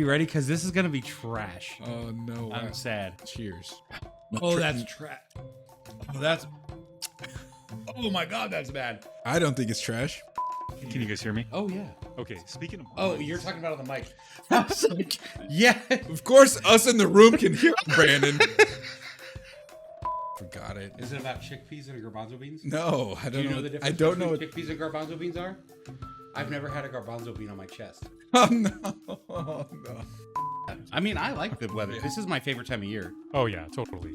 you ready? Because this is going to be trash. Oh, no. I'm sad. Cheers. Oh, that's trash. Oh, that's... Oh, my God, that's bad. I don't think it's trash. Can you guys hear me? Oh, yeah. Okay, speaking of... Oh, you're talking about on the mic. I was like, yeah. Of course, us in the room can hear Brandon. Forgot it. Is it about chickpeas and garbanzo beans? No, I Do don't you know. know the difference I don't know. between chickpeas and garbanzo beans are? I've never had a garbanzo bean on my chest. Oh, no. Oh, no. I mean, I like the weather. This is my favorite time of year. Oh, yeah, totally.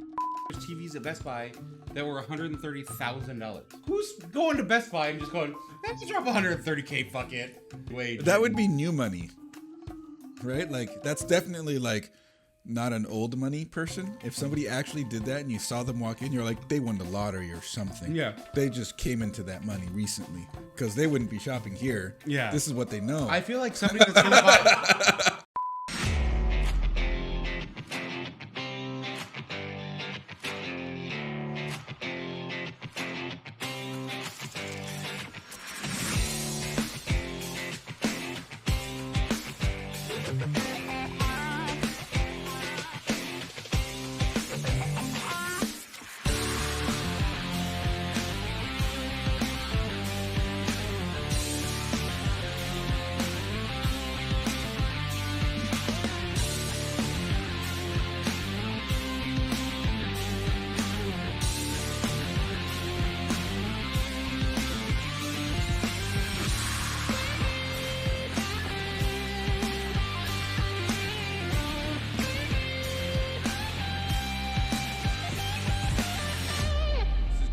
There's TVs at Best Buy that were $130,000. Who's going to Best Buy and just going, let's drop $130K, fuck it. Wait. That would be new money, right? Like, that's definitely like not an old money person. If somebody actually did that and you saw them walk in, you're like, they won the lottery or something. Yeah. They just came into that money recently because they wouldn't be shopping here. Yeah. This is what they know. I feel like somebody that's going to buy...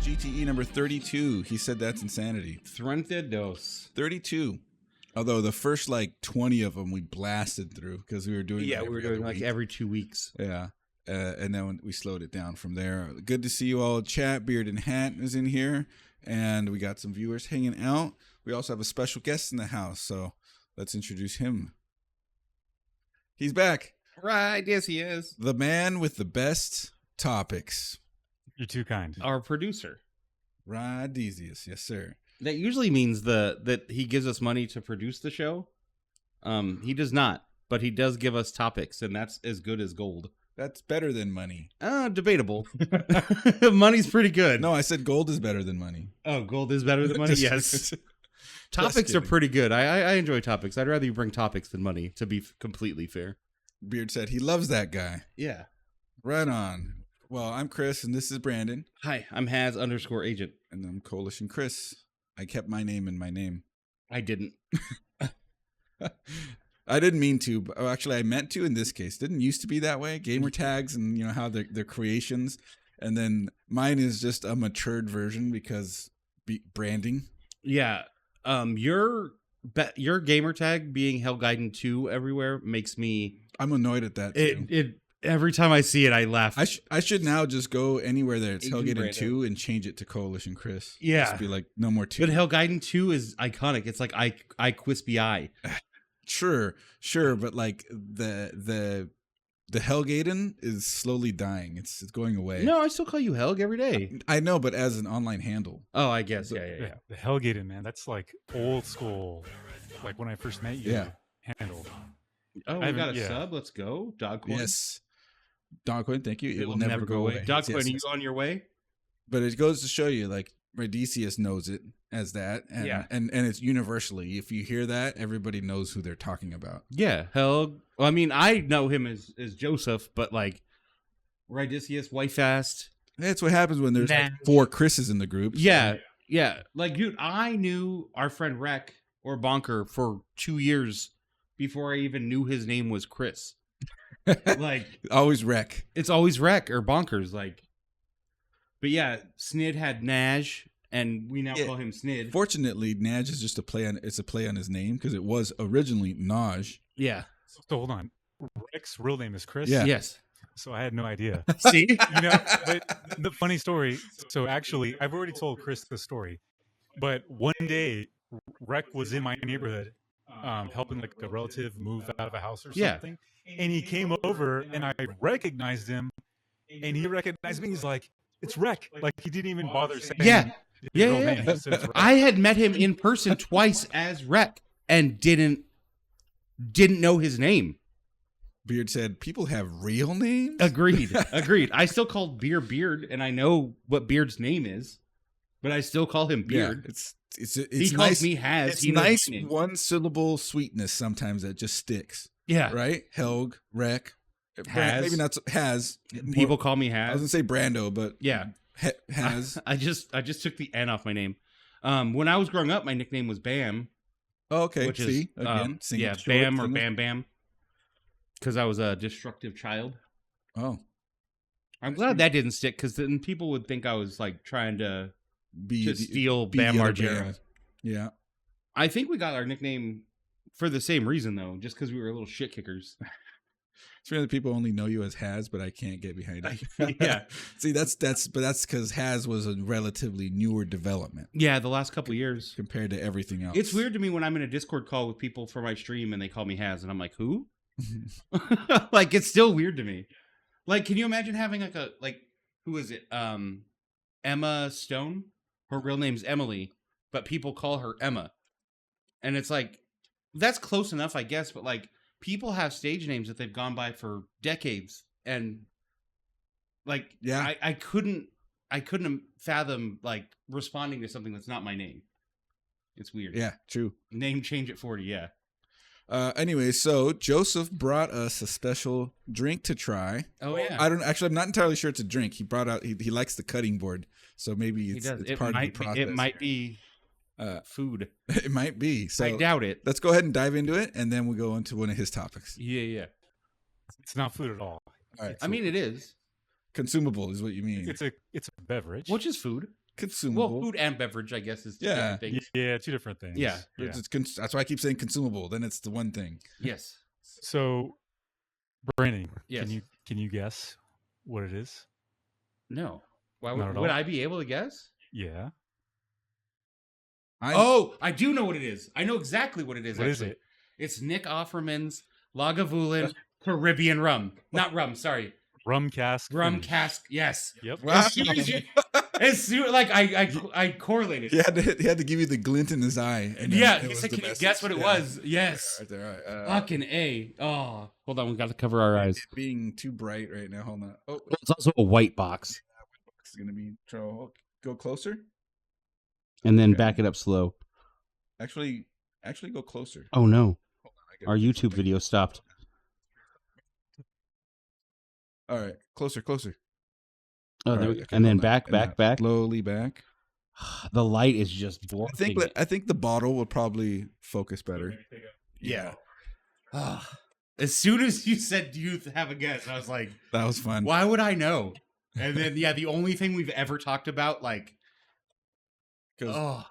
GTE number 32. He said that's insanity. 32. 32. Although the first like 20 of them we blasted through because we were doing Yeah, it we were doing like every 2 weeks. Yeah. And then we slowed it down from there. Good to see you all. Chat, Beard and Hat is in here. And we got some viewers hanging out. We also have a special guest in the house. So let's introduce him. He's back. Right, yes he is. The man with the best topics. You're too kind. Our producer. Rodesius. Yes, sir. That usually means that he gives us money to produce the show. He does not, but he does give us topics, and that's as good as gold. That's better than money. Debatable. Money's pretty good. No, I said gold is better than money. Oh, gold is better than money? Yes. Topics are pretty good. I enjoy topics. I'd rather you bring topics than money, to be completely fair. Beard said he loves that guy. Yeah. Right on. Well, I'm Chris, and this is Brandon. Hi, I'm Has_agent. And I'm CoalitionChris. I kept my name in my name. I didn't. I didn't mean to, but actually I meant to in this case. Didn't used to be that way. Gamer tags and you know how they're creations. And then mine is just a matured version because branding. Yeah. Your gamer tag being Hellgaiden 2 everywhere makes me... I'm annoyed at that too. Every time I see it, I laugh. I should now just go anywhere that it's Agent Hellgaiden Brando. 2 and change it to CoalitionChris. Yeah. Just be like, no more 2. But Hellgaiden 2 is iconic. It's like I Quispy Eye. Sure, but like the Hellgaiden is slowly dying. It's going away. No, I still call you Helg every day. I know, but as an online handle. Oh, I guess. Yeah. The Hellgated, man. That's like old school. Like when I first met you. Yeah. Handled. Oh, we I got a haven't- yeah. sub. Let's go. Dogcoin. Yes. Dogcoin, thank you. It will never go away. Dogcoin, Yes, are you yes. on your way? But it goes to show you, like, Rodesius knows it as that. And, Yeah. and it's universally. If you hear that, everybody knows who they're talking about. Yeah, Helg. Well, I mean, I know him as Joseph, but like Rydicius, Whitefast. That's what happens when there's Nah. like 4 Chris's in the group. Yeah. Like, dude, I knew our friend Rec or Bonker for 2 years before I even knew his name was Chris. Like, Always wreck. it's always Rec or Bonkers. Like, but yeah, Snid had Naj, and we now Yeah. call him Snid. Fortunately, Naj is just a play on his name because it was originally Naj. Yeah. So hold on. Rick's real name is Chris. Yeah. Yes. So I had no idea. See? You know, but the funny story. So actually, I've already told Chris the story. But one day, Rec was in my neighborhood, helping like a relative move out of a house or Yeah. something. And he came over, and I recognized him, and he recognized me. He's like, "It's Rec." Like he didn't even bother saying. Yeah. his Yeah, real yeah, name. yeah. He just said it's Rec. I had met him in person twice as Rec and didn't know his name. Beard said, "People have real names." Agreed. I still call beer Beard, and I know what Beard's name is, but I still call him Beard. Yeah, it's he nice. calls me Has. It's he knows nice my name. one syllable sweetness sometimes that just sticks. Yeah. Right. Helg, Rec, Has. maybe not Has. People call me Has. I was gonna say Brando, but yeah, Has. I just took the N off my name. When I was growing up, my nickname was Bam. Oh, okay. Which See is again. yeah, Bam or Bam Bam. Because I was a destructive child. Oh, I'm glad that didn't stick, because then people would think I was like trying to steal Bam the other Margera. Bam. Yeah. I think we got our nickname for the same reason, though, just because we were little shit kickers. It's really people only know you as Has, but I can't get behind it. Yeah. See, that's because Has was a relatively newer development. Yeah, the last couple of years compared to everything else. It's weird to me when I'm in a Discord call with people for my stream and they call me Has, and I'm like, who? Like, it's still weird to me. Like, can you imagine having who is it? Emma Stone? Her real name's Emily, but people call her Emma. And it's like, that's close enough, I guess, but like, people have stage names that they've gone by for decades. And like, yeah, I couldn't fathom like responding to something that's not my name. It's weird. Yeah, true. Name change at 40, yeah. Anyway, so Joseph brought us a special drink to try. Oh yeah. I'm not entirely sure it's a drink. He brought out he likes the cutting board, so maybe it's part of the process. It might be food. It might be. So I doubt it. Let's go ahead and dive into it, and then we'll go into one of his topics. Yeah. It's not food at all. All right. I mean, it is. Consumable is what you mean. It's a beverage. Which is food. Consumable. Well, food and beverage, I guess, is two different things. Yeah, two different things. Yeah. That's why I keep saying consumable. Then it's the one thing. Yes. So, Brandon, yes. can you guess what it is? No. Why would I be able to guess? Yeah. I do know what it is. I know exactly what it is. What is it? It's Nick Offerman's Lagavulin Caribbean rum. Not rum, sorry. Rum cask. Rum cask, yes. Yep. Wow. As soon like I correlated. He had to give you the glint in his eye. And he said, "Can you guess what it was?" Yes. Right there. All right. Fucking A. Oh, hold on, we got to cover our eyes. It's being too bright right now. Hold on. Oh, it's also a white box. It's gonna be trouble. Go closer. And then back it up slow. Actually, go closer. Oh no, our YouTube video stopped. All right, closer. Oh, there we go. And then back. Slowly back. The light is just blocking. I think the bottle will probably focus better. Yeah. As soon as you said, "Do you have a guess?" I was like, "That was fun." Why would I know? And then the only thing we've ever talked about, like, because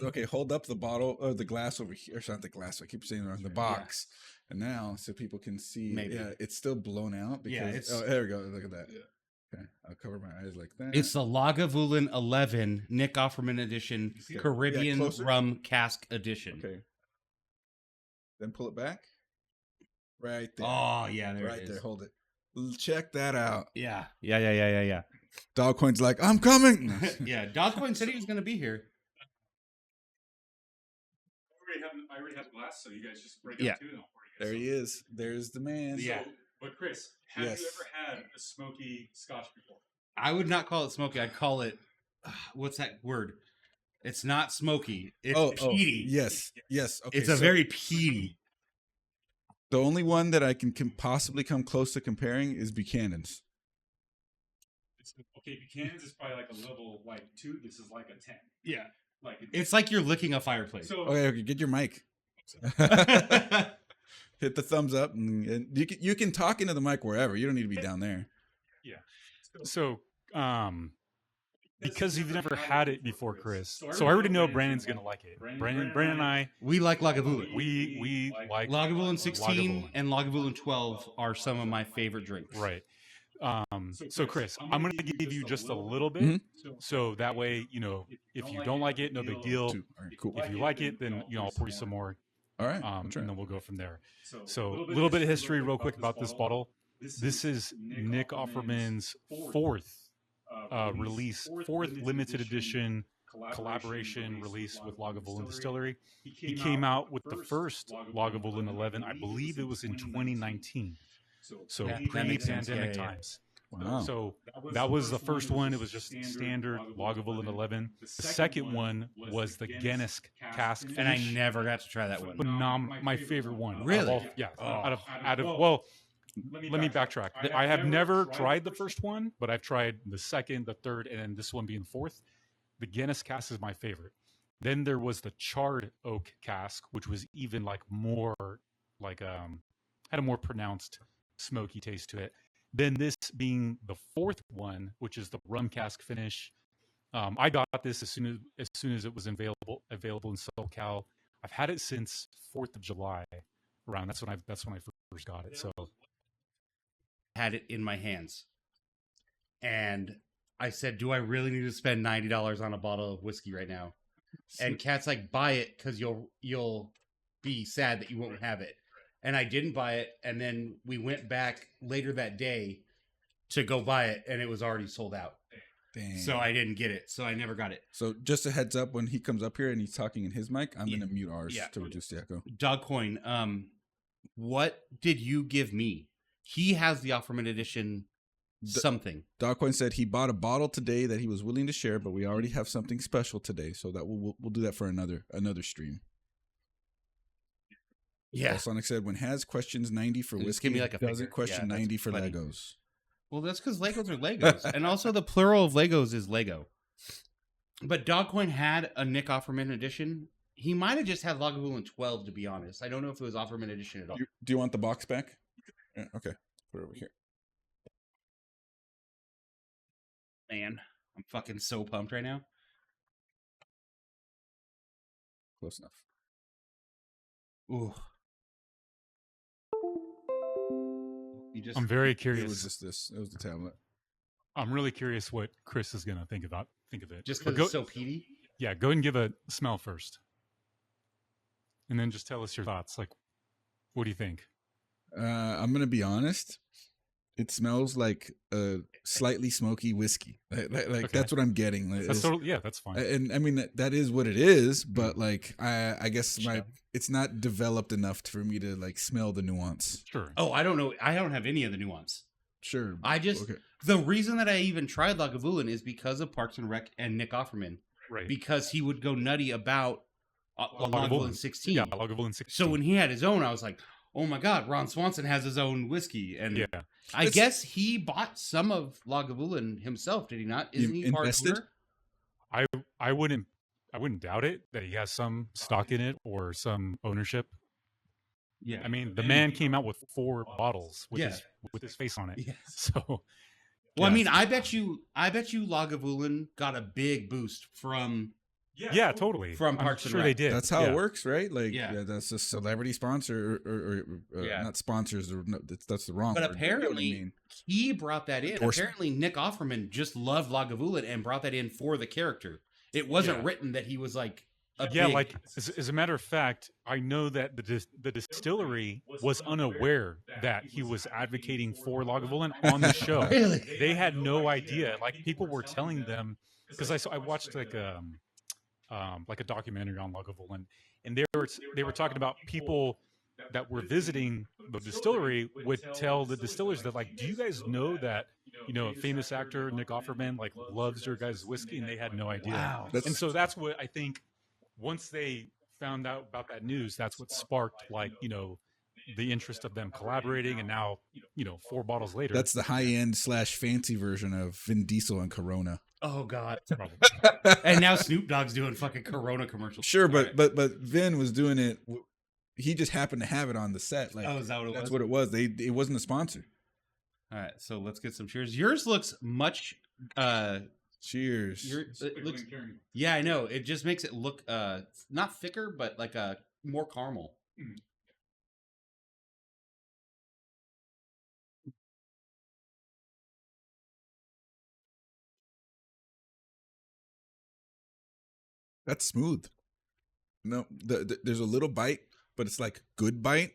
okay, hold up the bottle or the glass over here. Or not the glass. I keep saying it wrong. The box. Yeah. And now, so people can see. Maybe. Yeah, it's still blown out because. Oh, there we go. Look at that. Yeah. Okay, I'll cover my eyes like that. It's the Lagavulin 11 Nick Offerman edition, Caribbean rum cask edition. Okay. Then pull it back. Right there. Oh yeah, there right it is. There. Hold it. Check that out. Yeah. Dogcoin's like, I'm coming. Yeah, Dogcoin said he was going to be here. I already have a glass, so you guys just break up two. There he is. There's the man. Yeah. But Chris, have you ever had a smoky scotch before? I would not call it smoky. I'd call it, what's that word? It's not smoky. It's peaty. Yes. Okay, it's very peaty. The only one that I can possibly come close to comparing is Buchanan's. Buchanan's is probably like a level 2. This is like a 10. Yeah. It's like you're licking a fireplace. So, okay, get your mic. Hit the thumbs up, and you can talk into the mic wherever. You don't need to be down there. Yeah. So, because you've never had it before, Chris. So I already know Brandon's gonna like it. Brandon and I, we like Lagavulin. We like Lagavulin 16 and Lagavulin 12 are some of my favorite drinks. Right. So Chris, I'm going to give you just a little bit. Mm-hmm. So that way, if you don't like it, no big deal. All right, cool. If you like it, then, I'll pour you some more. All right. And then we'll go from there. So a little bit of history real quick about this bottle. This is Nick Offerman's fourth limited edition collaboration release with Lagavulin Distillery. He came out with the first Lagavulin 11. I believe it was in 2019. So Yeah, that makes sense. pre-pandemic Yeah, yeah. times. Wow. So that was the first one. It was just standard Lagavulin 11. The second one was the Guinness cask finish. And I never got to try that one. My favorite one. Really? Yeah. Oh. Out of well, let me backtrack. I have never tried the first one, but I've tried the second, the third, and then this one being the fourth. The Guinness cask is my favorite. Then there was the charred oak cask, which was even like more like had a more pronounced smoky taste to it. Then this being the fourth one, which is the rum cask finish. I got this as soon as it was available in SoCal. I've had it since 4th of July around. That's when I first got it. So Had it in my hands. And I said, do I really need to spend $90 on a bottle of whiskey right now? And Kat's like, buy it because you'll be sad that you won't have it. And I didn't buy it. And then we went back later that day to go buy it, and it was already sold out. Dang. So I didn't get it. So I never got it. So just a heads up, when he comes up here and he's talking in his mic, I'm Yeah. going to mute ours Yeah. to reduce the echo. Dogcoin, what did you give me? He has the Offerman Edition something. Dogcoin said he bought a bottle today that he was willing to share, but we already have something special today, so that we'll do that for another stream. Yeah. Sonic said when Has questions 90 for Just whiskey, give me like a doesn't figure. question Yeah, that's 90 for funny. Legos. Well, that's because Legos are Legos. And also the plural of Legos is Lego. But Dogcoin had a Nick Offerman Edition. He might have just had Lagavulin 12, to be honest. I don't know if it was Offerman Edition at all. Do you want the box back? Yeah, okay. Put it over here. Man, I'm fucking so pumped right now. Close enough. Ooh. You just I'm very It was curious. just this. It was the tablet. I'm really curious what Chris is gonna think of it. just But because it's so peaty. yeah, go ahead and give a smell first, and then just tell us your thoughts. Like, what do you think? I'm gonna be honest. It smells like a slightly smoky whiskey. Like Okay. that's what I'm getting. Like, That's totally, yeah, that's fine. and I mean that is what it is. But like I guess it's not developed enough for me to like smell the nuance. Sure. Oh, I don't know. I don't have any of the nuance. Sure. I just Okay. the reason that I even tried Lagavulin is because of Parks and Rec and Nick Offerman, Right. because he would go nutty about Lagavulin 16. Yeah, Lagavulin 16. So when he had his own, I was like, oh my God, Ron Swanson has his own whiskey. And yeah, I guess he bought some of Lagavulin himself, did he not? Isn't he part invested? owner? I wouldn't doubt it that he has some stock in it or some ownership. Yeah. I mean, the man came out with 4 bottles with Yeah. his face on it. Yes. So, Well, yeah. I mean, I bet you Lagavulin got a big boost from yeah, totally. From I'm Parks and sure Rec. they did. That's how Yeah. it works, right? Like, Yeah. yeah, that's a celebrity sponsor, or Yeah. not sponsors. Or no, that's the wrong. But word. You know what I apparently, mean? he brought that in. Endorsement. Apparently, Nick Offerman just loved Lagavulin and brought that in for the character. It wasn't Yeah. written that he was like a Yeah, big... like as a matter of fact, I know that the distillery was unaware that he was advocating for Lagavulin on the show. Really? They had no idea. Like people were telling them, because I watched like a documentary on Lagavulin, and they were talking about people that were visiting the distillery would tell the distillers that, like, do you guys know that a famous actor Nick Offerman like loves your guys' whiskey, and they had no idea. Wow. And so that's what I think. Once they found out about that news, that's what sparked the interest of them collaborating, and now 4 bottles later. That's the high end / fancy version of Vin Diesel and Corona. Oh, God. probably. And now Snoop Dogg's doing fucking Corona commercials. Sure, All but right. but Vin was doing it. He just happened to have it on the set. Like, Oh, is that what it that's was? what it was. It wasn't a sponsor. All right, so let's get some cheers. Yours looks much... Cheers. it looks... Yeah, I know. It just makes it look not thicker, but like a more caramel. That's smooth. No, there's a little bite, but it's like good bite.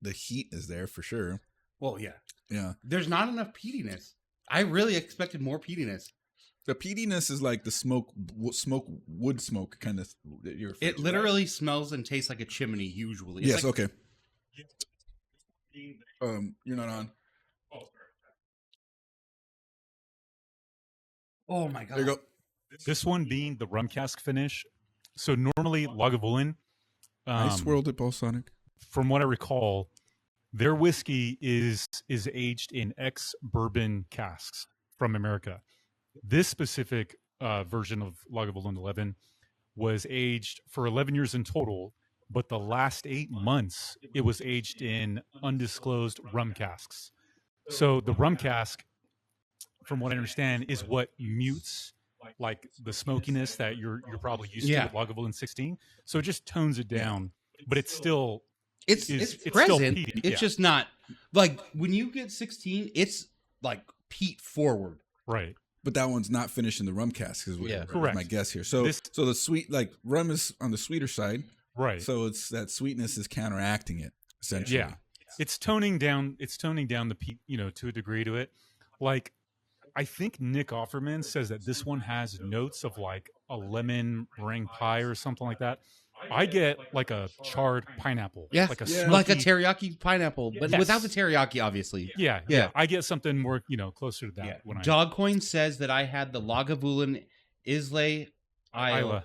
The heat is there for sure. Well, yeah. Yeah. There's not enough peatiness. I really expected more peatiness. The peatiness is like the wood smoke kind of. It literally smells and tastes like a chimney usually. It's Yes. like, Okay. You're not on. Oh my god. There you go. This one being the rum cask finish. So normally Lagavulin, I swirled it, Balsonic. from what I recall, their whiskey is aged in ex-bourbon casks from America. This specific version of Lagavulin 11 was aged for 11 years in total, but the last 8 months it was aged in undisclosed rum casks. So the rum cask, from what I understand, is what mutes like the smokiness that you're probably used to with Lagavulin 16. So it just tones it down, but it's still it's still present. peaty. It's just not like when you get 16, it's like peat forward. Right. But that one's not finished in the rum cask, is what correct. my guess here. So so the sweet, like rum is on the sweeter side, right? So it's that sweetness is counteracting it essentially. Yeah, it's toning down. It's toning down the peat, to a degree to it. Like I think Nick Offerman says that this one has notes of like a lemon meringue pie or something like that. I get like a charred pineapple. Yeah, like a like a teriyaki pineapple, but without the teriyaki, obviously. Yeah. I get something more, closer to that. Yeah. When Dogcoin says that I had the Lagavulin Islay Isle.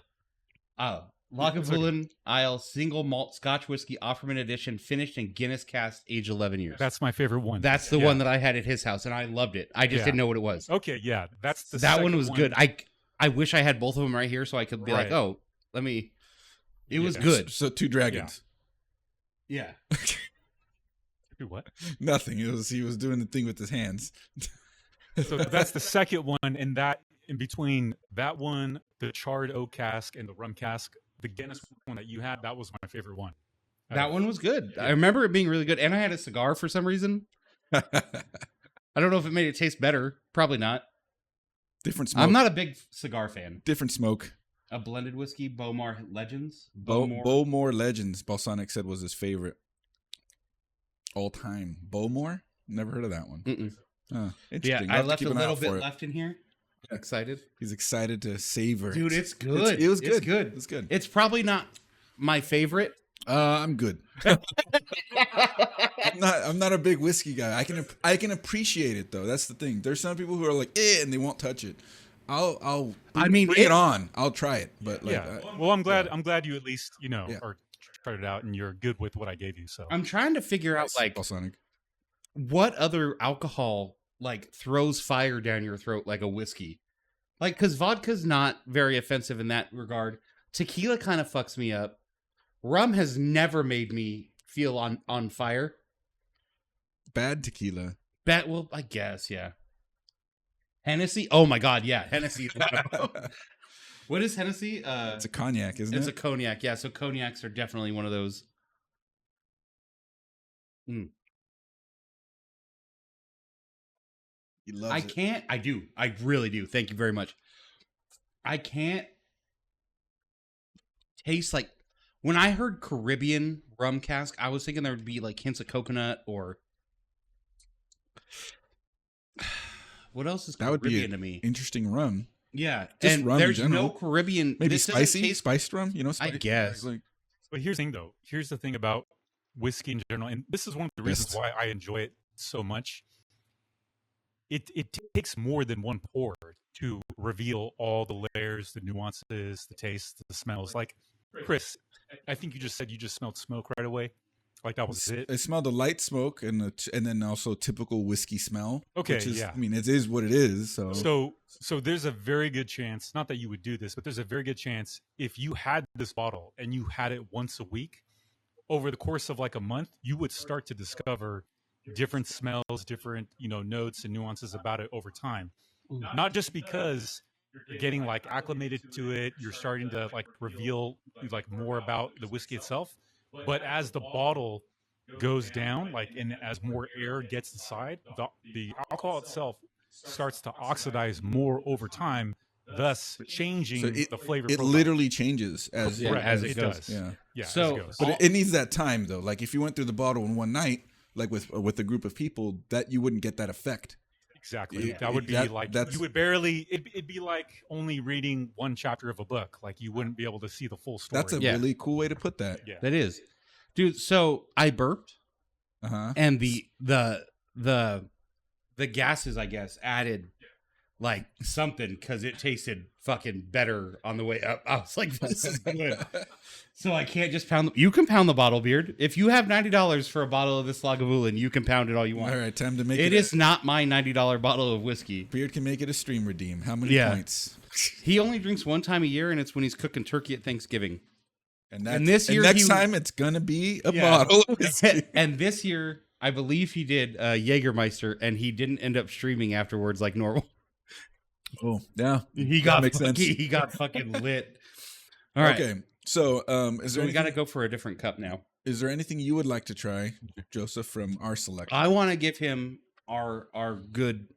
Lagavulin Isle single malt Scotch whiskey Offerman edition, finished in Guinness cask, aged 11 years. That's my favorite one. That's the one that I had at his house, and I loved it. I just didn't know what it was. Okay, yeah, that's the that one was good. I wish I had both of them right here so I could be like, oh, let me. It was good. So 2 dragons. Yeah. Do what? Nothing. He was doing the thing with his hands. So that's the second one, and that in between that one, the charred oak cask and the rum cask, the Guinness one that you had, that was my favorite one. That one was good. I remember it being really good, and I had a cigar for some reason. I don't know if it made it taste better. Probably not. Different smoke. I'm not a big cigar fan. Different smoke. A blended whiskey, Bowmore Legends. Bowmore Legends, Balsonic said was his favorite all time. Bowmore? Never heard of that one. Interesting. I left a little bit left in here. Excited. He's excited to savor. Dude, it's good. It was good. It's good. It's good. It's probably not my favorite. I'm good. I'm not a big whiskey guy. I can appreciate it though. That's the thing. There's some people who are like, and they won't touch it. Bring it on. I'll try it. But well, I'm glad you at least or tried it out and you're good with what I gave you. So I'm trying to figure out like Balsonic. What other alcohol like throws fire down your throat like a whiskey, like because vodka's not very offensive in that regard. Tequila kind of fucks me up. Rum has never made me feel on fire. Bad tequila. Well, I guess Hennessy. Oh my god, yeah, Hennessy. What is Hennessy? It's a cognac, isn't it? It's a cognac. Yeah, so cognacs are definitely one of those. He loves it. I do. I really do. Thank you very much. I can't taste like when I heard Caribbean rum cask, I was thinking there would be like hints of coconut or what else is Caribbean that would be to me? Interesting rum. Yeah, just and rum there's in general. no Caribbean. Maybe spicy, spiced rum. I guess. But here's the thing, though. Here's the thing about whiskey in general, and this is one of the reasons why I enjoy it so much. It takes more than one pour to reveal all the layers, the nuances, the tastes, the smells. Like, Chris, I think you just said you just smelled smoke right away. Like that was it. I smelled the light smoke and then also typical whiskey smell. Okay, which is, yeah. I mean, it is what it is. So there's a very good chance, not that you would do this, but there's a very good chance if you had this bottle and you had it once a week, over the course of like a month, you would start to discover different smells, different notes and nuances about it over time. Not just because you're getting like acclimated to it, you're starting to like reveal like more about the whiskey itself. But as the bottle goes down, like, and as more air gets inside, the alcohol itself starts to oxidize more over time, thus changing the flavor. It literally changes as it goes. Does. Yeah. So, as it goes. But it needs that time though. Like if you went through the bottle in one night, like with a group of people, that you wouldn't get that effect. Exactly. That would be you would barely. It'd be like only reading one chapter of a book. Like you wouldn't be able to see the full story. That's a really cool way to put that. Yeah, that is, dude. So I burped, and the gases, I guess, added like something because it tasted fucking better on the way up. I was like, this is good. So I can't just pound. You can pound the bottle, Beard. If you have $90 for a bottle of this Lagavulin, you can pound it all you want. All right, time to make It is not my $90 bottle of whiskey. Beard can make it a stream redeem. How many points? He only drinks one time a year, and it's when he's cooking turkey at Thanksgiving. And this year, next time it's gonna be a bottle of whiskey. And this year, I believe he did Jägermeister, and he didn't end up streaming afterwards like normal. Oh yeah, he got fucking lit. All right. Okay. So, we got to go for a different cup now. Is there anything you would like to try, Joseph, from our selection? I want to give him our good,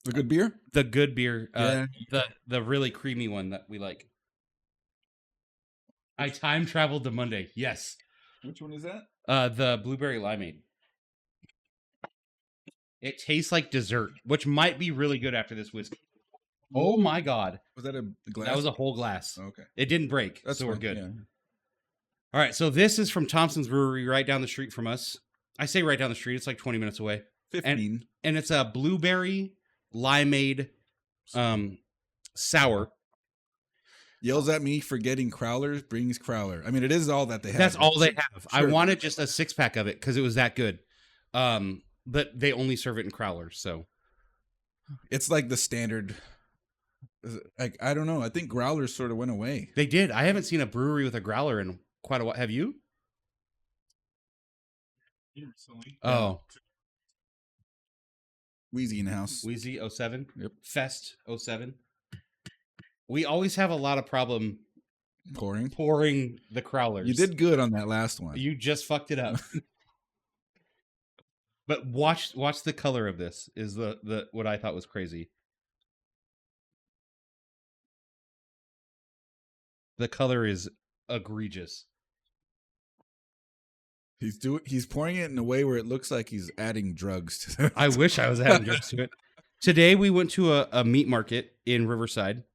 the good beer, the really creamy one that we like. I time traveled to Monday. Yes. Which one is that? The blueberry limeade. It tastes like dessert, which might be really good after this whiskey. Oh my God. Was that a glass? That was a whole glass. Oh, okay. It didn't break, That's so we're fine, good. yeah. All right, so this is from Thompson's Brewery right down the street from us. I say right down the street. It's like 20 minutes away. 15. And it's a blueberry limeade sour. Yells at me for getting crowlers, brings crowler. I mean, it is all that they have. That's all they have. Sure. I wanted just a 6-pack of it because it was that good. But they only serve it in crowlers, so. It's like the standard... Like, I don't know. I think growlers sort of went away. They did. I haven't seen a brewery with a growler in quite a while. Have you? Oh. Wheezy in the house. Wheezy 07? Yep. Fest 07. We always have a lot of problem pouring the crowlers. You did good on that last one. You just fucked it up. But watch the color of this is the what I thought was crazy. The color is egregious. He's pouring it in a way where it looks like he's adding drugs to it. I wish I was adding drugs to it. Today we went to a meat market in Riverside,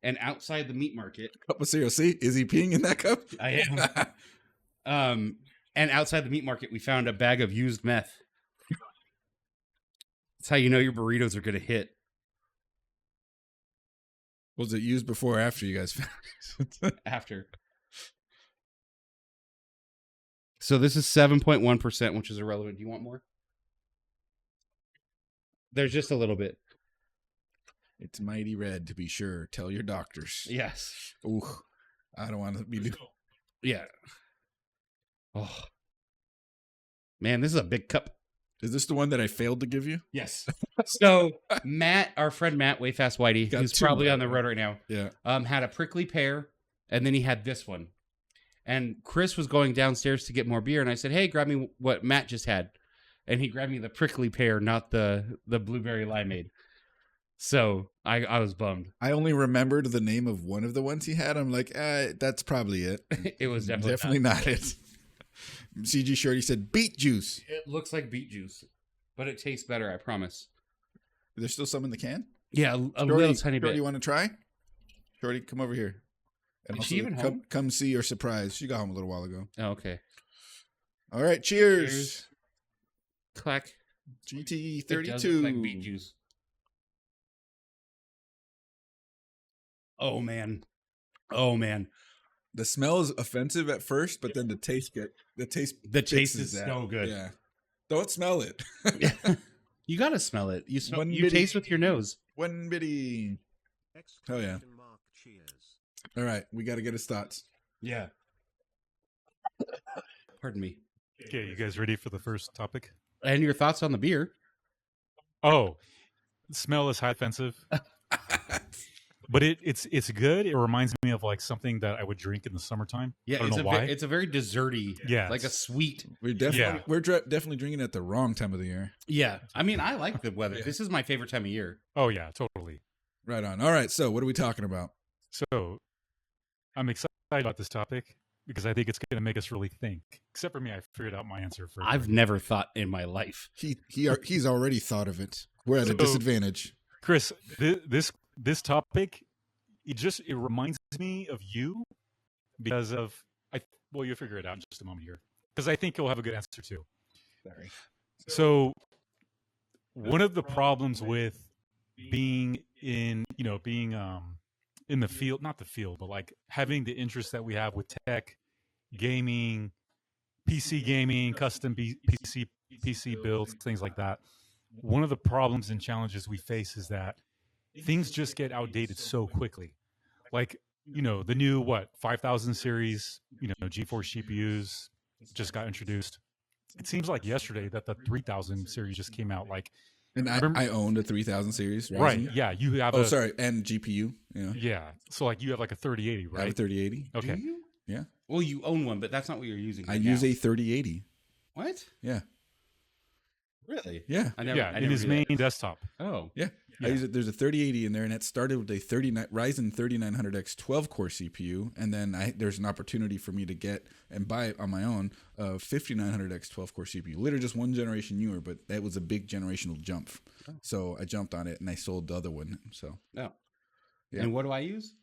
and outside the meat market, cup of cereal. See, is he peeing in that cup? I am. And outside the meat market, we found a bag of used meth. That's how you know your burritos are going to hit. Was it used before or after you guys found it? After. So this is 7.1%, which is irrelevant. Do you want more? There's just a little bit. It's mighty red, to be sure. Tell your doctors. Yes. Ooh, I don't want to be... Yeah. Oh. Man, this is a big cup. Is this the one that I failed to give you? Yes. So Matt, our friend Matt, Way Fast Whitey, who's probably on the road right now, had a prickly pear, and then he had this one. And Chris was going downstairs to get more beer, and I said, hey, grab me what Matt just had. And he grabbed me the prickly pear, not the blueberry limeade. So I was bummed. I only remembered the name of one of the ones he had. I'm like, that's probably it. It was definitely not it. CG Shorty said beet juice. It looks like beet juice, but it tastes better, I promise. There's still some in the can? Yeah, a little tiny bit. Shorty, you want to try? Shorty, come over here. And Is she even home? Come see your surprise. She got home a little while ago. Oh, okay. All right, cheers. Clack. GTE 32. It does look like beet juice. Oh, man. The smell is offensive at first, but then the taste is so good. Yeah. Don't smell it. You got to smell it. You taste with your nose. One bitty. Oh, yeah. All right. We got to get his thoughts. Yeah. Pardon me. Okay, you guys ready for the first topic? And your thoughts on the beer. Oh, the smell is high offensive. But it's good. It reminds me of like something that I would drink in the summertime. Yeah, I don't know why. It's a very desserty, like a sweet. We're definitely drinking at the wrong time of the year. Yeah, I mean, I like the weather. This is my favorite time of year. Oh yeah, totally. Right on. All right, so what are we talking about? So, I'm excited about this topic because I think it's going to make us really think. Except for me, I figured out my answer first. I've never thought in my life. He's already thought of it. We're at a disadvantage. Chris, this topic, it reminds me of you because of you'll figure it out in just a moment here because I think you'll have a good answer too. Sorry. So one of the problems with being in, in the field, not the field, but like having the interest that we have with tech, gaming, PC gaming, custom PC builds, things like that. One of the problems and challenges we face is that things just get outdated so quickly. Like, the new 5000 series, GeForce GPUs just got introduced. It seems like yesterday that the 3000 series just came out. Like, And I owned a 3000 series, Ryzen. right? Yeah, you have. And GPU. Yeah. Yeah, so like you have like a 3080, right? I have a 3080. Okay. Do you? Yeah. Well, you own one, but that's not what you're using. I right use now. a 3080. What? Yeah. Really? Yeah. I never. In his main desktop. Oh. Yeah. I use it. There's a 3080 in there, and it started with a Ryzen 3900X 12-core CPU, and then there's an opportunity for me to get and buy it on my own a 5900X 12-core CPU. Literally just one generation newer, but that was a big generational jump. Oh. So I jumped on it, and I sold the other one. So. No. Yeah. And what do I use?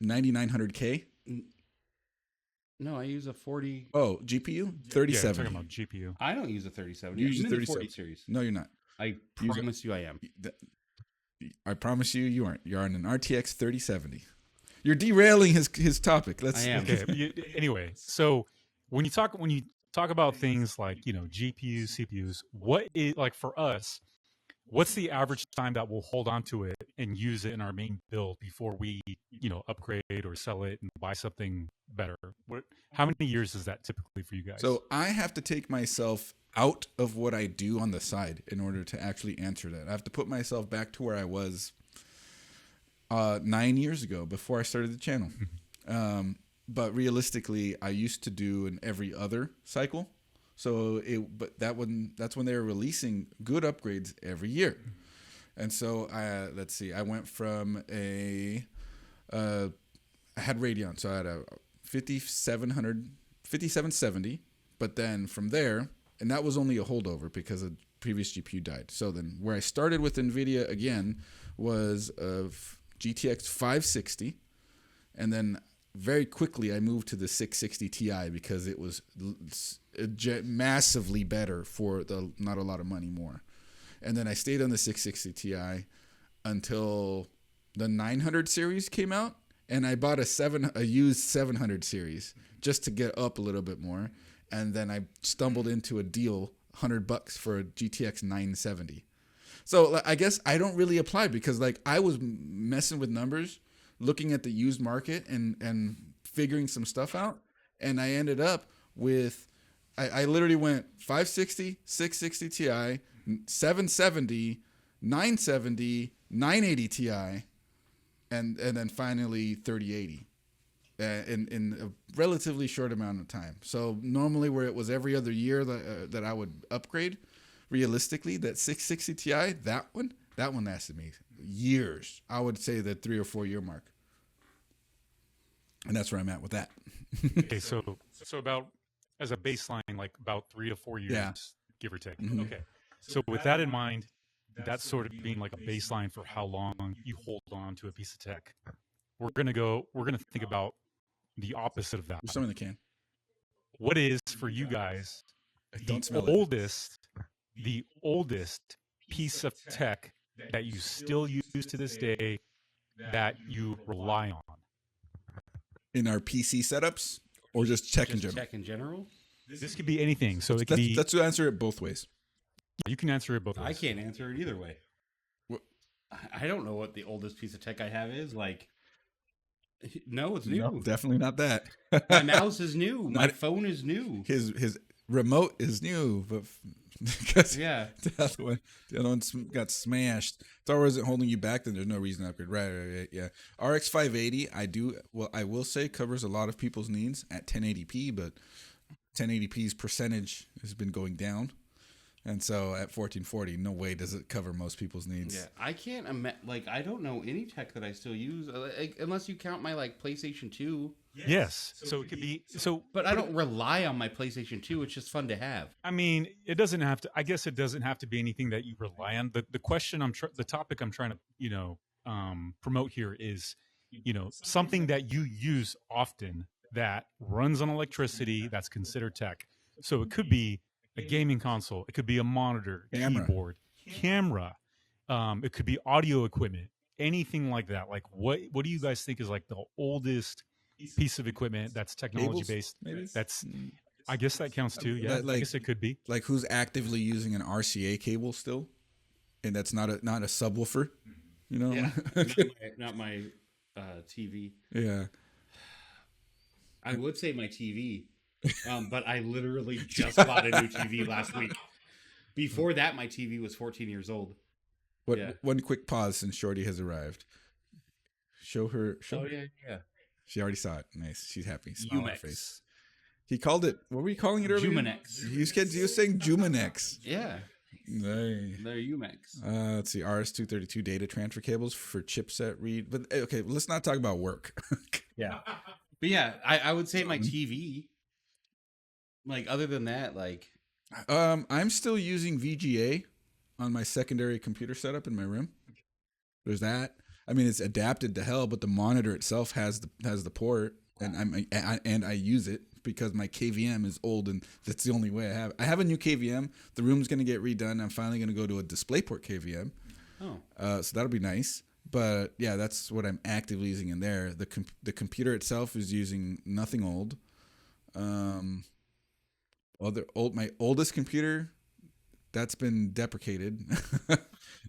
9900K. No, I use a 40. Oh, GPU Yeah, 37. talking about GPU. I don't use a 37. You use I'm a in the 37. 40 series. No, you're not. I promise you I am. I promise you aren't. You're on an RTX 3070. You're derailing his topic. I am. Okay. Anyway, so when you talk about things like GPUs, CPUs, what is, like, for us, what's the average time that we'll hold on to it and use it in our main build before we upgrade or sell it and buy something better? How many years is that typically for you guys? So I have to take myself out of what I do on the side in order to actually answer that. I have to put myself back to where I was 9 years ago before I started the channel. But realistically, I used to do an every other cycle. So that's when they were releasing good upgrades every year. And so let's see, I went from I had Radeon, so I had a 5770, but then from there, and that was only a holdover because a previous GPU died. So then where I started with NVIDIA again was a GTX 560, and then very quickly I moved to the 660 Ti because it was massively better for not a lot of money more. And then I stayed on the 660 Ti until the 900 series came out, and I bought a used 700 series just to get up a little bit more. And then I stumbled into a deal, $100 for a GTX 970. So I guess I don't really apply because like I was messing with numbers, looking at the used market and figuring some stuff out. And I ended up with, I literally went 560, 660 Ti, 770, 970, 980 Ti, and then finally 3080. In a relatively short amount of time. So normally where it was every other year that I would upgrade, realistically, that 660 Ti, that one lasted me years. I would say the 3 or 4 year mark. And that's where I'm at with that. Okay, so about, as a baseline, like about 3 to 4 years, give or take. Mm-hmm. Okay. So with that in mind, that's sort of being like a baseline for how long you hold on to a piece of tech. We're gonna think about the opposite of that. There's some in the can. What is for you guys the oldest piece of tech that you still use to this day that you rely on? In our PC setups or just tech in general? Tech in general? This could be anything. So it could be. Let's answer it both ways. You can answer it both ways. I can't answer it either way. What? I don't know what the oldest piece of tech I have is. Like, no, it's new. No, definitely not that. My mouse is new. My phone is new. His remote is new, but because Yeah. the other one got smashed. Star Wars isn't holding you back, then there's no reason to upgrade. Right, yeah. RX 580, I will say covers a lot of people's needs at 1080p, but 1080p's percentage has been going down. And so at 1440, no way does it cover most people's needs. Yeah, I can't I don't know any tech that I still use unless you count my PlayStation 2. Yes. So it could be But I don't rely on my PlayStation 2. It's just fun to have. I mean, it doesn't have to. I guess it doesn't have to be anything that you rely on. The question the topic I'm trying to promote here is something that you use often that runs on electricity that's considered tech. So it could be a gaming console. It could be a monitor, Camera. keyboard, camera. It could be audio equipment, anything like that. Like what do you guys think is like the oldest piece of equipment that's technology Cables, based? maybe. That's I guess that counts too. Yeah, That, I like- guess it could be. Like who's actively using an RCA cable still, and that's not a subwoofer. You know. Yeah, not my TV. Yeah. I would say my TV, but I literally just bought a new TV last week. Before that, my TV was 14 years old. Yeah. One quick pause since Shorty has arrived. Show her. Oh yeah. She already saw it. Nice. She's happy. Smile on her face. Umex. He called it. What were you calling it earlier? Jumanex. He was saying Jumanex. Yeah, Nice. they're Umex. Let's see. RS-232 data transfer cables for chipset read. But okay, let's not talk about work. Yeah, but yeah, I would say my TV. Like other than that, like I'm still using VGA on my secondary computer setup in my room. There's that. I mean, it's adapted to hell, but the monitor itself has the port, and I use it because my KVM is old, and that's the only way I have. I have a new KVM. The room's gonna get redone. I'm finally gonna go to a DisplayPort KVM. oh, So that'll be nice. But yeah, that's what I'm actively using in there. The computer itself is using nothing old. My oldest computer, that's been deprecated.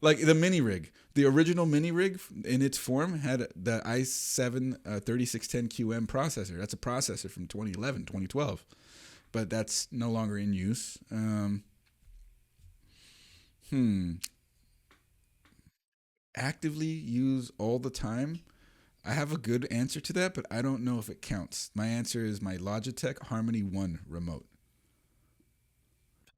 Like the mini rig, the original mini rig in its form had the i7 3610QM processor. That's a processor from 2011, 2012, but that's no longer in use. Actively use all the time. I have a good answer to that, but I don't know if it counts. My answer is my Logitech Harmony One remote.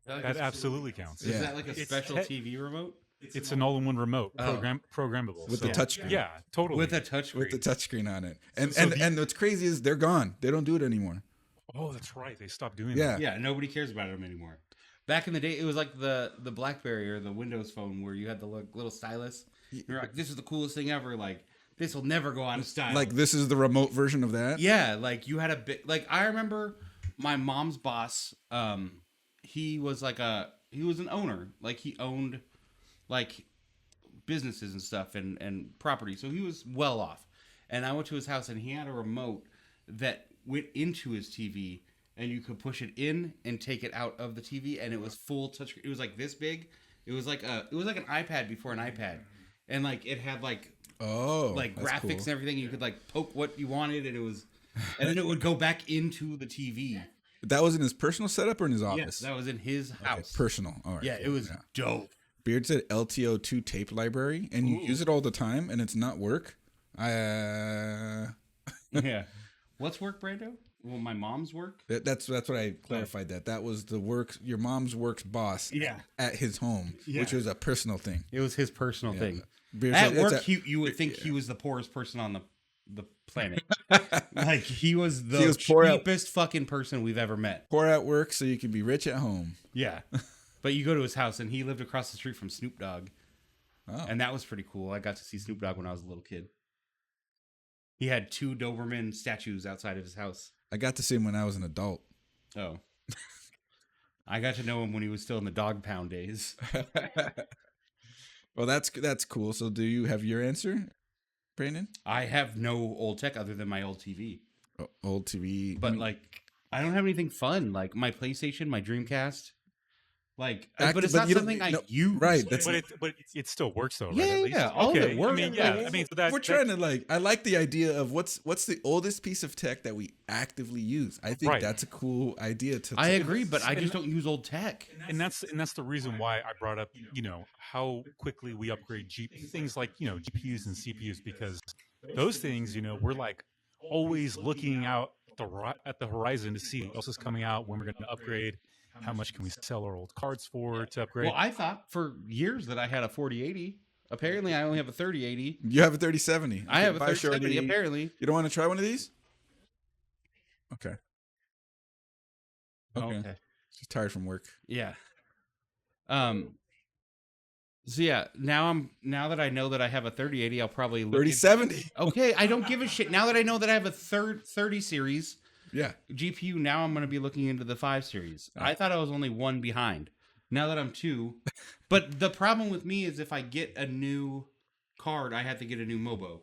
That absolutely counts. Is Yeah. that like a It's special te- TV remote It's an all-in-one remote, Oh. programmable With so- the touchscreen. Yeah, totally. with a touchscreen? With the touchscreen on it. And So and what's crazy is they're gone. They don't do it anymore. Oh, that's right. They stopped doing Yeah. that. Yeah, nobody cares about them anymore. Back in the day, it was like the BlackBerry or the Windows phone where you had the little stylus. You're like, this is the coolest thing ever. Like, this will never go out of style. Like this is the remote version of that. yeah, like you had a bit. Like I remember my mom's boss. He was an owner. Like he owned like businesses and stuff and property. So he was well off. And I went to his house and he had a remote that went into his TV. And you could push it in and take it out of the TV, and it was full touch. It was like this big. It was like an iPad before an iPad, and like it had like that's graphics cool. and everything. You could like poke what you wanted, and then it would go back into the TV. That was in his personal setup or in his Yes, office? that was in his Okay, house. personal. All right. Yeah, it was dope. Beard said LTO2 tape library, and you use it all the time, and it's not work. Yeah. What's work, Brando? Well, my mom's work. That's what I clarified. That was the work. Your mom's work's boss. Yeah. At his home, Yeah. which was a personal thing. It was his personal thing. Beard At said it's work, you would think he was the poorest person on the planet. Like he was the He was poor at- cheapest fucking person we've ever met. poor at work so you can be rich at home. Yeah, but you go to his house and he lived across the street from Snoop Dogg, Oh. and that was pretty cool. I got to see Snoop Dogg when I was a little kid. He had 2 Doberman statues outside of his house. I got to see him when I was an adult. Oh, I got to know him when he was still in the dog pound days. Well, that's cool. So, do you have your answer, Brandon? I have no old tech other than my old TV. Old TV, But like, I don't have anything fun. Like my PlayStation, my Dreamcast. Like, but it's but not you don't- something I no, use. right, that's- But it still works though, right? Yeah, At least? yeah, all of okay. it works. I mean, yeah. I mean, so that we're trying to I like the idea of what's the oldest piece of tech that we actively use. I think Right. that's a cool idea to. I agree, but I just don't use old tech. and that's the reason why I brought up how quickly we upgrade things like GPUs and CPUs, because those things we're like always looking out at the horizon to see what else is coming out, when we're going to upgrade, how much can we sell our old cards for to upgrade. Well, I thought for years that I had a 4080. Apparently, I only have a 3080. You have a 3070. I have a Bye, 3070. Shorty. Apparently. You don't want to try one of these? Okay. Oh, Okay. She's tired from work. Yeah. So yeah, now that I know that I have a 3080, I'll probably look 3070. Okay, I don't give a shit. Now that I know that I have a 30 series Yeah. GPU, now I'm going to be looking into the 5 series. I thought I was only one behind. Now that I'm 2. But the problem with me is if I get a new card, I have to get a new Mobo.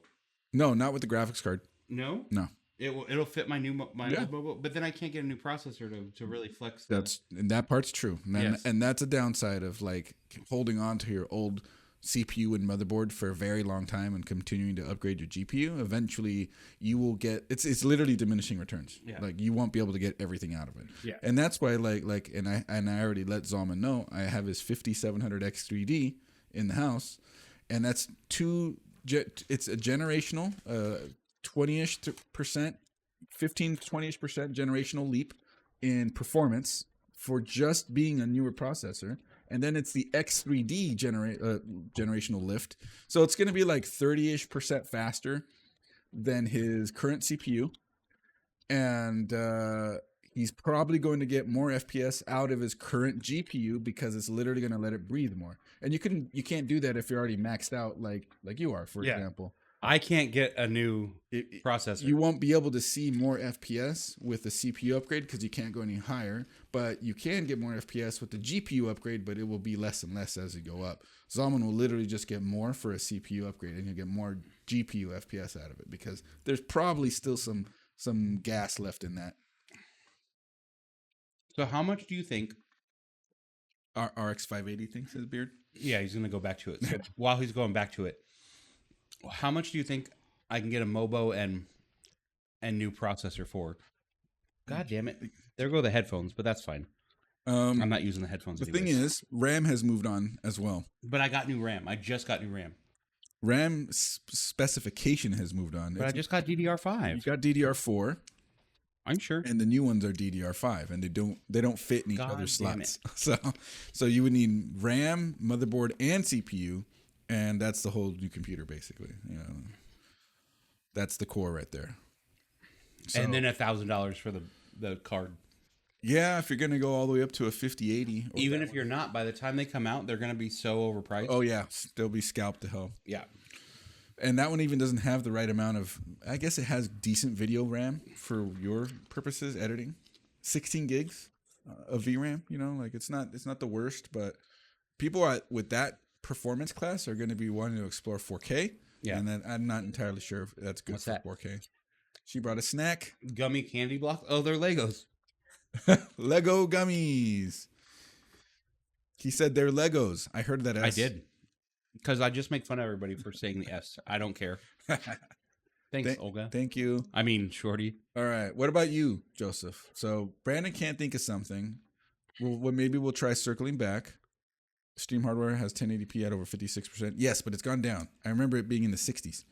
No, not with the graphics card. No? No. It'll fit my my Yeah. old Mobo, but then I can't get a new processor to really flex the... And that part's true. Yes. And that's a downside of like holding on to your old CPU and motherboard for a very long time and continuing to upgrade your GPU. Eventually you will get it's literally diminishing returns. Yeah. Like you won't be able to get everything out of it. Yeah. And that's why and I already let Zalman know I have his 5700X3D in the house, and that's it's a generational 20-ish percent, 15 to 20-ish percent generational leap in performance for just being a newer processor. And then it's the X3D generational lift. So it's going to be like 30-ish percent faster than his current CPU. And he's probably going to get more FPS out of his current GPU because it's literally going to let it breathe more. And you can't do that if you're already maxed out like you are, for example. I can't get a new processor. You won't be able to see more FPS with the CPU upgrade because you can't go any higher, but you can get more FPS with the GPU upgrade, but it will be less and less as you go up. Zalman will literally just get more for a CPU upgrade, and you'll get more GPU FPS out of it because there's probably still some gas left in that. So how much do you think... Our RX 580 thinks his beard? Yeah, he's going to go back to it. So while he's going back to it, how much do you think I can get a Mobo and new processor for? God damn it. There go the headphones, but that's fine. I'm not using the headphones The anyways. thing is, RAM has moved on as well. But I got new RAM. I just got new RAM. RAM specification has moved on. But I just got DDR5. You got DDR4. I'm sure. And the new ones are DDR5, and they don't fit in each God other's damn slots. So you would need RAM, motherboard, and CPU, and that's the whole new computer basically. You know, that's the core right there. So, And then $1,000 for the card. Yeah, if you're gonna go all the way up to a 5080, Even if you're not, by the time they come out, they're gonna be so overpriced. oh yeah, they'll be scalped to hell. Yeah. And that one even doesn't have the right amount of. I guess it has decent video RAM for your purposes, editing. 16 gigs of VRAM. You know, like it's not the worst, but people with that performance class are going to be wanting to explore 4K. Yeah. And then I'm not entirely sure if that's good for 4K. She brought a snack. Gummy candy blocks. Oh, they're Legos. Lego gummies. He said they're Legos. I heard that. I did. Because I just make fun of everybody for saying the S. I don't care. Thanks, Olga. Thank you. I mean, Shorty. All right. What about you, Joseph? So Brandon can't think of something. Maybe we'll try circling back. Stream hardware has 1080p at over 56%. Yes, but it's gone down. I remember it being in the 60s.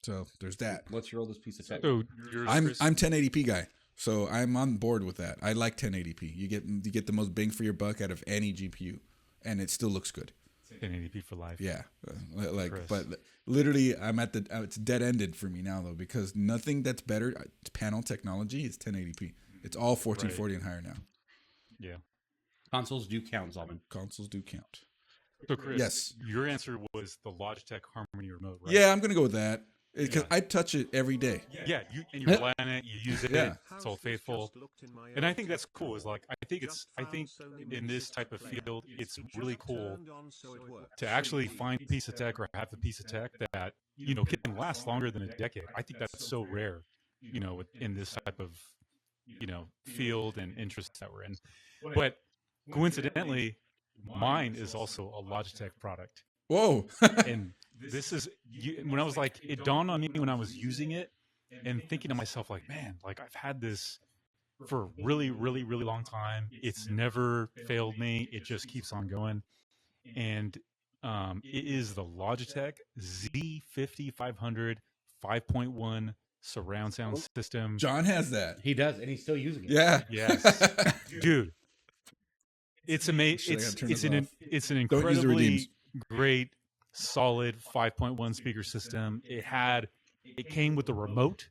So there's that. What's your oldest piece of tech? So yours, I'm Chris? 1080p guy. So I'm on board with that. I like 1080p. You get the most bang for your buck out of any GPU, and it still looks good. 1080p for life. Yeah, Chris. but literally, it's dead ended for me now though because nothing that's better panel technology is 1080p. It's all 1440 and higher now. Yeah. Consoles do count, Zalman. Consoles do count. So Chris, Yes. your answer was the Logitech Harmony remote, right? Yeah, I'm gonna go with that because I touch it every day. Yeah, you rely on it, you use it, Yeah. it's all faithful. And I think that's cool. Is like I think in this type of field, it's really cool to actually find a piece of tech or have a piece of tech that can last longer than a decade. I think that's so rare, in this type of field and interests that we're in. But coincidentally, mine is also a Logitech product. Whoa! And this is when I was like, it dawned on me when I was using it and thinking to myself, like, man, like I've had this for a really, really, really long time. It's never failed me. It just keeps on going. And it is the Logitech Z5500 5.1 surround sound system. John has that. He does, and he's still using it. Yeah. Yes, dude. It's amazing. It's an Don't use the redeems. incredibly great, solid 5.1 speaker system. It came with a remote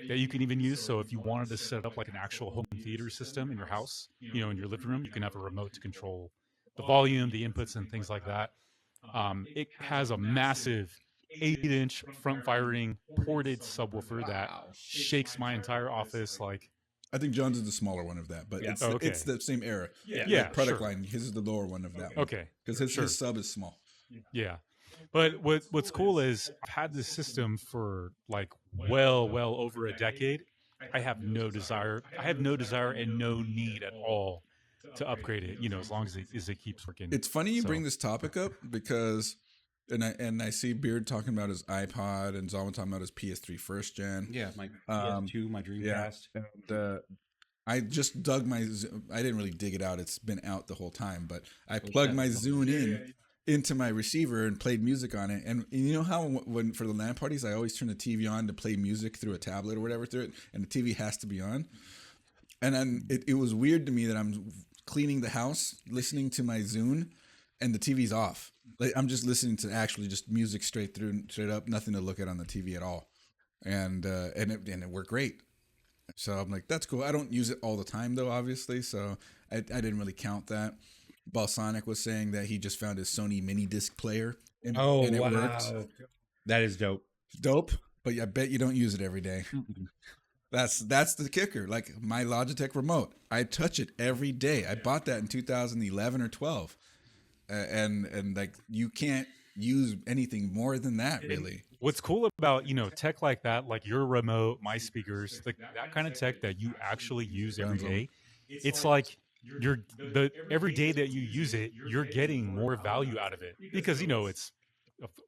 that you can even use. So if you wanted to set up like an actual home theater system in your house, in your living room, you can have a remote to control the volume, the inputs, and things like that. It has a massive 8-inch front firing ported subwoofer that shakes my entire office like I think John's is the smaller one of that, but Yeah. it's the same era. Yeah, Product sure. line. His is the lower one of that one. Okay. Because his sub is small. Yeah. But what's cool is I've had this system for like well over a decade. I have no desire and no need at all to upgrade it, as long as it keeps working. It's funny you bring this topic up because I see Beard talking about his iPod and Zalman talking about his PS3 first gen. Yeah, my PS2, my Dreamcast. Yeah. And, I just dug I didn't really dig it out. It's been out the whole time, but I plugged my Zune into my receiver and played music on it. And you know how when for the LAN parties, I always turn the TV on to play music through a tablet or whatever through it, and the TV has to be on. And then it was weird to me that I'm cleaning the house, listening to my Zune, and the TV's off. Like I'm just listening to actually just music straight up, nothing to look at on the TV at all. And it worked great. So I'm like, that's cool. I don't use it all the time though, obviously. So I didn't really count that. Balsonic was saying that he just found his Sony mini disc player. And it worked. That is dope. Dope. But I bet you don't use it every day. That's the kicker. Like my Logitech remote, I touch it every day. I bought that in 2011 or 12. And like you can't use anything more than that, really. What's cool about, tech like that, like your remote, my speakers, like that kind of tech that you actually use every day, it's like every day that you use it, you're getting more value out of it because, it's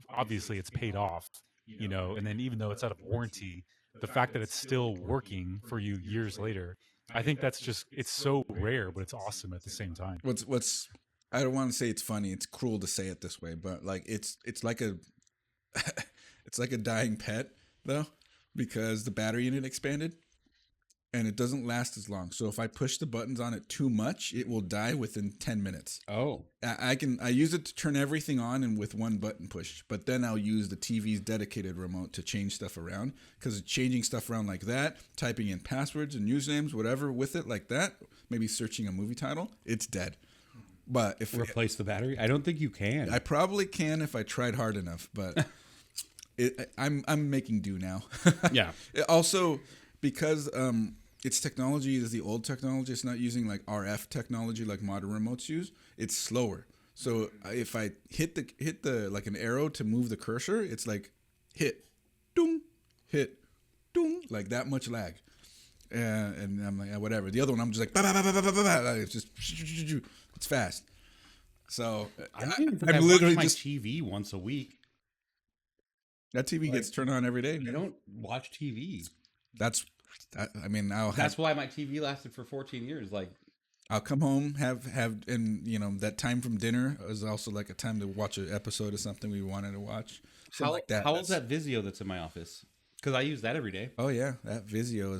obviously it's paid off, and then even though it's out of warranty, the fact that it's still working for you years later, I think that's just, it's so rare, but it's awesome at the same time. What's I don't want to say it's funny. It's cruel to say it this way, but like it's like a it's like a dying pet though, because the battery in it expanded and it doesn't last as long. So if I push the buttons on it too much, it will die within 10 minutes. Oh, I use it to turn everything on and with one button push, but then I'll use the TV's dedicated remote to change stuff around, because changing stuff around like that, typing in passwords and usernames, whatever with it like that, maybe searching a movie title, it's dead. But if replace the battery? I don't think you can. I probably can if I tried hard enough, but I'm making do now. Yeah. Also, because its technology is the old technology, it's not using like RF technology like modern remotes use. It's slower. So if I hit the like an arrow to move the cursor, it's like hit, doom, like that much lag. And I'm like, whatever. The other one, I'm just like, bah, bah, bah, bah, bah, bah, bah. It's just, it's fast. So I'm literally just TV once a week. That TV gets turned on every day. I don't watch TV. That's why my TV lasted for 14 years. Like, I'll come home, have, and that time from dinner is also like a time to watch an episode of something we wanted to watch. How old's that Vizio that's in my office? Because I use that every day. Oh yeah, that Vizio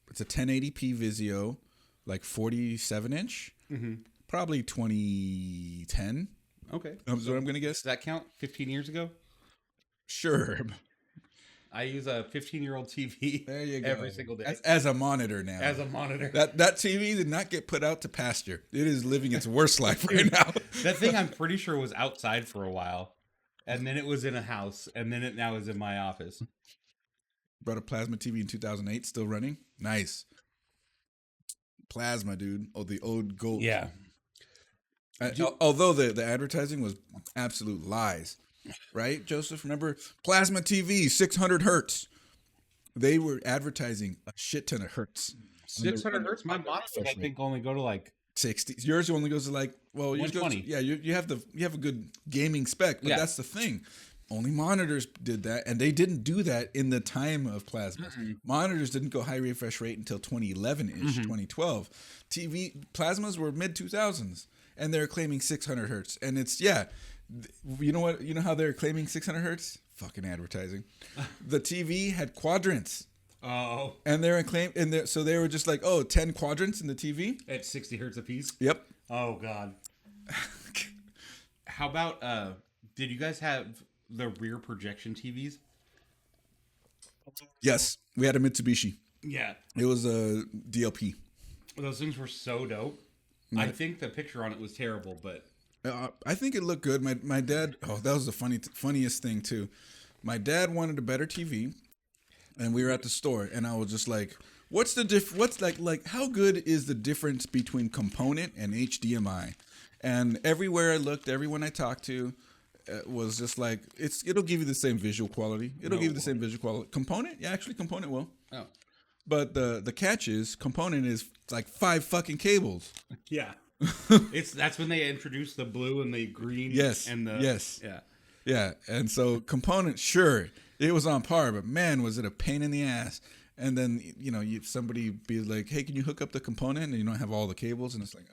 it's a 1080p Vizio, like 47-inch, probably 2010. Okay, that's what I'm gonna guess. Does that count? 15 years ago? Sure. I use a 15-year-old TV there you go. Every single day. As a monitor now. As a monitor. That TV did not get put out to pasture. It is living its worst life right now. That thing I'm pretty sure was outside for a while. And then it was in a house. And then it now is in my office. Brought a plasma TV in 2008, still running. Nice. Plasma, dude. Oh, the old gold. Yeah. Although the advertising was absolute lies. Right, Joseph? Remember plasma TV, 600 hertz. They were advertising a shit ton of hertz. 600 hertz? My monitor, I think, only go to like 60. Yours only goes to like, well, 120. You have a good gaming spec, but that's the thing. Only monitors did that, and they didn't do that in the time of plasma. Monitors didn't go high refresh rate until 2011-ish, 2012. Plasmas were mid-2000s, and they're claiming 600 hertz. And it's, you know what? You know how they're claiming 600 hertz? Fucking advertising. The TV had quadrants. Oh. And so they were just like, 10 quadrants in the TV? At 60 hertz a piece? Yep. Oh, God. How about, did you guys have the rear projection TVs? Yes. We had a Mitsubishi. Yeah. It was a DLP. Those things were so dope. I think the picture on it was terrible, but... I think it looked good. My dad... Oh, that was the funniest thing, too. My dad wanted a better TV, and we were at the store, and I was just like, What's like how good is the difference between component and HDMI? And everywhere I looked, everyone I talked to was just like, it'll give you the same visual quality. It'll give you the same visual quality. Component? Yeah, actually component will. Oh. But the catch is component is like 5 fucking cables. Yeah. That's when they introduced the blue and the green. Yes. And the Yeah. Yeah. And so component, sure, it was on par, but man, was it a pain in the ass. And then, somebody be like, hey, can you hook up the component? And you don't have all the cables. And it's like,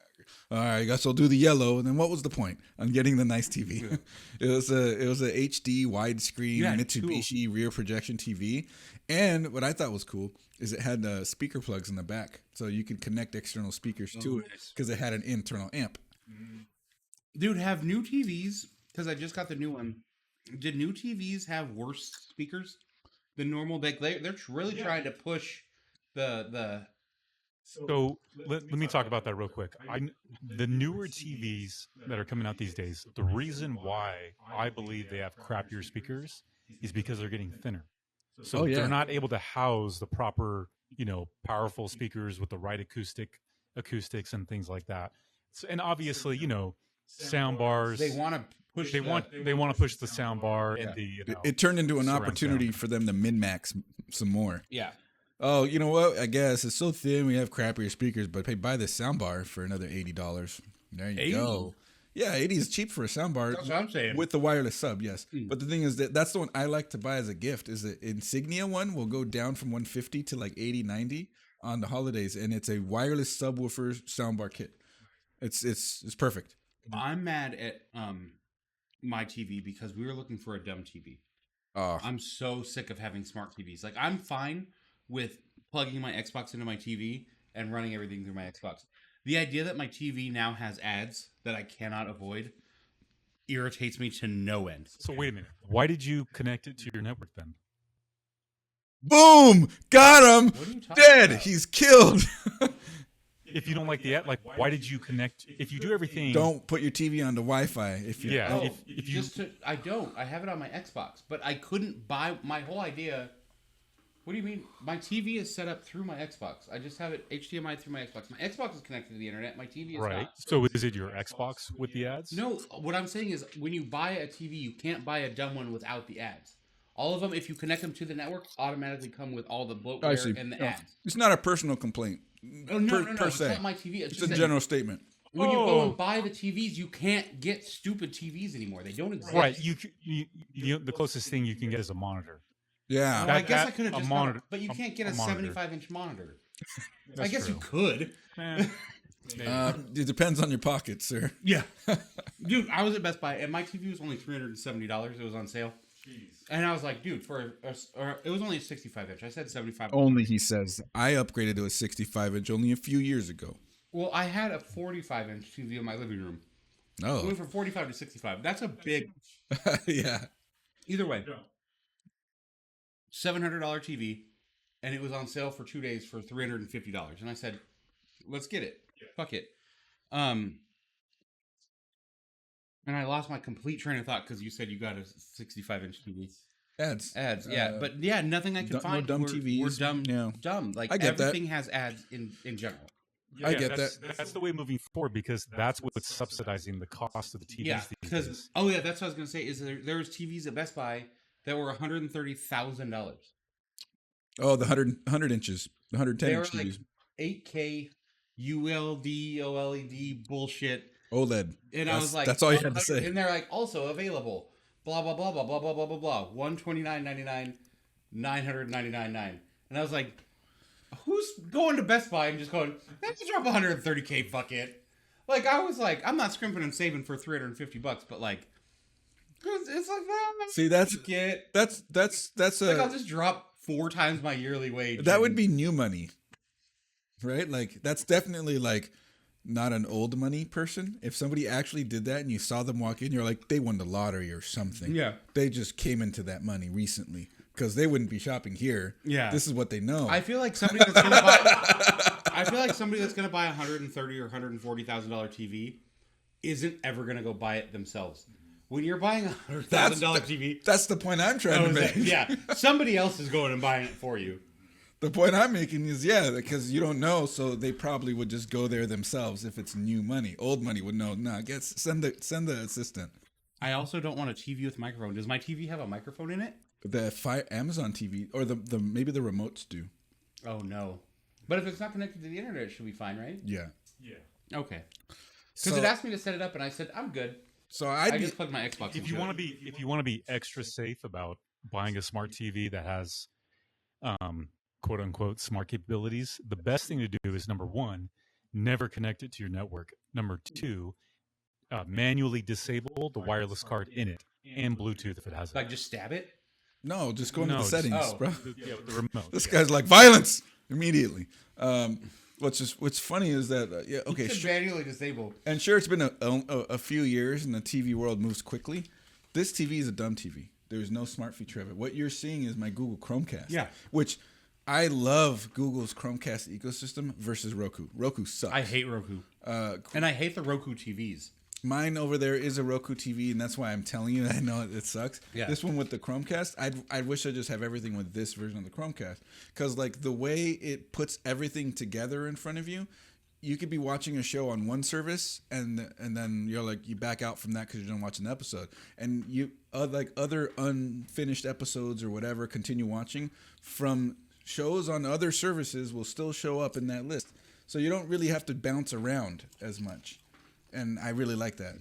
all right, I guess I'll do the yellow. And then what was the point? I'm getting the nice TV. Yeah. It was a HD widescreen Mitsubishi rear projection TV. And what I thought was cool is it had speaker plugs in the back. So you could connect external speakers to it because it had an internal amp. Dude, have new TVs, because I just got the new one. Did new TVs have worse speakers than normal? They're really trying to push the So let me talk about that real quick. The newer TVs that are coming out these days, the reason why I believe they have crappier speakers is because they're getting thinner. So they're not able to house the proper, powerful speakers with the right acoustics and things like that. So, and obviously, sound bars. They want to push. They want to push the sound bar and the. It turned into an opportunity for them to min-max some more. Yeah. Oh, you know what? I guess it's so thin. We have crappier speakers, but hey, buy this sound bar for another $80. There you go. Yeah, 80 is cheap for a sound bar. That's what I'm saying. With the wireless sub, yes. But the thing is that's the one I like to buy as a gift. Is the Insignia one will go down from 150 to like 80, 90 on the holidays, and it's a wireless subwoofer soundbar kit. It's perfect. I'm mad at my TV because we were looking for a dumb TV. Oh. I'm so sick of having smart TVs. Like, I'm fine with plugging my Xbox into my TV and running everything through my Xbox. The idea that my TV now has ads that I cannot avoid irritates me to no end. So wait a minute. Why did you connect it to your network then? Boom! Got him! Dead! About? He's killed! If you don't like the ad, why did you connect? If you do everything, don't put your TV on the Wi-Fi. I don't. I have it on my Xbox, but I couldn't buy. My whole idea. What do you mean? My TV is set up through my Xbox. I just have it HDMI through my Xbox. My Xbox is connected to the internet. My TV is not. So is it your Xbox with the ads? No. What I'm saying is, when you buy a TV, you can't buy a dumb one without the ads. All of them, if you connect them to the network, automatically come with all the bloatware and the ads. It's not a personal complaint. No. It's not my TV. It's a general statement. When you go and buy the TVs, you can't get stupid TVs anymore. They don't exist. Right. You the closest thing you can get is a monitor. Yeah. Well, I guess I could have just monitor, but you can't get a 75-inch monitor. I guess you could. It depends on your pocket, sir. Yeah. Dude, I was at Best Buy, and my TV was only $370. It was on sale. Jeez. And I was like, dude, it was only a 65-inch. I said 75. Only, he says. I upgraded to a 65-inch only a few years ago. Well, I had a 45-inch TV in my living room. Oh. It went from 45 to 65. That's a big... Yeah. Either way. $700 TV, and it was on sale for 2 days for $350. And I said, let's get it. Yeah. Fuck it. And I lost my complete train of thought because you said you got a 65-inch TV. Ads. Yeah. But yeah, nothing I could find. No dumb TVs. We're dumb. Yeah. Dumb. Like, I get everything has ads in general. Yeah, I get that. That's the way moving forward because that's what's subsidizing the cost of the TVs. Yeah, because that's what I was going to say. Is there was TVs at Best Buy that were $130,000. Oh, the 100 inches, the 110 they were inch TVs. Like 8K ULD OLED bullshit. OLED. And I was like, that's all you had to say. And they're like, also available. Blah blah blah blah blah blah blah blah blah. $129.99, $999.9. And I was like, who's going to Best Buy and just going, let's drop $130K, fuck it. Like, I was like, I'm not scrimping and saving for $350, but like, it's like, see, that's like, I'll just drop 4 times my yearly wage. That would be new money, right? Like, that's definitely like not an old money person. If somebody actually did that and you saw them walk in, you're like, they won the lottery or something. Yeah. They just came into that money recently because they wouldn't be shopping here. Yeah. This is what they know. I feel like somebody that's going to buy, a $130,000 or $140,000 TV isn't ever going to go buy it themselves. When you're buying a $100,000 TV, that's the point I'm trying to make. Yeah, somebody else is going and buying it for you. The point I'm making is, yeah, because you don't know, so they probably would just go there themselves if it's new money. Old money would know. Nah, send the assistant. I also don't want a TV with microphone. Does my TV have a microphone in it? The Amazon TV or the maybe the remotes do. Oh no! But if it's not connected to the internet, it should be fine, right? Yeah. Yeah. Okay. Because it asked me to set it up, and I said I'm good. So I just plugged my Xbox. If you want to be extra safe about buying a smart TV that has quote unquote smart capabilities, the best thing to do is number one, never connect it to your network. Number two, manually disable the wireless card in it and Bluetooth if it has it. Like just stab it. No, just go into the settings, bro. Yeah, with the remote. This guy's like violence immediately. What's funny is that okay, manually disable. And sure, it's been a few years, and the TV world moves quickly. This TV is a dumb TV. There's no smart feature of it. What you're seeing is my Google Chromecast. Yeah. Which I love Google's Chromecast ecosystem versus Roku. Roku sucks. I hate Roku. And I hate the Roku TVs. Mine over there is a Roku TV, and that's why I'm telling you. I know it sucks. Yeah. This one with the Chromecast, I wish I just have everything with this version of the Chromecast, because like the way it puts everything together in front of you, you could be watching a show on one service, and then you're like you back out from that because you don't watch an episode, and you like other unfinished episodes or whatever continue watching from shows on other services will still show up in that list, so you don't really have to bounce around as much. And I really like that.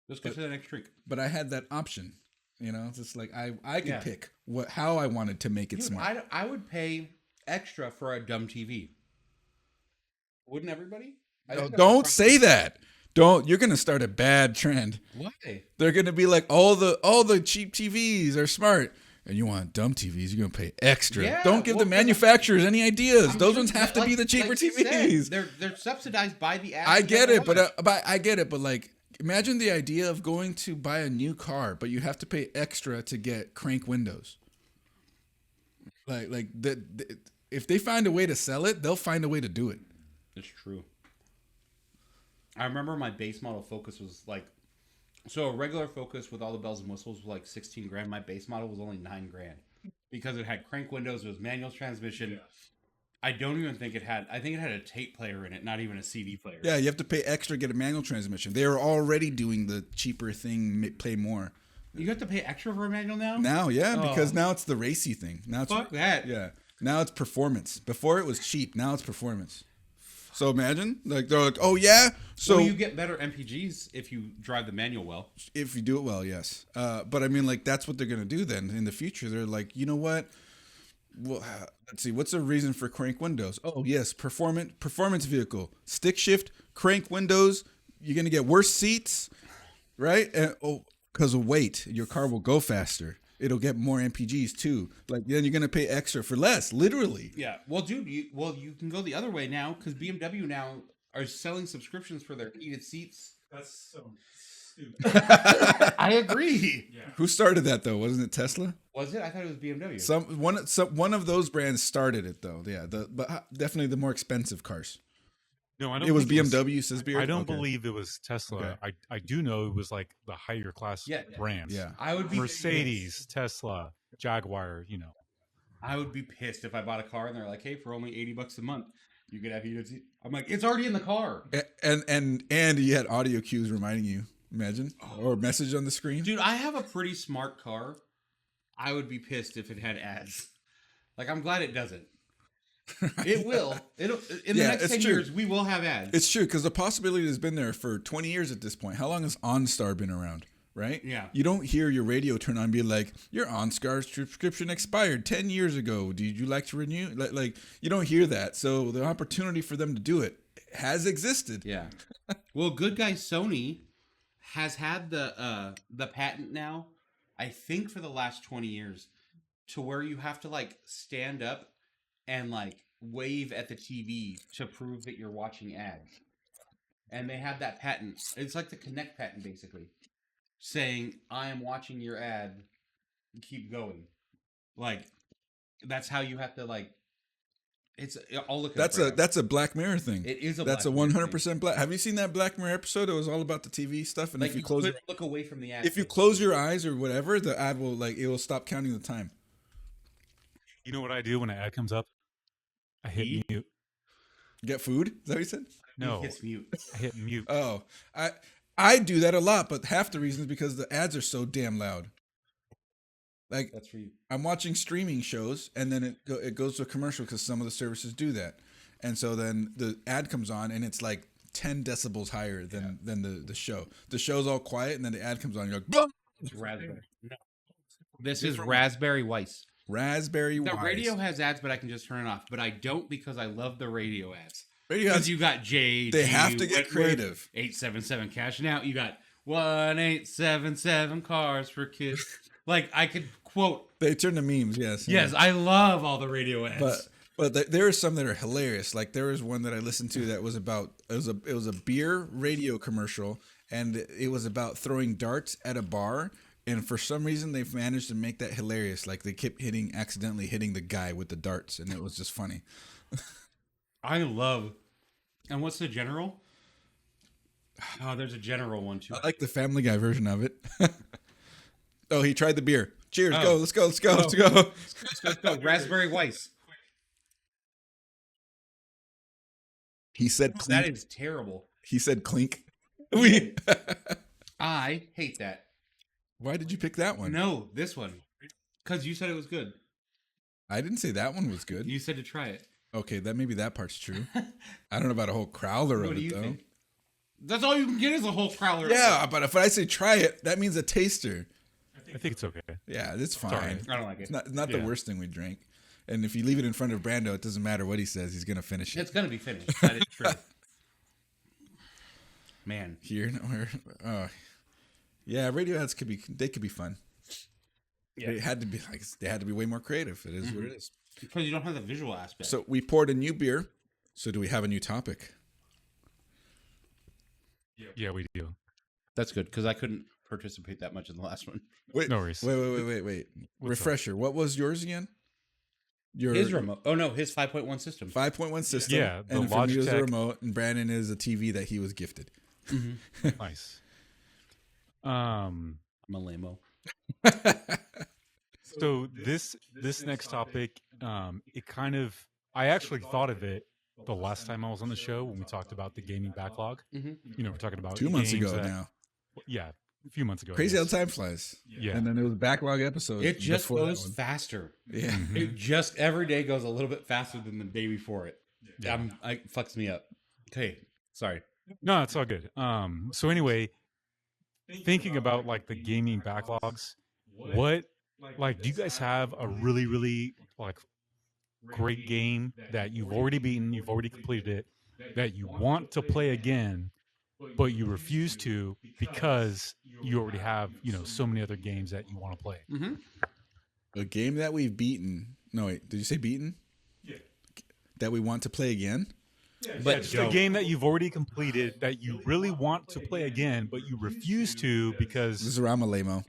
Let's go to the next drink. But I had that option. You know, it's just like I could pick how I wanted to make it smart. I would pay extra for a dumb TV. Wouldn't everybody? No, don't say that. Don't. You're gonna start a bad trend. Why? They're gonna be like all the cheap TVs are smart. And you want dumb TVs, you're going to pay extra. Yeah, don't give the manufacturers any ideas. Those ones have to be the cheaper TVs. They're subsidized by the ad. I get it, but like imagine the idea of going to buy a new car, but you have to pay extra to get crank windows. Like if they find a way to sell it, they'll find a way to do it. It's true. I remember my base model Focus was like, so a regular Focus with all the bells and whistles was like 16 grand. My base model was only 9 grand because it had crank windows. It was manual transmission. Yeah. I don't even think it had, I think it had a tape player in it, not even a CD player. Yeah, you have to pay extra to get a manual transmission. They are already doing the cheaper thing, pay more. You have to pay extra for a manual now? Now, yeah, because now it's the racy thing. Now Fuck that. Yeah. Now it's performance. Before it was cheap. Now it's performance. So imagine, like they're like, oh yeah. So you get better MPGs if you drive the manual well. If you do it well, yes. But I mean, like that's what they're gonna do then in the future. They're like, you know what? Well, let's see. What's the reason for crank windows? Oh yes, performance vehicle, stick shift, crank windows. You're gonna get worse seats, right? And, because of weight, your car will go faster. It'll get more MPGs too. Like then you're gonna pay extra for less, literally. Yeah. Well, dude, you can go the other way now because BMW now are selling subscriptions for their heated seats. That's so stupid. I agree. Yeah. Who started that though? Wasn't it Tesla? Was it? I thought it was BMW. One of those brands started it though. Yeah. But definitely the more expensive cars. No, I don't. It was BMW. Says Beard. I don't believe it was Tesla. Okay. I do know it was like the higher class brands. Yeah. I would be Mercedes, pissed. Tesla, Jaguar. You know. I would be pissed if I bought a car and they're like, "Hey, for only $80 a month, you could have heated seats." I'm like, "It's already in the car." And you had audio cues reminding you. Imagine or a message on the screen. Dude, I have a pretty smart car. I would be pissed if it had ads. Like, I'm glad it doesn't. It will. It'll in the next 10 years we will have ads. It's true because the possibility has been there for 20 years at this point. How long has OnStar been around? Right? Yeah. You don't hear your radio turn on and be like, your OnStar subscription expired 10 years ago. Did you like to renew? Like you don't hear that. So the opportunity for them to do it has existed. Yeah. Well, good guy Sony has had the patent now, I think for the last 20 years, to where you have to like stand up and like wave at the TV to prove that you're watching ads. And they have that patent. It's like the Connect patent basically, saying I am watching your ad, keep going. Like that's how you have to like. It's. I'll look. That's a Black Mirror thing. It is a. That's Black a 100% Black. Have you seen that Black Mirror episode? It was all about the TV stuff. And like if you close, look away from the ad. If you close your eyes or whatever, the ad will it will stop counting the time. You know what I do when an ad comes up? I hit Eat? mute. Get food? Is that what you said? No, He hits mute. I hit mute. Oh, I do that a lot, but half the reason is because the ads are so damn loud. Like, That's for you. I'm watching streaming shows, and then it goes to a commercial because some of the services do that, and so then the ad comes on, and it's like 10 decibels higher than the show. The show's all quiet, and then the ad comes on, and you're like, "Bah!" It's raspberry. No. This is raspberry Weiss. Raspberry The Wise. radio has ads, but I can just turn it off. But I don't because I love the radio ads. Radio Because ads, you got J. they have to get creative. 877 cashing out. You got 1877 cars for kids. Like I could quote. They turn to memes, yes. Yes, I love all the radio ads. But there are some that are hilarious. Like there was one that I listened to that was about it was a beer radio commercial, and it was about throwing darts at a bar. And for some reason, they've managed to make that hilarious. Like they kept accidentally hitting the guy with the darts, and it was just funny. I love. And what's the general? Oh, there's a general one too. I like the Family Guy version of it. Oh, he tried the beer. Cheers! Oh. Go! Let's go! Let's go! Let's go! Let's go. Raspberry Weiss. He said That clink. is terrible. He said clink. We. I hate that. Why did you pick that one? No, this one. Because you said it was good. I didn't say that one was good. You said to try it. Okay, maybe that part's true. I don't know about a whole crowler What of do it you though. think? That's all you can get is a whole crowler. Yeah, but if I say try it, that means a taster. I think it's okay. Yeah, it's fine. Sorry. I don't like it. It's not the Yeah. worst thing we drank. And if you leave it in front of Brando, it doesn't matter what he says. He's gonna finish it. It's going to be finished. That is true. Man. Here, nowhere. Yeah, radio ads could be fun. Yeah. They had to be way more creative. It is what it is. Because you don't have the visual aspect. So we poured a new beer. So do we have a new topic? Yeah, we do. That's good because I couldn't participate that much in the last one. Wait, No worries. Wait. Refresher. What was yours again? Your His remote. Oh, no. His 5.1 system. 5.1 system. Yeah, the and for me it was a Logitech. remote, and Brandon is a TV that he was gifted. Nice. I'm a lame-o. So this next topic, it kind of, I actually thought of it the last time I was on the show when we talked about the gaming backlog. Mhm. You know, we're talking about 2 months games ago that- now. Yeah, a few months ago. I Crazy how guess. time flies. Yeah. And then there was backlog episodes. It just before that goes one. faster. Yeah. Mhm. It just every day goes a little bit faster than the day before it. Yeah. It fucks me up. Okay. Sorry. No, it's all good. So anyway, thinking about like the gaming backlogs, what like do you guys have a really, really like great game that you've already beaten, you've already completed it, that you want to play again, but you refuse to because you already have, you know, so many other games that you want to play? Mm-hmm. A game that we've beaten. No, wait. Did you say beaten? Yeah. That we want to play again? But Just a game that you've already completed that you really want to play again, but you refuse to This because is where I'm a lame-o.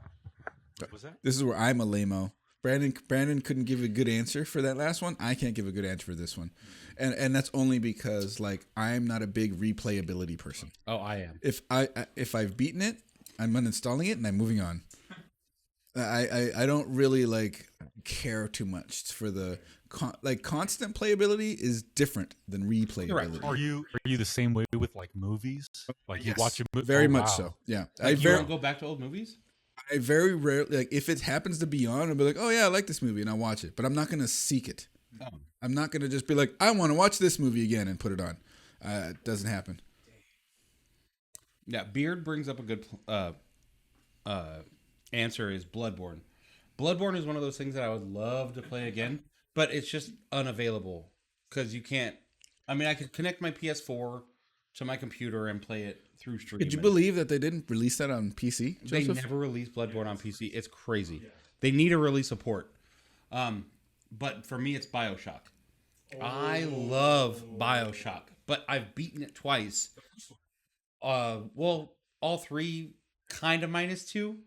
what was that? This is where I'm a lame-o. Brandon couldn't give a good answer for that last one. I can't give a good answer for this one. And that's only because like I'm not a big replayability person. Oh, I am. If I've beaten it, I'm uninstalling it and I'm moving on. I don't really like care too much for the constant playability is different than replayability. Are you the same way with like movies? Like Yes. you watch a movie Very much so. Yeah. Like, you want to go back to old movies? I very rarely like if it happens to be on, I'll be like, oh yeah, I like this movie and I'll watch it. But I'm not gonna seek it. Oh. I'm not gonna just be like, I want to watch this movie again and put it on. It doesn't happen. Yeah, Beard brings up a good answer is Bloodborne. Bloodborne is one of those things that I would love to play again, but it's just unavailable because you can't. I mean, I could connect my PS4 to my computer and play it through stream. Did you and believe that they didn't release that on PC? They Joseph? never released Bloodborne on PC. It's crazy. They need a release support. But for me, it's BioShock. I love BioShock, but I've beaten it twice. Well, all three kind of -2.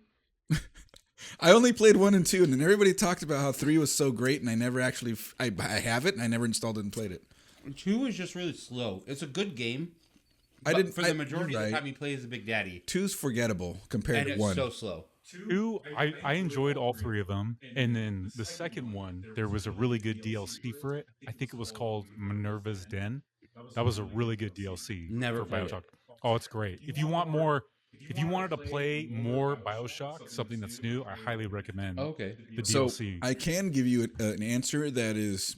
I only played 1 and 2, and then everybody talked about how 3 was so great, and I never actually I have it, and I never installed it and played it. 2 is just really slow. It's a good game. I But didn't for the majority you're of the right. time you play as a Big Daddy, 2's forgettable compared and to it's 1. so slow. 2, I enjoyed all 3 of them, and then the second one, there was a really good DLC for it. I think it was called Minerva's Den. That was a really good DLC Never for played BioShock. it. Oh, it's great. If you want more, if you wanted to play more BioShock, something that's new, I highly recommend Okay. the So DLC. I can give you an answer that is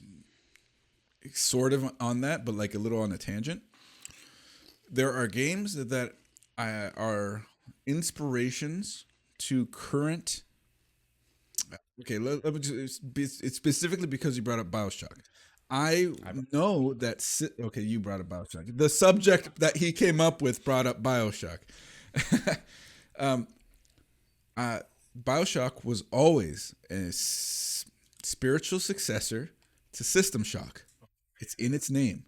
sort of on that, but like a little on a tangent. There are games that are inspirations to current. Okay, let me just, it's specifically because you brought up BioShock. I know that. Okay, you brought up BioShock. The subject that he came up with brought up BioShock. BioShock was always a spiritual successor to System Shock. It's in its name.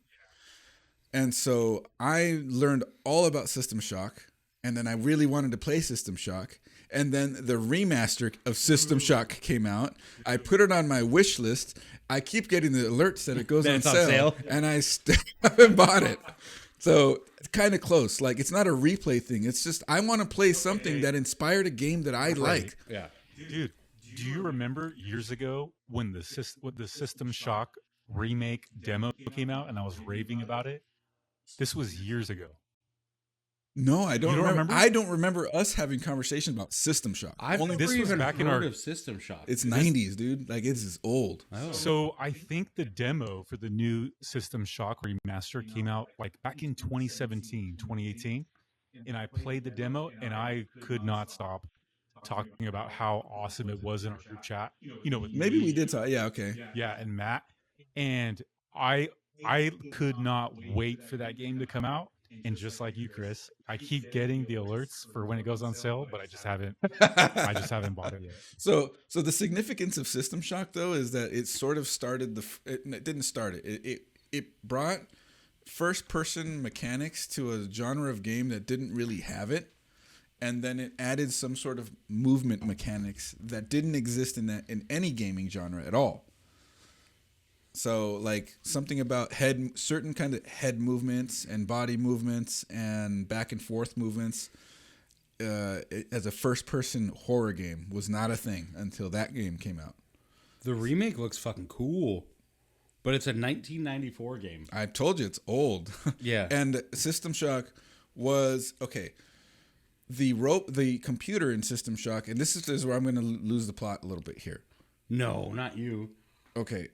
And so I learned all about System Shock, and then I really wanted to play System Shock. And then the remaster of System Shock came out. I put it on my wish list. I keep getting the alerts that it goes on sale, and I still haven't bought it. So it's kind of close. Like, it's not a replay thing. It's just I want to play something that inspired a game that I like. Yeah. Dude, do you remember years ago when the System Shock remake demo came out and I was raving about it? This was years ago. No, I don't, You don't remember? I don't remember us having conversations about System Shock. I've This never was even back in heard our- of System Shock. It's 90s, dude. Like, it's old. Oh. So I think the demo for the new System Shock remaster came out like back in 2017, 2018. And I played the demo and I could not stop talking about how awesome it was in our group chat. You know, with Maybe me, we did talk. Yeah, okay. yeah, and Matt. And I could not wait for that game to come out. And just like you, Chris, I keep getting the alerts for when it goes on sale, but I just haven't bought it yet. So the significance of System Shock, though, is that it sort of started it didn't start it. It brought first-person mechanics to a genre of game that didn't really have it, and then it added some sort of movement mechanics that didn't exist in any gaming genre at all. So, like, something about certain kind of head movements and body movements and back and forth movements as a first-person horror game was not a thing until that game came out. The remake looks fucking cool, but it's a 1994 game. I told you it's old. Yeah. And System Shock was okay. The computer in System Shock, and this is where I'm going to lose the plot a little bit here. No, not you. Okay.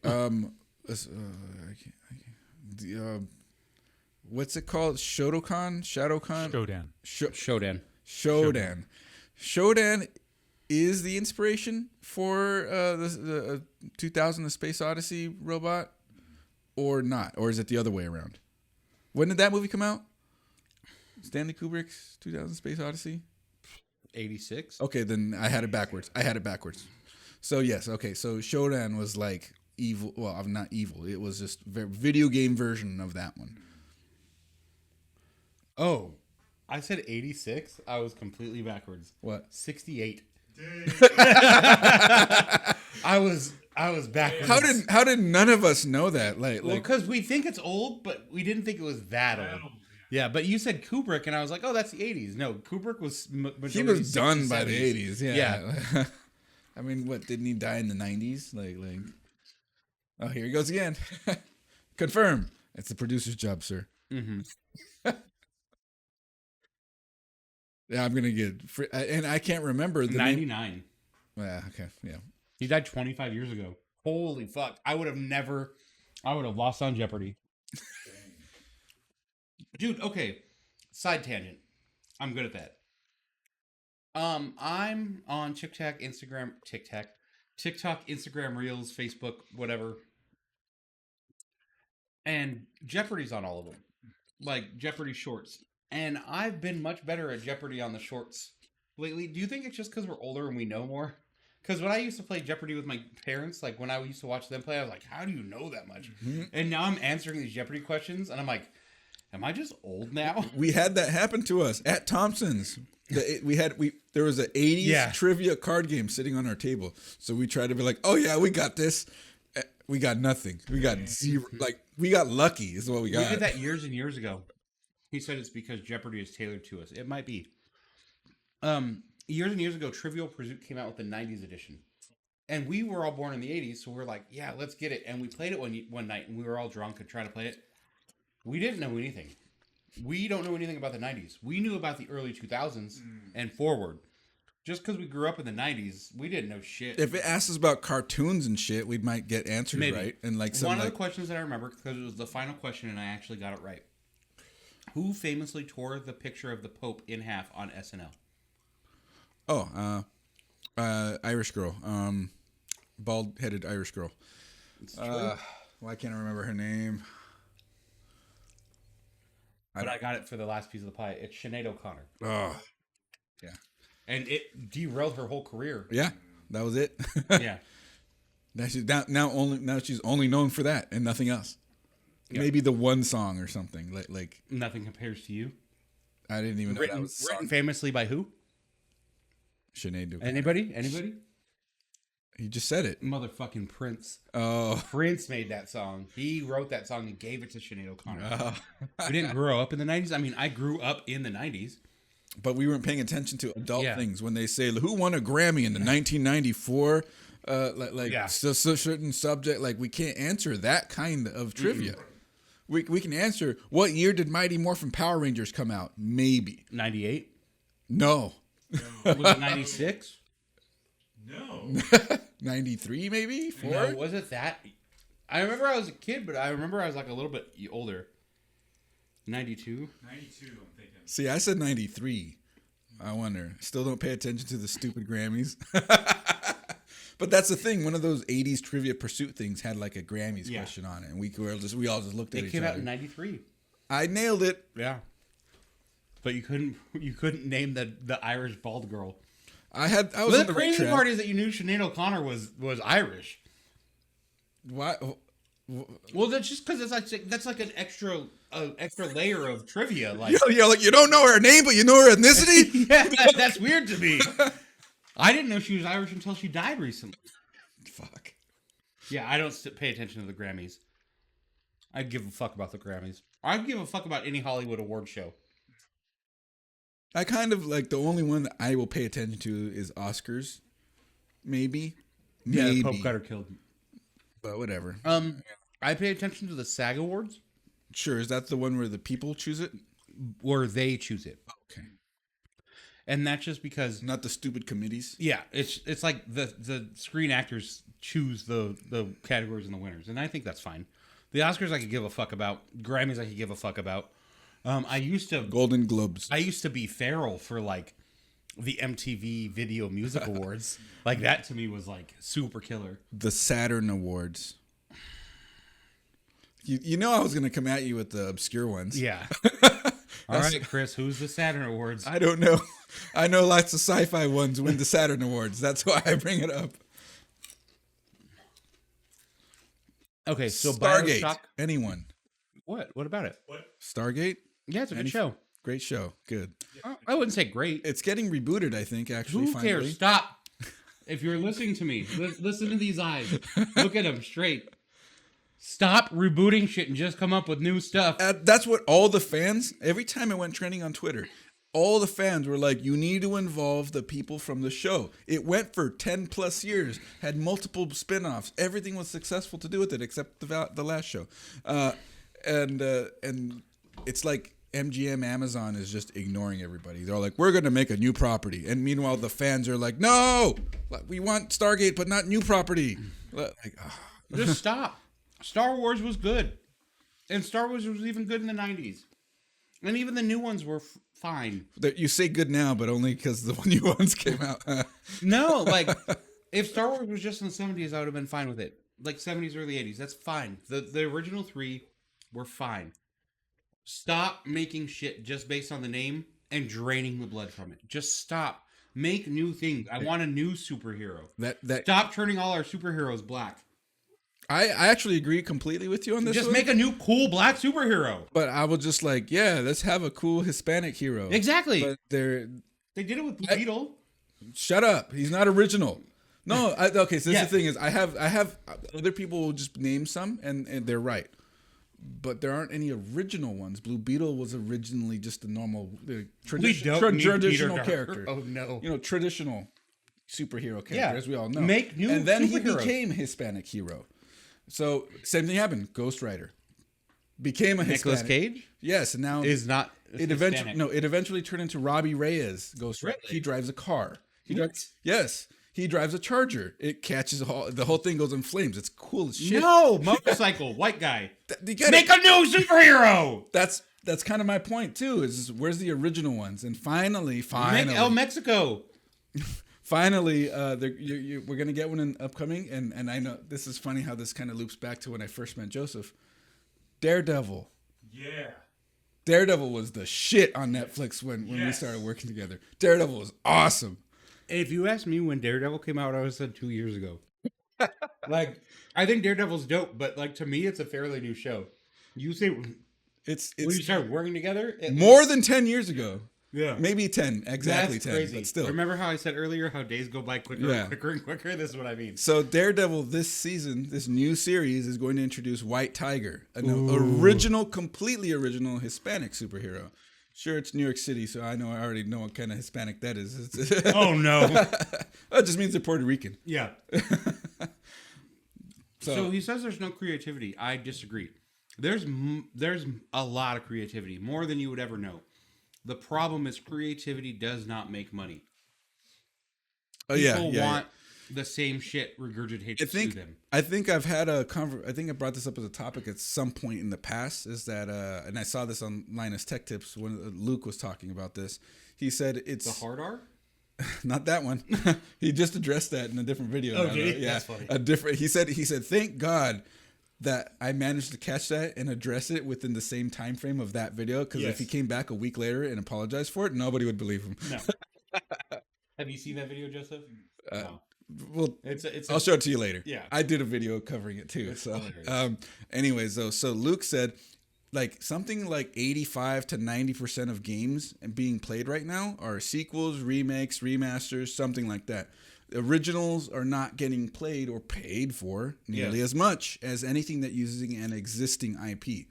What's it called? Shadowkan? Shodan. Shodan is the inspiration for the 2000: A Space Odyssey robot, or not? Or is it the other way around? When did that movie come out? Stanley Kubrick's 2000: Space Odyssey? 86? Okay, then I had it backwards. So yes, okay. So Shodan was like evil. Well, not evil. It was just a video game version of that one. Oh, I said 86. I was completely backwards. What? 68. I was backwards. How did none of us know that? Well, because we think it's old, but we didn't think it was that old. Yeah, but you said Kubrick, and I was like, oh, that's the 80s. No, Kubrick was he was done 60s, by 70s. the 80s. Yeah. Yeah. I mean, what, didn't he die in the 90s? Like. Oh, here he goes again. Confirm. It's the producer's job, sir. Mm-hmm. Yeah, I'm gonna get, and I can't remember the 99. name. Yeah. Okay. Yeah. He died 25 years ago. Holy fuck! I would have lost on Jeopardy. Dude, okay. Side tangent. I'm good at that. I'm on TikTok, Instagram, Reels, Facebook, whatever. And Jeopardy's on all of them. Like Jeopardy shorts. And I've been much better at Jeopardy on the shorts lately. Do you think it's just because we're older and we know more? Because when I used to play Jeopardy with my parents, like when I used to watch them play, I was like, how do you know that much? Mm-hmm. And now I'm answering these Jeopardy questions, and I'm like, am I just old now? We had that happen to us at Thompson's. There was an 80s trivia card game sitting on our table. So we tried to be like, oh yeah, we got this. We got nothing. We got zero. Like, we got lucky is what we got. We did that years and years ago. He said it's because Jeopardy is tailored to us. It might be. years and years ago, Trivial Pursuit came out with the 90s edition. And we were all born in the 80s, so we're like, yeah, let's get it. And we played it one night, and we were all drunk and trying to play it. We didn't know anything. We don't know anything about the 90s. We knew about the early 2000s and forward. Just because we grew up in the 90s, we didn't know shit. If it asks us about cartoons and shit, we might get answers right. And like one of the questions that I remember, because it was the final question and I actually got it right. Who famously tore the picture of the Pope in half on SNL? Oh, Irish girl. Bald-headed Irish girl. Why can't I remember her name? But I got it for the last piece of the pie. It's Sinead O'Connor. Oh, yeah. And it derailed her whole career. Yeah, that was it. Yeah. Now she's only known for that and nothing else. Yep. Maybe the one song or something like Nothing Compares to You. I didn't even know that was written famously by who? Sinead O'Connor. Anybody? He just said it. Motherfucking Prince. Oh. Prince made that song. He wrote that song and gave it to Sinead O'Connor. We didn't grow up in the 90s. I mean, I grew up in the 90s. But we weren't paying attention to adult things when they say, who won a Grammy in the 1994? So certain subject. Like, we can't answer that kind of trivia. We can answer, what year did Mighty Morphin Power Rangers come out? Maybe. 98? No. Was it 96? No. 93 maybe? 4? No, was it that? I remember I was a kid, but I remember I was like a little bit older. 92? 92, I'm thinking. See, I said 93. I wonder. Still don't pay attention to the stupid Grammys. But that's the thing. One of those 80s Trivia Pursuit things had like a Grammys question on it. And we all just looked at each other. It came out in 93. I nailed it. Yeah. But you couldn't name the Irish bald girl. I was the on the right crazy track. part is that you knew Sinead O'Connor was Irish. Why? Well, that's just because that's like an extra layer of trivia. Like, you're like, you don't know her name, but you know her ethnicity. Yeah, that's weird to me. I didn't know she was Irish until she died recently. Fuck. Yeah, I don't pay attention to the Grammys. I give a fuck about the Grammys. I give a fuck about any Hollywood award show. I kind of like the only one that I will pay attention to is Oscars. Maybe. Yeah, Pope got her killed. But whatever. I pay attention to the SAG Awards. Sure, is that the one where the people choose it? Or they choose it. Okay. And that's just because Not the stupid committees. Yeah, it's like the Screen Actors choose the categories and the winners, and I think that's fine. The Oscars I could give a fuck about. Grammys I could give a fuck about. Golden Globes. I used to be feral for like the MTV Video Music Awards. Like that to me was like super killer. The Saturn Awards. You know I was going to come at you with the obscure ones. Yeah. All right, Chris, who's the Saturn Awards? I don't know. I know lots of sci-fi ones win the Saturn Awards. That's why I bring it up. Okay, so Stargate. BioShock. Anyone? What? What about it? Stargate? Yeah, it's a good show. Great show. Good. I wouldn't say great. It's getting rebooted, I think, actually. Who finally. cares? Stop. If you're listening to me, listen to these eyes. Look at them straight. Stop rebooting shit and just come up with new stuff. That's what all the fans, every time it went trending on Twitter, all the fans were like, you need to involve the people from the show. It went for 10 plus years, had multiple spin-offs. Everything was successful to do with it except the last show. And it's like MGM Amazon is just ignoring everybody. They're like, we're going to make a new property. And meanwhile, the fans are like, no, we want Stargate, but not new property. Like, Just stop. Star Wars was good. And Star Wars was even good in the 90s. And even the new ones were fine. You say good now, but only because the new ones came out. No, like, if Star Wars was just in the 70s, I would have been fine with it. Like 70s, early 80s. That's fine. The original three were fine. Stop making shit just based on the name and draining the blood from it. Just stop. Make new things. I want a new superhero. Stop turning all our superheroes black. I actually agree completely with you on this. Just one. make a new cool black superhero. But I was just like, yeah, let's have a cool Hispanic hero. Exactly. But they did it with Blue Beetle. Shut up. He's not original. No. Okay. So this is the thing is, I have other people will just name some and they're right. but there aren't any original ones. Blue Beetle was originally just a normal traditional character. Oh no, traditional superhero character, as we all know. Make new and then he superheroes. became Hispanic hero. So same thing happened. Ghost Rider became a Nicolas Hispanic. Cage. Yes, and now Is not. it eventually turned into Robbie Reyes Ghost Rider. Really? He drives a car. He drives a Charger. It catches the whole thing goes in flames. It's cool as shit. No motorcycle, white guy. Make a new superhero. That's kind of my point too. Is where's the original ones? And finally, Make El Mexico. Finally, we're gonna get one in upcoming. And I know this is funny how this kind of loops back to when I first met Joseph. Daredevil. Yeah. Daredevil was the shit on Netflix when we started working together. Daredevil was awesome. If you ask me when Daredevil came out, I would have said 2 years ago. Like, I think Daredevil's dope, but like to me, it's a fairly new show. You say it's when you started working together, more than 10 years ago. Yeah, maybe 10, exactly. That's 10, crazy. but still. Remember how I said earlier how days go by quicker and quicker and quicker? This is what I mean. So Daredevil this season, this new series is going to introduce White Tiger, an completely original Hispanic superhero. Sure, it's New York City, so I already know what kind of Hispanic that is. Oh no, that just means they're Puerto Rican. Yeah. So he says there's no creativity. I disagree. There's a lot of creativity, more than you would ever know. The problem is creativity does not make money. People want the same shit regurgitated to them. I think I've had I think I brought this up as a topic at some point in the past. Is that and I saw this on Linus Tech Tips when Luke was talking about this. He said it's the hard R. Not that one. He just addressed that in a different video. Okay, that's funny. He said thank God that I managed to catch that and address it within the same time frame of that video, because if he came back a week later and apologized for it, nobody would believe him. No. Have you seen that video, Joseph? No. Well, I'll show it to you later. Yeah, I did a video covering it too. Anyways, though, so Luke said like something like 85 to 90% of games being played right now are sequels, remakes, remasters, something like that. Originals are not getting played or paid for nearly as much as anything that using an existing IP.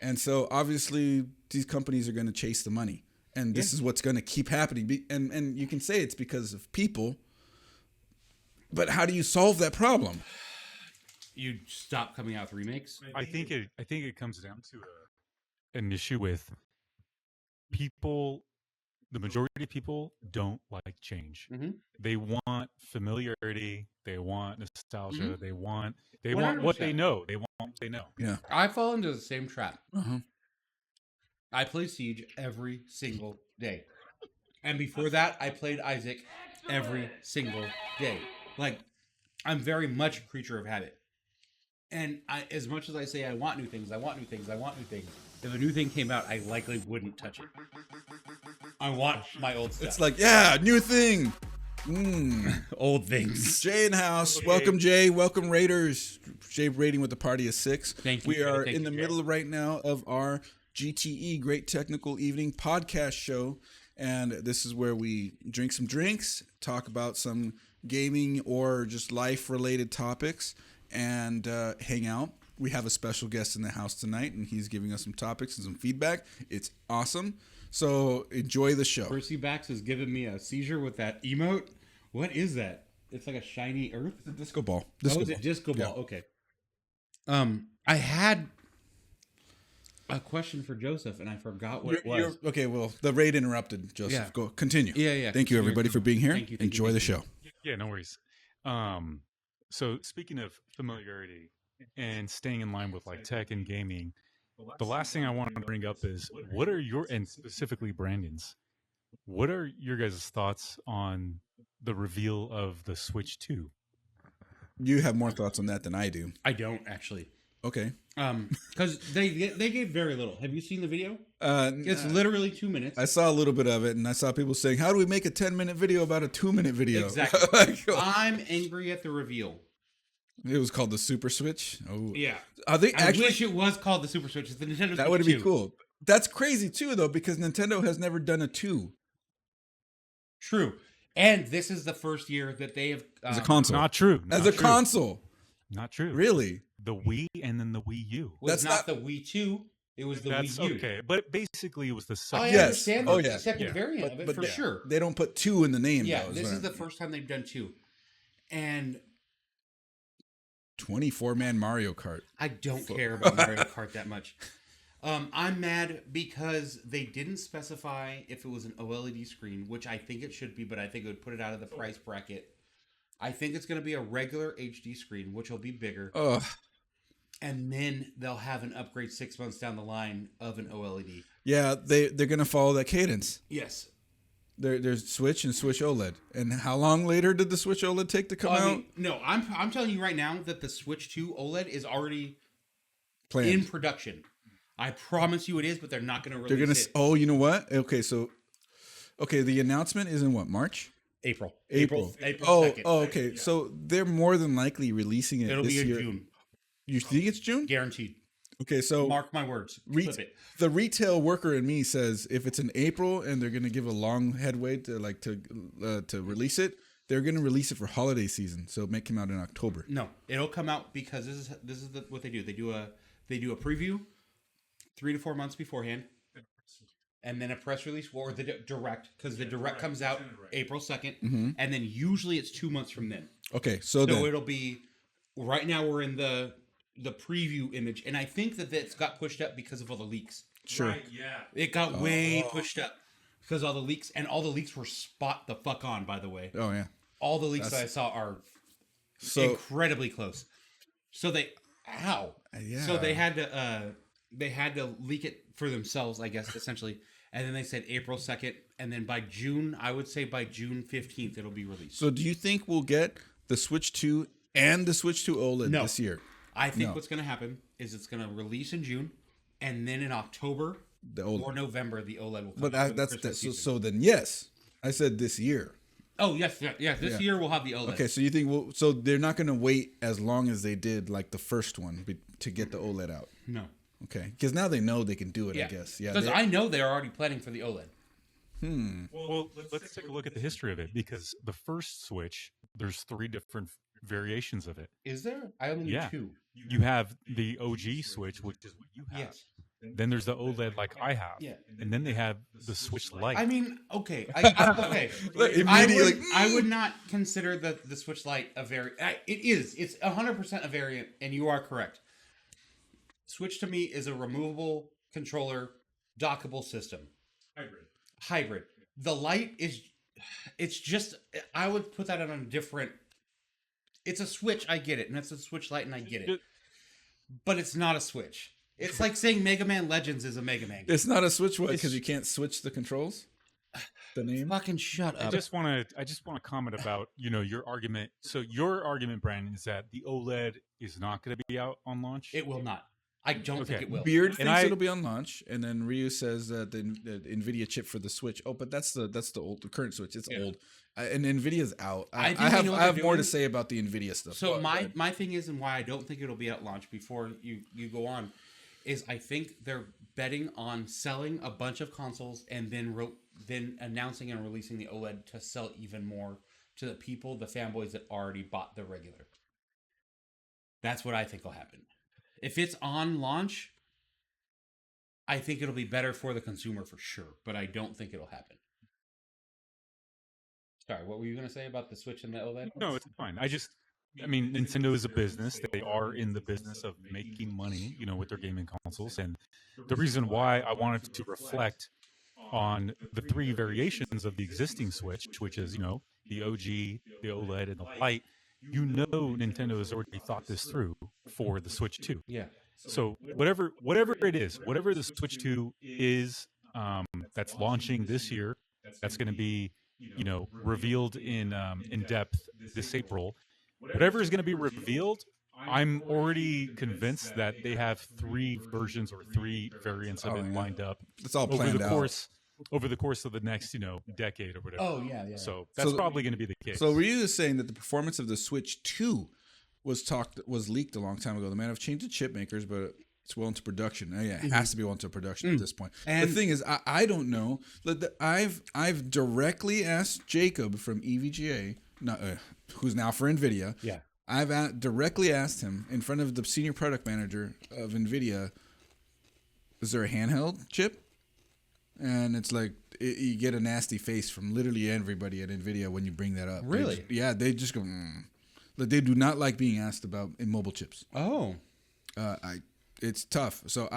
And so obviously these companies are going to chase the money. And this is what's going to keep happening. And you can say it's because of people. But how do you solve that problem? You stop coming out with remakes? I think it comes down to an issue with people. The majority of people don't like change. Mm-hmm. They want familiarity. They want nostalgia. Mm-hmm. They want 100%. What they know. They want what they know. Yeah. I fall into the same trap. Uh-huh. I play Siege every single day. And before that, I played Isaac every single day. Like, I'm very much a creature of habit. And as much as I say I want new things, if a new thing came out, I likely wouldn't touch it. I want my old stuff. It's like, new thing. Old things. Jay in house. Okay. Welcome, Jay. Welcome, Raiders. Jay rating with a party of 6. Thank you. We are in the middle right now of our GTE, Great Technical Evening podcast show. And this is where we drink some drinks, talk about some gaming or just life-related topics, and hang out. We have a special guest in the house tonight, and he's giving us some topics and some feedback. It's awesome. So enjoy the show. Percy Bax is giving me a seizure with that emote. What is that? It's like a shiny earth? It's a disco ball. Is it disco ball? Yeah. Okay. I had a question for Joseph, and I forgot what it was. Okay, well, the raid interrupted, Joseph. Yeah. Go continue. Yeah. Thank you, everybody, for being here. Thank you. Enjoy the show. Yeah, no worries. So speaking of familiarity and staying in line with like tech and gaming, the last thing I want to bring up is what are and specifically Brandon's, what are your guys' thoughts on the reveal of the Switch 2? You have more thoughts on that than I do. I don't actually. Okay. Because they gave very little. Have you seen the video? It's literally 2 minutes. I saw a little bit of it, and I saw people saying, "How do we make a 10-minute video about a 2-minute video?" Exactly. I'm angry at the reveal. It was called the Super Switch. Oh, yeah. Are they actually? I wish it was called the Super Switch. It's the Nintendo Switch. That would be cool. That's crazy too, though, because Nintendo has never done a 2. True. And this is the first year that they have as a console. Not true. As a console. Not true. Really? the Wii and then the Wii U. Was not the Wii 2. It was the That's Wii U. okay, but basically it was the second. I understand the second variant of it for sure. They don't put 2 in the name. Yeah, though, this is the first time they've done 2. And 24-man Mario Kart. I don't care about Mario Kart that much. I'm mad because they didn't specify if it was an OLED screen, which I think it should be, but I think it would put it out of the price bracket. I think it's going to be a regular HD screen, which will be bigger. Ugh. And then they'll have an upgrade 6 months down the line of an OLED. Yeah, they're going to follow that cadence. Yes. There's Switch and Switch OLED. And how long later did the Switch OLED take to come out? No, I'm telling you right now that the Switch 2 OLED is already planned in production. I promise you it is, but they're not going to release it. Oh, you know what? Okay, the announcement is in what, March? April. April 2nd. Oh, okay. Yeah. So they're more than likely releasing it It'll this be in year. June. You think it's June? Guaranteed. Okay, so mark my words. The retail worker in me says if it's in April and they're going to give a long headway to release it, they're going to release it for holiday season. So it may come out in October. No, it'll come out because this is what they do. They do a preview 3 to 4 months beforehand, and then a press release or the direct, because the direct comes out April 2nd, and then usually it's 2 months from then. Okay, so it'll be right now we're in the preview image, and I think that it's got pushed up because of all the leaks. Sure, right, yeah, it got way pushed up because all the leaks, and all the leaks were spot the fuck on. By the way, oh yeah, all the leaks that I saw are incredibly close. So they had to leak it for themselves, I guess, essentially. And then they said April 2nd. And then by June, I would say by June 15th, it'll be released. So do you think we'll get the Switch 2 and the Switch 2 OLED this year? I think what's going to happen is it's going to release in June. And then in October or November, the OLED will come out. But so then, yes. I said this year. Oh, yes. This year we'll have the OLED. Okay, so you think so they're not going to wait as long as they did like the first one to get the OLED out? No. Okay, because now they know they can do it, I guess. Yeah, because I know they're already planning for the OLED. Well, let's take a look at the history of it, because the first Switch, there's 3 different variations of it. Is there? I only knew 2. You have the OG Switch, which is what you have. Yes. Then there's the OLED like I have. Yeah. And then they have the Switch Lite. I mean, okay. I would not consider the Switch Lite a variant. It is. It's 100% a variant, and you are correct. Switch to me is a removable controller, dockable system. Hybrid. The Lite it's just, I would put that on a different, it's a Switch, I get it. And it's a Switch Lite, and I get it. But it's not a Switch. It's like saying Mega Man Legends is a Mega Man game. It's not a Switch, what? Because you can't switch the controls? The name? Fucking shut up. I just want to comment about, your argument. So your argument, Brandon, is that the OLED is not going to be out on launch? It will not. I don't think it will. Beard thinks it'll be on launch, and then Ryu says that the NVIDIA chip for the Switch. Oh, but that's the current Switch. It's old, and NVIDIA's out. I have more to say about the NVIDIA stuff. So my thing is, and why I don't think it'll be at launch before you go on, is I think they're betting on selling a bunch of consoles and then announcing and releasing the OLED to sell even more to the people, the fanboys that already bought the regular. That's what I think will happen. If it's on launch, I think it'll be better for the consumer for sure, but I don't think it'll happen. Sorry, what were you going to say about the Switch and the OLED? No, it's fine. I mean, Nintendo is a business. They are in the business of making money, with their gaming consoles. And the reason why I wanted to reflect on the 3 variations of the existing Switch, which is, the OG, the OLED, and the Lite, Nintendo has already thought this through for the Switch 2. Yeah. So whatever it is, whatever the Switch 2 is, that's launching this year, that's going to be, revealed in depth this April. Whatever is going to be revealed, I'm already convinced that they have 3 versions or 3 variants of it lined up. It's all planned over the course of the next, decade or whatever. Oh, yeah. So that's probably going to be the case. So Ryu is saying that the performance of the Switch 2 was leaked a long time ago. They might have changed the chip makers, but it's well into production. Oh, yeah, it has to be well into production at this point. And the thing is, I don't know. I've directly asked Jacob from EVGA, who's now for NVIDIA. Yeah. I've directly asked him in front of the senior product manager of NVIDIA, is there a handheld chip? And it's like, you get a nasty face from literally everybody at NVIDIA when you bring that up. Really? They just go, But they do not like being asked about in mobile chips. Oh. It's tough. So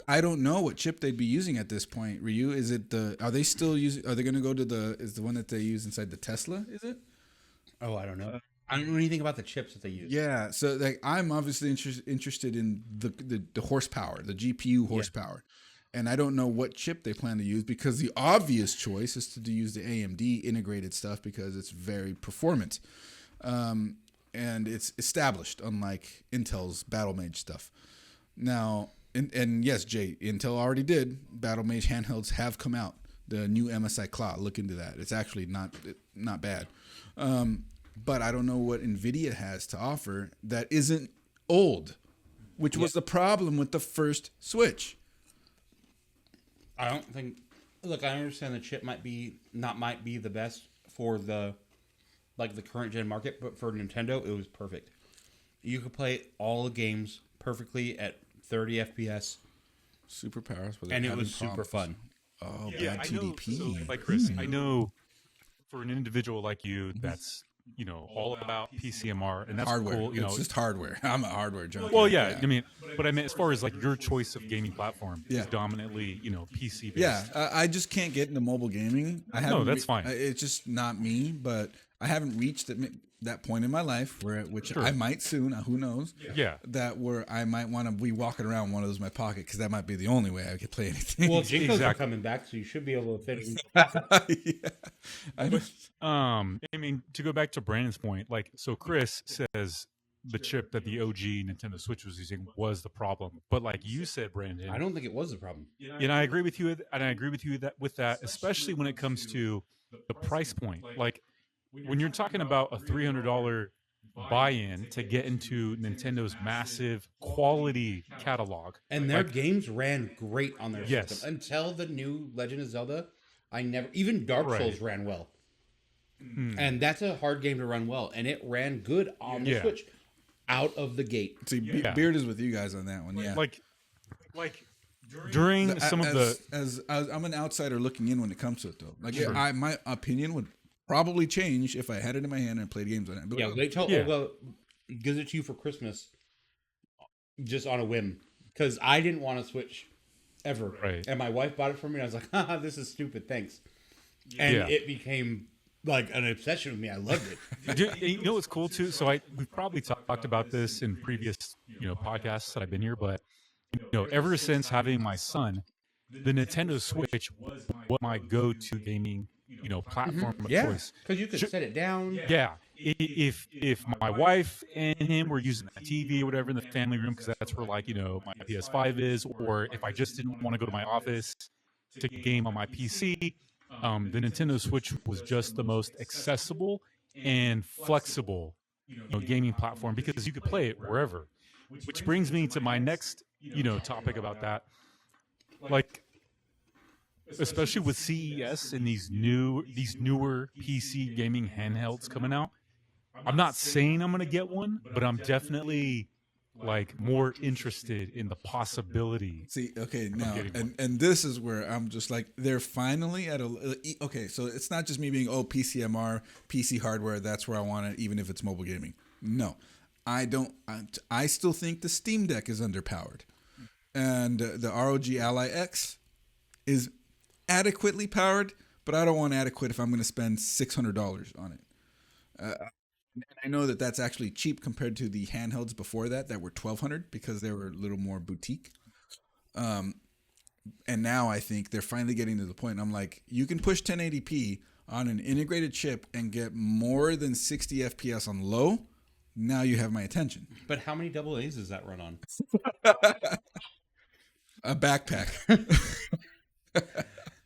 I don't know what chip they'd be using at this point. Ryu, is it are they going to go to the one that they use inside the Tesla, is it? Oh, I don't know. I don't know anything about the chips that they use. Yeah, so like I'm obviously interested in the horsepower, the GPU horsepower. And I don't know what chip they plan to use because the obvious choice is to use the AMD integrated stuff because it's very performant. And it's established, unlike Intel's Battle Mage stuff. Now, and yes, Jay, Intel already did. Battle Mage handhelds have come out. The new MSI Cloud, look into that. It's actually not bad. But I don't know what NVIDIA has to offer that isn't old, which was the problem with the first Switch. I don't think. Look, I understand the chip might be the best for the current gen market, but for Nintendo, it was perfect. You could play all the games perfectly at 30 FPS, Superpowers, and it was super fun. Oh, Yeah, bad I know. TDP. So, like Chris, I know for an individual like you, that's all about PCMR, and that's hardware. cool. It's just hardware. I'm a hardware junkie. Well, yeah, I mean, but I mean, as far as like your choice of gaming platform is dominantly, PC based. Yeah, I just can't get into mobile gaming. No, that's fine. It's just not me, but I haven't reached that point in my life which I might soon. Who knows? Yeah. Where I might want to be walking around one of those in my pocket because that might be the only way I could play anything. Well, Jinko's are coming back, so you should be able to fit in. I mean, to go back to Brandon's point, like, so Chris says the chip that the OG Nintendo Switch was using was the problem, but like you said, Brandon, I don't think it was the problem. And I agree with you, with that, especially when it comes to the price point. Like, when you're talking about a $300 buy-in to get into Nintendo's massive quality catalog, and their games ran great on their Yes. system until the new Legend of Zelda. Even Dark Souls ran well, and that's a hard game to run well, and it ran good on the Switch out of the gate. See, Beard is with you guys on that one. Yeah, like during some of the as I'm an outsider looking in when it comes to it though. Like Sure. my opinion would probably change if I had it in my hand and played games on it. But Yeah, they gives it to you for Christmas, just on a whim, because I didn't want to Switch ever, Right. and my wife bought it for me. And I was like, "Haha, this is stupid, thanks," and it became like an obsession with me. I loved it. You know what's cool too? So we've probably talked about this in previous podcasts that I've been here, but ever since having my son, the Nintendo Switch was my go-to gaming platform of choice. Because you could set it down. Yeah, if my wife and him were using the TV or whatever in the family room, because that's where my PS5 is, or if I just didn't want to go to my office to game on my PC, the Nintendo Switch was just the most accessible and flexible gaming platform because you could play it wherever. Which brings me to my next topic about that, like, especially with CES and these newer PC gaming handhelds coming out. I'm not saying I'm going to get one, but I'm definitely more interested in the possibility. See, okay, now, and this is where I'm just like, they're finally at okay, so it's not just me being, PCMR, PC hardware, that's where I want it, even if it's mobile gaming. No, I don't. I still think the Steam Deck is underpowered. And the ROG Ally X is adequately powered, but I don't want adequate if I'm going to spend $600 on it. I know that that's actually cheap compared to the handhelds before that were $1,200 because they were a little more boutique. And now I think they're finally getting to the point. And I'm like, you can push 1080p on an integrated chip and get more than 60 FPS on low. Now you have my attention. But how many AA's does that run on? A backpack.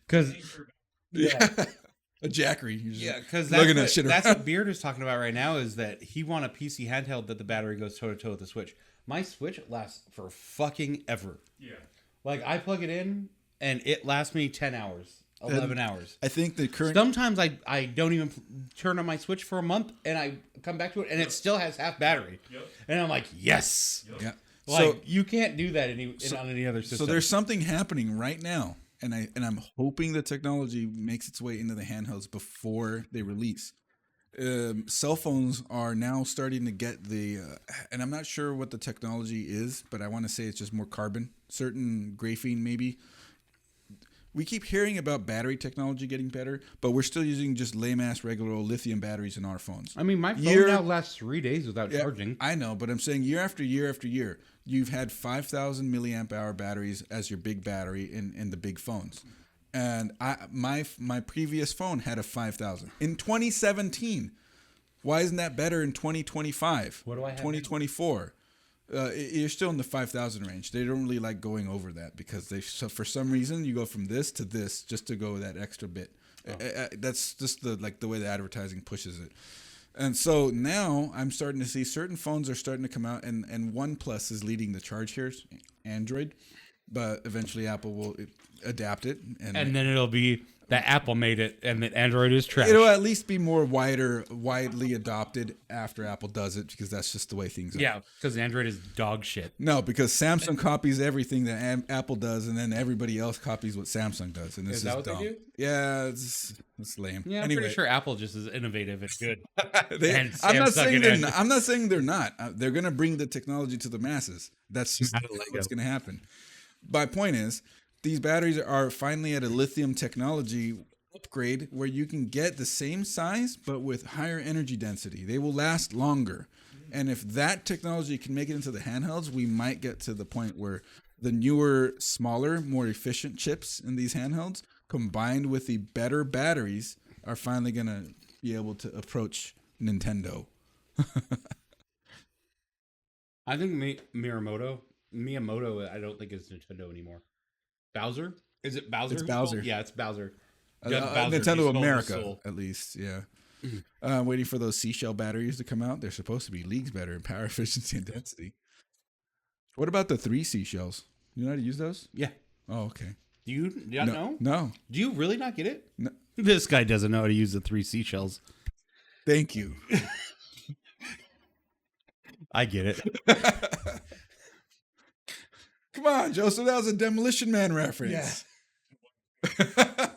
Because a Jackery. Because that's what Beard is talking about right now, is that he want a PC handheld that the battery goes toe to toe with the Switch. My Switch lasts for fucking ever. Yeah. Like, I plug it in and it lasts me 10 hours. 11 hours. I think the current... Sometimes I don't even turn on my Switch for a month, and I come back to it, and it still has half battery. Yep. And I'm like, yes. Yeah. Like, you can't do that on any other system. So there's something happening right now, and I'm hoping the technology makes its way into the handhelds before they release. Cell phones are now starting to get the, and I'm not sure what the technology is, but I want to say it's just more carbon, certain graphene maybe. We keep hearing about battery technology getting better, but we're still using just lame-ass regular old lithium batteries in our phones. I mean, my phone now lasts 3 days without charging. I know, but I'm saying year after year after year, you've had 5,000 milliamp hour batteries as your big battery in the big phones. And my previous phone had a 5,000 in 2017. Why isn't that better in 2025? What do I have? 2024. You're still in the 5,000 range. They don't really like going over that because for some reason you go from this to this just to go that extra bit. Oh. That's just the way the advertising pushes it. And so now I'm starting to see certain phones are starting to come out, and OnePlus is leading the charge here, Android, but eventually Apple will adapt it, and then it'll be that Apple made it and that Android is trash. It'll at least be more widely adopted after Apple does it, because that's just the way things are. Yeah, because Android is dog shit. No, because Samsung copies everything that Apple does, and then everybody else copies what Samsung does, and this is that what dumb. they do? Yeah, it's lame. Yeah, I'm pretty sure Apple just is innovative and good. I'm not saying they're not. They're going to bring the technology to the masses. That's just what's going to happen. My point is, these batteries are finally at a lithium technology upgrade where you can get the same size but with higher energy density. They will last longer. And if that technology can make it into the handhelds, we might get to the point where the newer, smaller, more efficient chips in these handhelds combined with the better batteries are finally going to be able to approach Nintendo. I think Miyamoto, I don't think is Nintendo anymore. Bowser? Is it Bowser? It's Bowser. Yeah, it's Bowser. Nintendo America, at least, yeah. Waiting for those seashell batteries to come out. They're supposed to be leagues better in power efficiency and density. What about the 3 seashells? You know how to use those? Yeah. Oh, okay. Do you not know? No. Do you really not get it? No. This guy doesn't know how to use the 3 seashells. Thank you. I get it. Come on, Joseph. That was a Demolition Man reference. Yeah.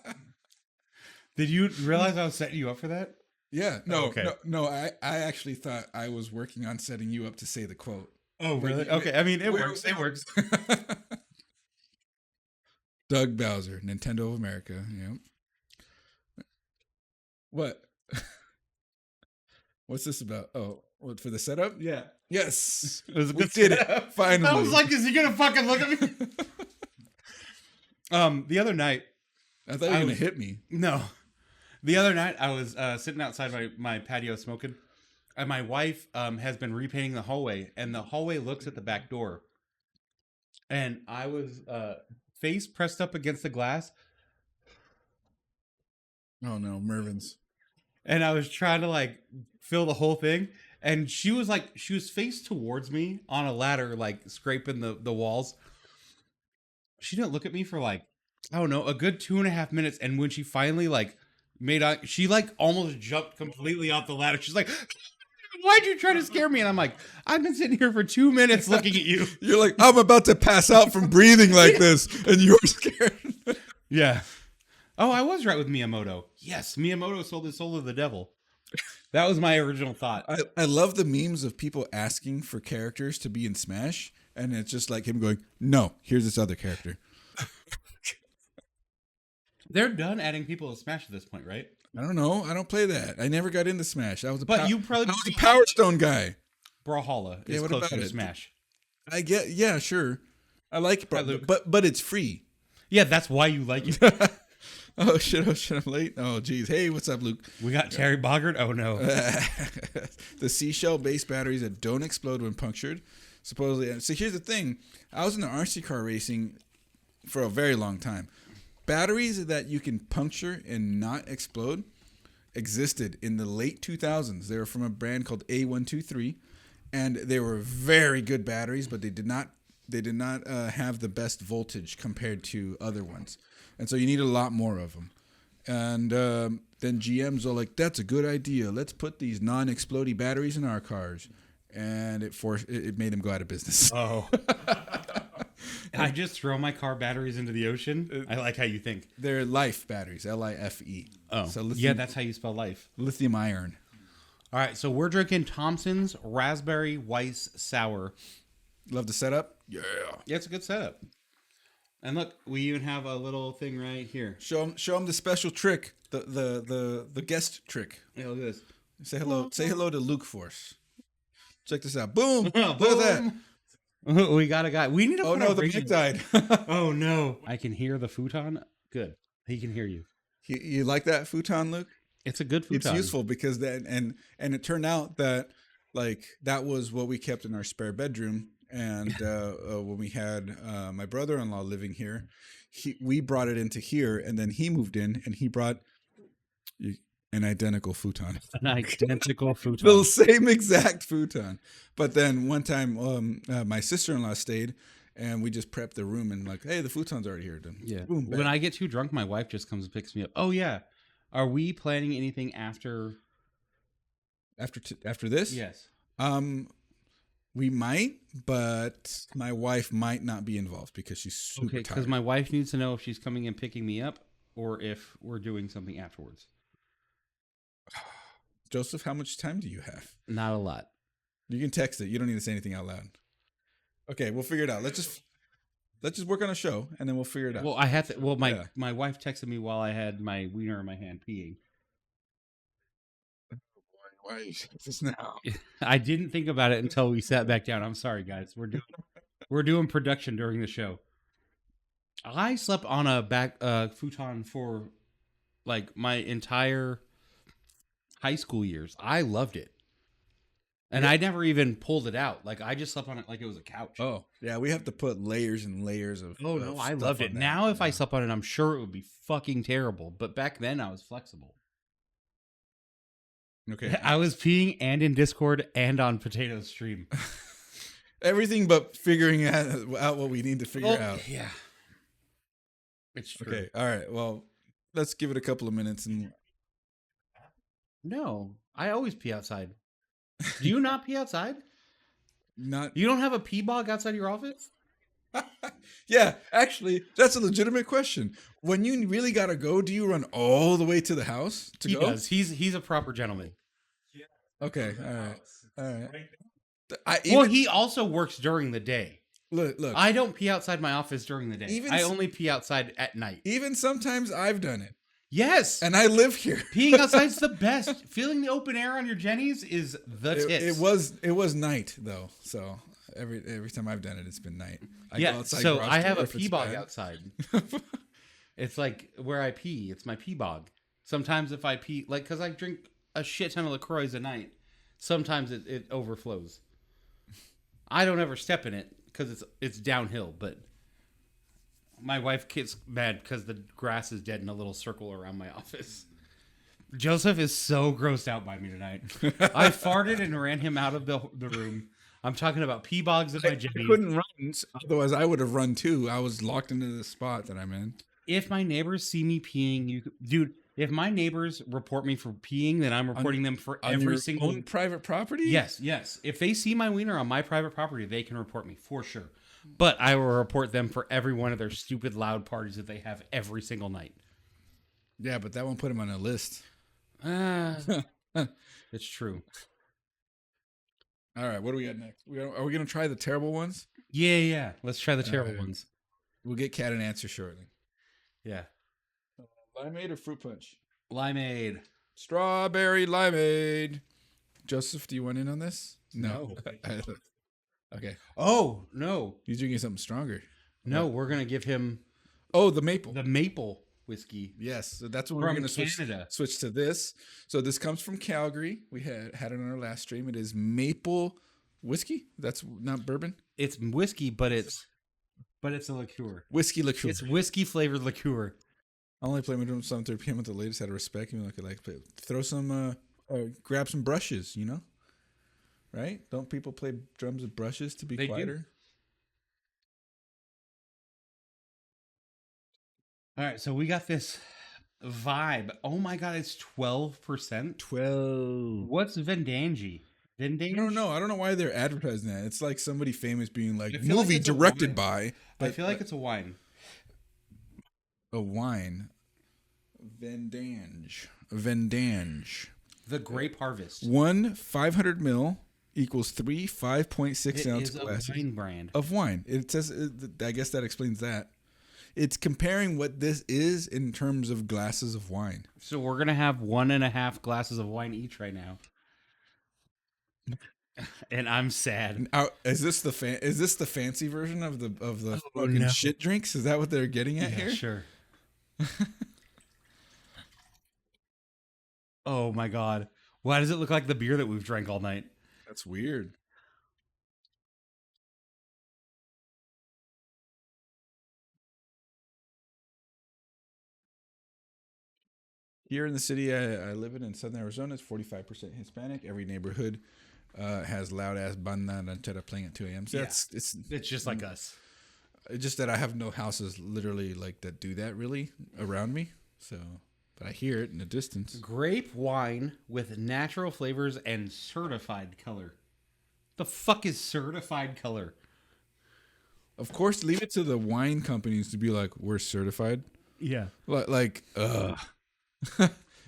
Did you realize I was setting you up for that? Yeah. No, okay. No, I actually thought I was working on setting you up to say the quote. Oh, really? Okay. I mean, it works. It works. Doug Bowser, Nintendo of America. Yep. What? What's this about? Oh, what, for the setup? Yeah. Yes. It was a good did setup. it. Finally. I was like, is he going to fucking look at me? The other night. I thought you were going to hit me. No. The other night, I was sitting outside my patio smoking, and my wife has been repainting the hallway, and the hallway looks at the back door. And I was face pressed up against the glass. Oh, no, Mervin's. And I was trying to, fill the whole thing. And she was faced towards me on a ladder, scraping the walls. She didn't look at me for, I don't know, a good 2.5 minutes. And when she finally, she almost jumped completely off the ladder. She's like, why'd you try to scare me? And I'm like, I've been sitting here for 2 minutes looking at you. You're like, I'm about to pass out from breathing like this. And you're scared. Yeah. Oh, I was right with Miyamoto. Yes, Miyamoto sold his soul to the devil. That was my original thought. I love the memes of people asking for characters to be in Smash. And it's just like him going, no, here's this other character. They're done adding people to Smash at this point, right? I don't know. I don't play that. I never got into Smash. I was a Power Stone guy. Brawlhalla is closer to Smash. Yeah, sure. I like it, but it's free. Yeah, that's why you like it. Oh shit, I'm late. Oh geez. Hey, what's up, Luke? We got Terry Bogard. Oh no. The seashell-based batteries that don't explode when punctured. Supposedly. So here's the thing. I was in the RC car racing for a very long time. Batteries that you can puncture and not explode existed in the late 2000s. They were from a brand called A123, and they were very good batteries, but they did not have the best voltage compared to other ones. And so you need a lot more of them. And then GM's all like, "That's a good idea. Let's put these non-explodey batteries in our cars." And it made him go out of business. Oh. I just throw my car batteries into the ocean. I like how you think. They're Life batteries, Life. Oh, So yeah, that's how you spell life. lithium iron. All right, so we're drinking Thompson's Raspberry Weiss Sour. Love the setup. Yeah. Yeah, it's a good setup. And look, we even have a little thing right here. Show him the special trick, the guest trick. Yeah, look at this. Say hello. Say hello to Luke Force. Check this out. Boom. Look at that. We got a guy. We need to. Oh put no, a the rating. mic died. Oh no, I can hear the futon. Good, he can hear you. You like that futon, Luke? It's a good futon. It's useful because and it turned out that that was what we kept in our spare bedroom. And when we had my brother-in-law living here, we brought it into here, and then he moved in, and he brought an identical futon. An identical futon. The same exact futon. But then one time, my sister-in-law stayed, and we just prepped the room and hey, the futon's already here. Done. Yeah. Boom, when I get too drunk, my wife just comes and picks me up. Oh yeah. Are we planning anything after this? Yes. We might, but my wife might not be involved because she's super tired. Because my wife needs to know if she's coming and picking me up or if we're doing something afterwards. Joseph, how much time do you have? Not a lot. You can text it. You don't need to say anything out loud. Okay, we'll figure it out. Let's just work on a show, and then we'll figure it out. Well, I have to. Well, my wife texted me while I had my wiener in my hand peeing. Why are you saying this now? I didn't think about it until we sat back down. I'm sorry, guys. We're doing production during the show. I slept on a back futon for my entire high school years. I loved it. And I never even pulled it out. I just slept on it like it was a couch. Oh, yeah, we have to put layers and layers of Oh, no, I stuff loved on it. that. Now, if I slept on it, I'm sure it would be fucking terrible. But back then, I was flexible. Okay. I was peeing and in Discord and on Potato's stream. Everything but figuring out what we need to figure out. Yeah. It's true. Okay, all right. Well, let's give it a couple of minutes. And No, I always pee outside. Do you not pee outside? not. You don't have a pee bog outside your office? Yeah, actually, that's a legitimate question. When you really gotta go, do you run all the way to the house to He go? does. He's a proper gentleman. Okay, all right. He also works during the day. Look. I don't pee outside my office during the day. I only pee outside at night. Even sometimes I've done it, Yes. and I live here. Peeing outside's the best. Feeling the open air on your Jennies is the tits. It was night though, so every time I've done it, it's been night. I go outside so garage I door have a if it's pee bog bad. outside. It's like where I pee. It's my pee bog. Sometimes if I pee, because I drink a shit ton of LaCroix a night, sometimes it overflows. I don't ever step in it because it's downhill, but my wife gets mad because the grass is dead in a little circle around my office. Joseph is so grossed out by me tonight. I farted and ran him out of the room. I'm talking about pee bogs in my I Jenny. couldn't run, otherwise I would have run too. I was locked into the spot that I'm in. If my neighbors see me peeing, dude, if my neighbors report me for peeing, then I'm reporting them for On every your single own private property. Yes. If they see my wiener on my private property, they can report me for sure. But I will report them for every one of their stupid loud parties that they have every single night. Yeah, but that won't put him on a list. It's true. All right, what do we got next? Are we gonna try the terrible ones? Yeah. Let's try the terrible right. ones. We'll get Cat an answer shortly. Yeah. Limeade or fruit punch? Limeade. Strawberry limeade. Joseph, do you want in on this? No. Okay. Oh, no. He's drinking something stronger. No, we're going to give him Oh, the maple. the maple whiskey. Yes, so that's what From we're going to Canada. switch to this. So this comes from Calgary. We had it on our last stream. It is maple whiskey. That's not bourbon. It's whiskey, but it's a liqueur. Whiskey liqueur. It's whiskey flavored liqueur. I only play with some 3 p.m. with the ladies out of respect. You know, throw some, grab some brushes. You know, right? Don't people play drums with brushes to be They do. quieter? All right, so we got this Vibe. Oh my god, it's 12%. 12. What's Vendange? Vendange? I don't know. I don't know why they're advertising that. It's like somebody famous being like, I feel like movie it's a directed wine. by. I feel like it's a wine. A wine. Vendange. The Grape Harvest. One 500 ml equals 3 5.6 ounce is glasses a wine brand. of wine. It says, I guess that explains that. It's comparing what this is in terms of glasses of wine. So we're gonna have 1.5 glasses of wine each right now, and I'm sad. Now, is this the fancy version of the fucking shit drinks? Is that what they're getting at here? Sure. Oh my god! Why does it look like the beer that we've drank all night? That's weird. Here in the city I live in Southern Arizona, it's 45% Hispanic. Every neighborhood has loud ass banda ranchera playing at 2 a.m. So it's just like us. It's just that I have no houses literally like that do that really around me. So, but I hear it in the distance. Grape wine with natural flavors and certified color. The fuck is certified color? Of course, leave it to the wine companies to be like, we're certified. Yeah. Like,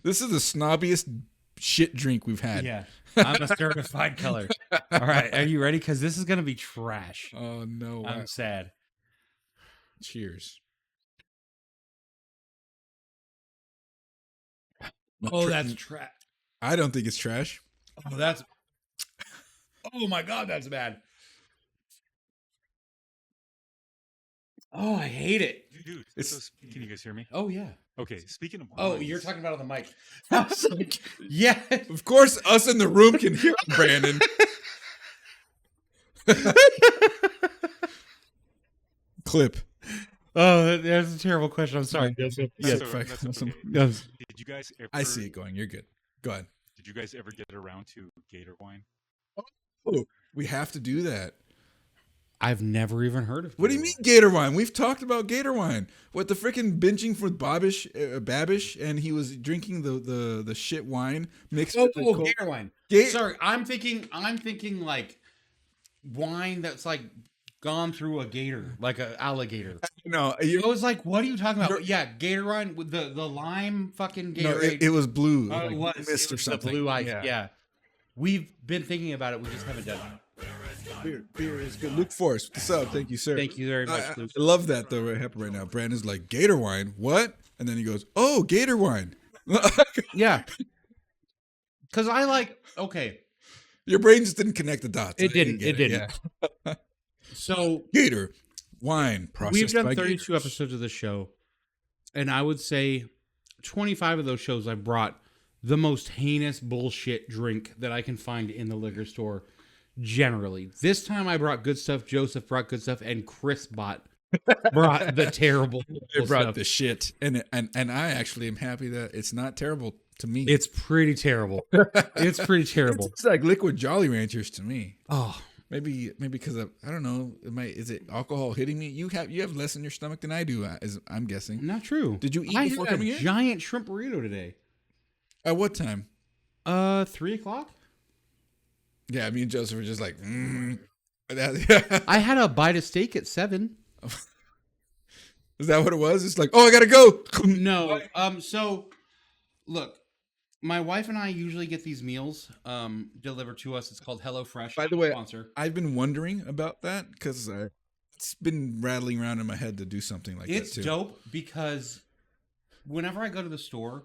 this is the snobbiest shit drink we've had. Yeah. I'm a certified color. All right. Are you ready? Because this is going to be trash. Oh, no. I'm sad. Cheers. Oh, that's trash. I don't think it's trash. Oh, that's. Oh my god, that's bad. Oh, I hate it. Dude, can you guys hear me? Oh yeah. Okay, speaking of Oh, wines- you're talking about on the mic. I was like, yeah. Of course, us in the room can hear Brandon. Clip. Oh, that's a terrible question. I'm sorry. That's Yeah, okay. Yes. Did you guys ever? I see it going. You're good. Go ahead. Did you guys ever get around to Gator wine? Oh, we have to do that. I've never even heard of. What do you mean Gator wine? We've talked about Gator wine. What, the freaking binging with Babish, and he was drinking the shit wine mixed with the cold. Gator wine. Sorry, I'm thinking like wine that's like gone through a gator, like an alligator. No, I was like, what are you talking about? Yeah, Gator wine with the lime fucking Gatorade. no, it was blue. Oh, like it was. mist It or was something. the blue ice. Yeah. Yeah. We've been thinking about it. We just haven't done it. Beer is good. Luke Forrest, what's up? Thank you, sir. Thank you very much, I Luke. love that though. What happened right now? Brandon's like, Gator wine. What? And then he goes, oh, Gator wine. Yeah. Because I like, okay. Your brain just didn't connect the dots. It I didn't. get It didn't. Yeah. So Gator wine processed we've done by 32 gators. episodes of the show. And I would say 25 of those shows I brought the most heinous bullshit drink that I can find in the liquor store generally. This time I brought good stuff. Joseph brought good stuff. And Chris brought the terrible They brought stuff. the shit, and I actually am happy that it's not terrible to me. It's pretty terrible. It's pretty terrible. It's like liquid Jolly Ranchers to me. Oh, Maybe because I don't know. Is it alcohol hitting me? You have less in your stomach than I do. I'm guessing. not true. Did you eat I before had coming a in? giant shrimp burrito today. At what time? 3:00. Yeah, me and Joseph were just like, I had a bite of steak at 7. Is that what it was? It's like, oh, I gotta go. No. So look, my wife and I usually get these meals delivered to us. It's called HelloFresh. By the way, sponsor. I've been wondering about that because it's been rattling around in my head to do something like It's that too. dope because whenever I go to the store,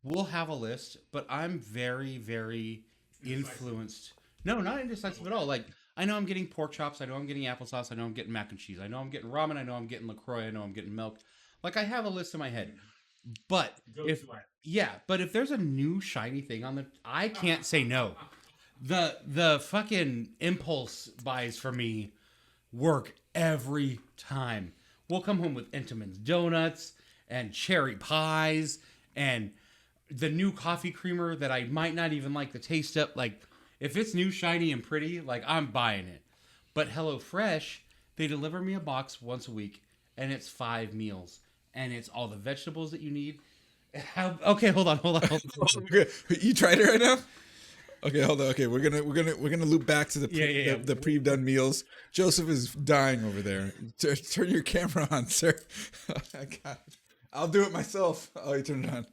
we'll have a list, but I'm very, very influenced. No, not indecisive at all. Like, I know I'm getting pork chops. I know I'm getting applesauce. I know I'm getting mac and cheese. I know I'm getting ramen. I know I'm getting LaCroix. I know I'm getting milk. Like, I have a list in my head. But if there's a new shiny thing on the, I can't say no. The fucking impulse buys for me work every time. We'll come home with Entenmann's donuts and cherry pies and the new coffee creamer that I might not even like the taste of. Like, if it's new, shiny, and pretty, like, I'm buying it. But HelloFresh, they deliver me a box once a week, and it's 5 meals. And it's all the vegetables that you need. Okay, hold on. Okay, you tried it right now. Okay, hold on. Okay, we're gonna loop back to the pre-done meals. Joseph is dying over there. Turn your camera on, sir. I'll do it myself. Oh, you turn it on.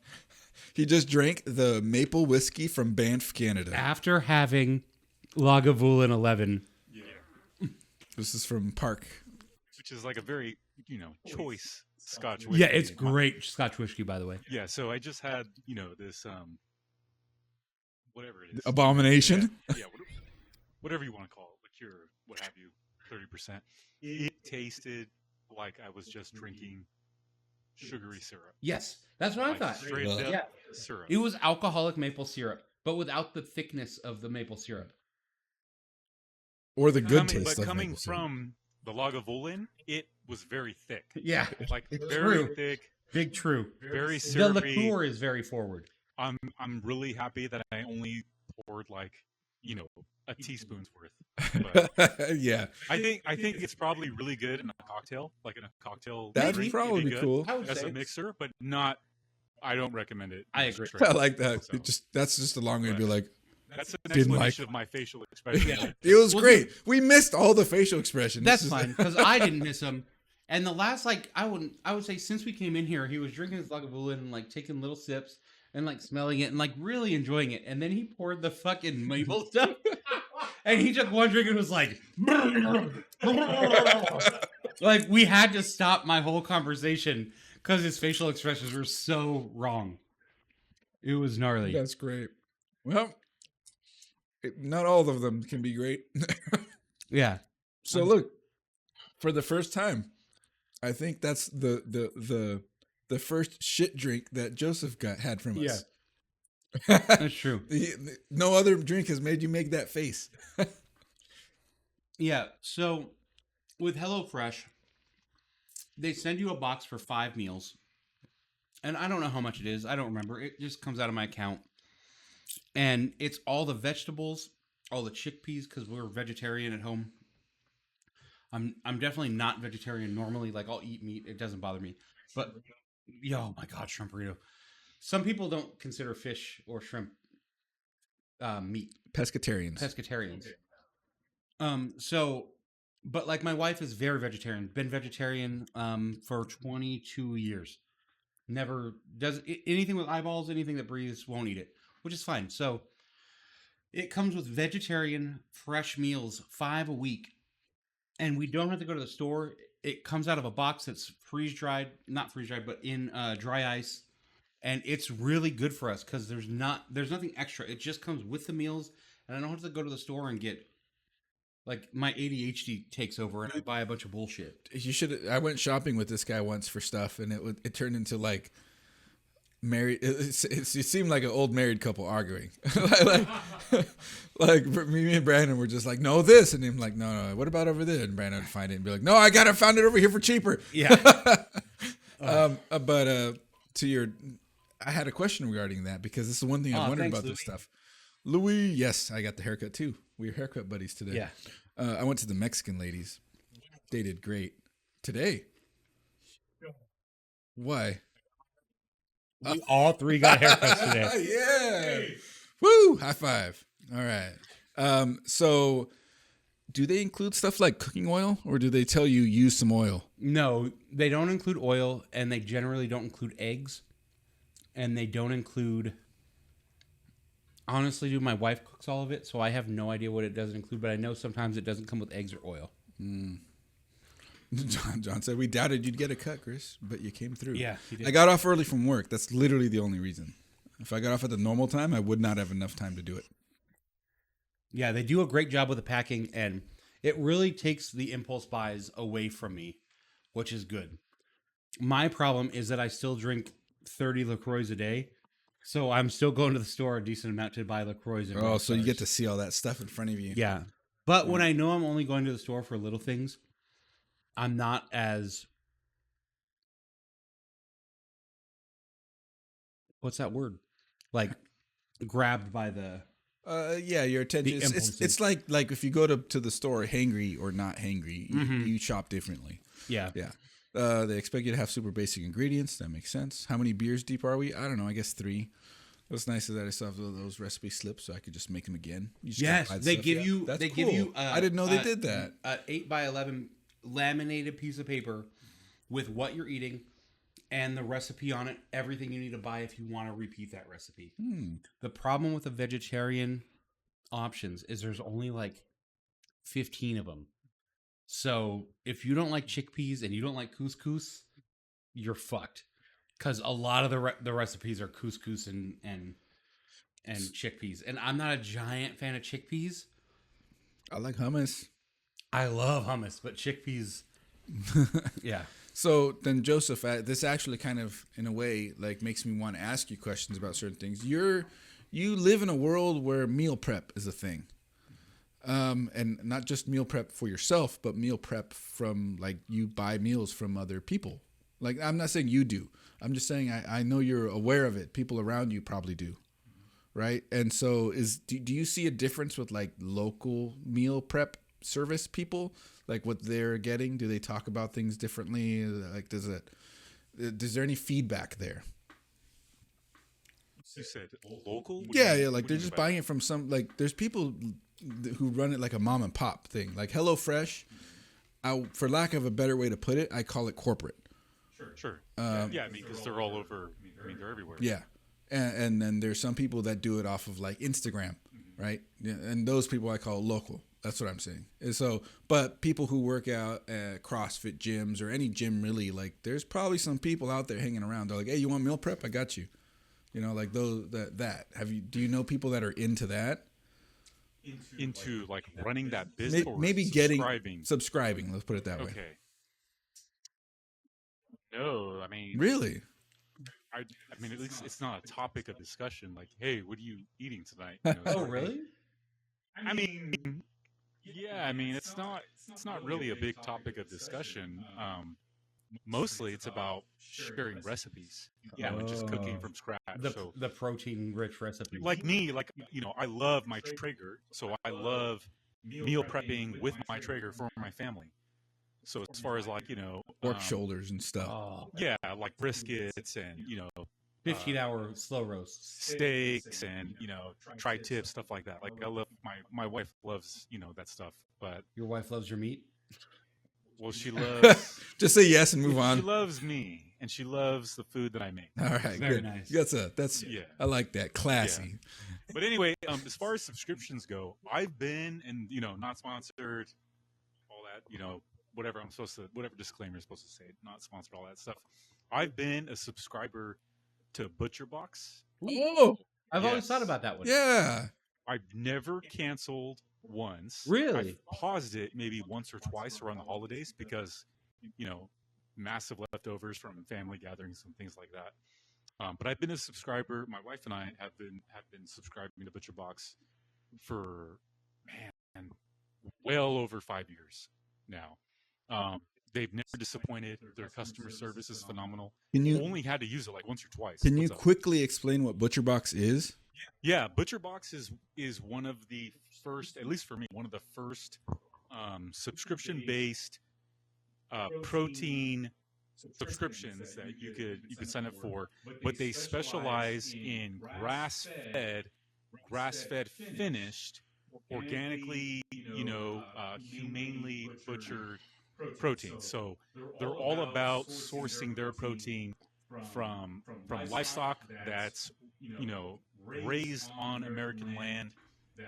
He just drank the maple whiskey from Banff, Canada. After having Lagavulin 11. Yeah. This is from Park. Which is like a very, choice Scotch whiskey. Yeah, it's great Scotch whiskey, by the way. Yeah, so I just had, this, whatever it is. Abomination? Yeah, whatever you want to call it. Liqueur, what have you, 30%. It tasted like I was just drinking sugary syrup. Yes, that's what I thought. Straight up syrup. It was alcoholic maple syrup, but without the thickness of the maple syrup. Or the good taste. But coming from the Lagavulin, it was very thick. Yeah, like very thick. Big true. Very syrupy. The liqueur is very forward. I'm really happy that I only poured a teaspoon's worth. But yeah, I think it's probably really good in a cocktail, like in a cocktail. That'd drink, probably be cool as a mixer, but not. I don't recommend it. I agree. I like that. So, that's just a long way to be like. That's an explanation of my facial expression. Yeah. It was great. We missed all the facial expressions. That's fine because I didn't miss them. And the last I would say since we came in here, he was drinking his Lagavulin and taking little sips and smelling it and really enjoying it. And then he poured the fucking maple stuff. And he took one drink and was like we had to stop my whole conversation because his facial expressions were so wrong. It was gnarly. That's great. Well, not all of them can be great. Yeah. So look, for the first time, I think that's the first shit drink that Joseph had from us. Yeah. That's true. No other drink has made you make that face. Yeah. So with HelloFresh, they send you a box for 5 meals. And I don't know how much it is. I don't remember. It just comes out of my account. And it's all the vegetables, all the chickpeas, because we're vegetarian at home. I'm definitely not vegetarian normally. I'll eat meat. It doesn't bother me. But, oh my God, shrimp burrito. Some people don't consider fish or shrimp meat. Pescatarians. But my wife is very vegetarian. Been vegetarian for 22 years. Never does anything with eyeballs, anything that breathes, won't eat it, which is fine. So it comes with vegetarian fresh meals, 5 a week. And we don't have to go to the store. It comes out of a box that's not freeze dried, but in dry ice. And it's really good for us because there's nothing extra. It just comes with the meals. And I don't have to go to the store and get my ADHD takes over and I buy a bunch of bullshit. I went shopping with this guy once for stuff and it turned into married. It seemed like an old married couple arguing. Me and Brandon were just no, this, and him no, what about over there? And Brandon would find it and be no, I found it over here for cheaper. Yeah. But I had a question regarding that because this is one thing I wondered about Louis. This stuff. Louis, yes, I got the haircut too. We were haircut buddies today. Yeah. I went to the Mexican ladies. They did great today. Why? We all 3 got haircuts today. Yeah. Woo! High five. All right. So do they include stuff like cooking oil or do they tell you use some oil? No, they don't include oil and they generally don't include eggs. And they don't include... Honestly, my wife cooks all of it, so I have no idea what it doesn't include, but I know sometimes it doesn't come with eggs or oil. John said, we doubted you'd get a cut, Chris, but you came through. Yeah, he did. I got off early from work. That's literally the only reason. If I got off at the normal time, I would not have enough time to do it. Yeah, they do a great job with the packing, and it really takes the impulse buys away from me, which is good. My problem is that I still drink 30 LaCroix a day, so I'm still going to the store a decent amount to buy LaCroix. Oh, so you get to see all that stuff in front of you. Yeah. But when I know I'm only going to the store for little things, I'm not as... What's that word? Grabbed by the... Yeah, your attention. It's like if you go to the store hangry or not hangry, you shop differently. Yeah. Yeah. They expect you to have super basic ingredients. That makes sense. How many beers deep are we? I don't know. I guess 3. What's nice is that I still have those recipe slips, so I could just make them again. You just Yes, gotta buy they stuff. give you. That's They cool. give you. I didn't know they did that. 8x11 laminated piece of paper with what you're eating and the recipe on it. Everything you need to buy if you want to repeat that recipe. The problem with the vegetarian options is there's only like 15 of them. So if you don't like chickpeas and you don't like couscous, you're fucked. Because a lot of the recipes are couscous and chickpeas, and I'm not a giant fan of chickpeas. I like hummus. I love hummus, but chickpeas, yeah. So then, Joseph, this actually kind of, in a way, like makes me want to ask you questions about certain things. You live in a world where meal prep is a thing, and not just meal prep for yourself, but meal prep from like you buy meals from other people. Like I'm not saying you do. I'm just saying I know you're aware of it. People around you probably do, right? And so do you see a difference with like local meal prep service people, like what they're getting? Do they talk about things differently? Like is there any feedback there? You said local? Yeah. Like they're just buying it from some, like there's people who run it like a mom and pop thing, like HelloFresh. For lack of a better way to put it, I call it corporate. Sure. Yeah, I mean, because they're all over. I mean, they're everywhere. Yeah. And then there's some people that do it off of like Instagram, right? Yeah, and those people I call local. That's what I'm saying. And so, but people who work out at CrossFit gyms or any gym really, like there's probably some people out there hanging around. They're like, hey, you want meal prep? I got you. You know, like those that. Do you know people that are into that? Into like running that business, maybe subscribing. Subscribing. Let's put it that way. Okay. No, I mean, really? I mean, at least it's not a topic of discussion. Like, hey, what are you eating tonight? You know, Oh, really? I mean, yeah. I mean, it's not really a big topic of discussion. Mostly, it's about sharing recipes. You know, and just cooking from scratch. The protein-rich recipes. Like me, like I love my Traeger, so I love meal prepping with my Traeger for my family. So as far as like, pork shoulders and stuff. Yeah, like briskets and, 15-hour slow roasts, steaks and, tri-tip, stuff like that. Like I love, my wife loves, that stuff, but. Your wife loves your meat? Well, she loves. Just say yes and move on. She loves me and she loves the food that I make. All right. Very good. nice. That's yeah. I like that. Classy. Yeah. But anyway, as far as subscriptions go, I've been, and, not sponsored, all that, whatever disclaimer I'm supposed to say, not sponsored, all that stuff. I've been a subscriber to ButcherBox. Oh, I've always thought about that one. Yeah. I've never canceled once. Really? I've paused it maybe once or twice around the holidays because, massive leftovers from family gatherings and things like that. But I've been a subscriber. My wife and I have been subscribing to ButcherBox for, well over 5 years now. They've never disappointed. Their customer service is phenomenal. Only had to use it like once or twice. Can you quickly explain what ButcherBox is? Yeah, ButcherBox is one of the first, at least for me, one of the first subscription-based protein subscriptions that you could sign up for. But they specialize in grass-fed finished, organically, humanely butchered protein. So they're all about sourcing their protein from livestock that's raised on American land,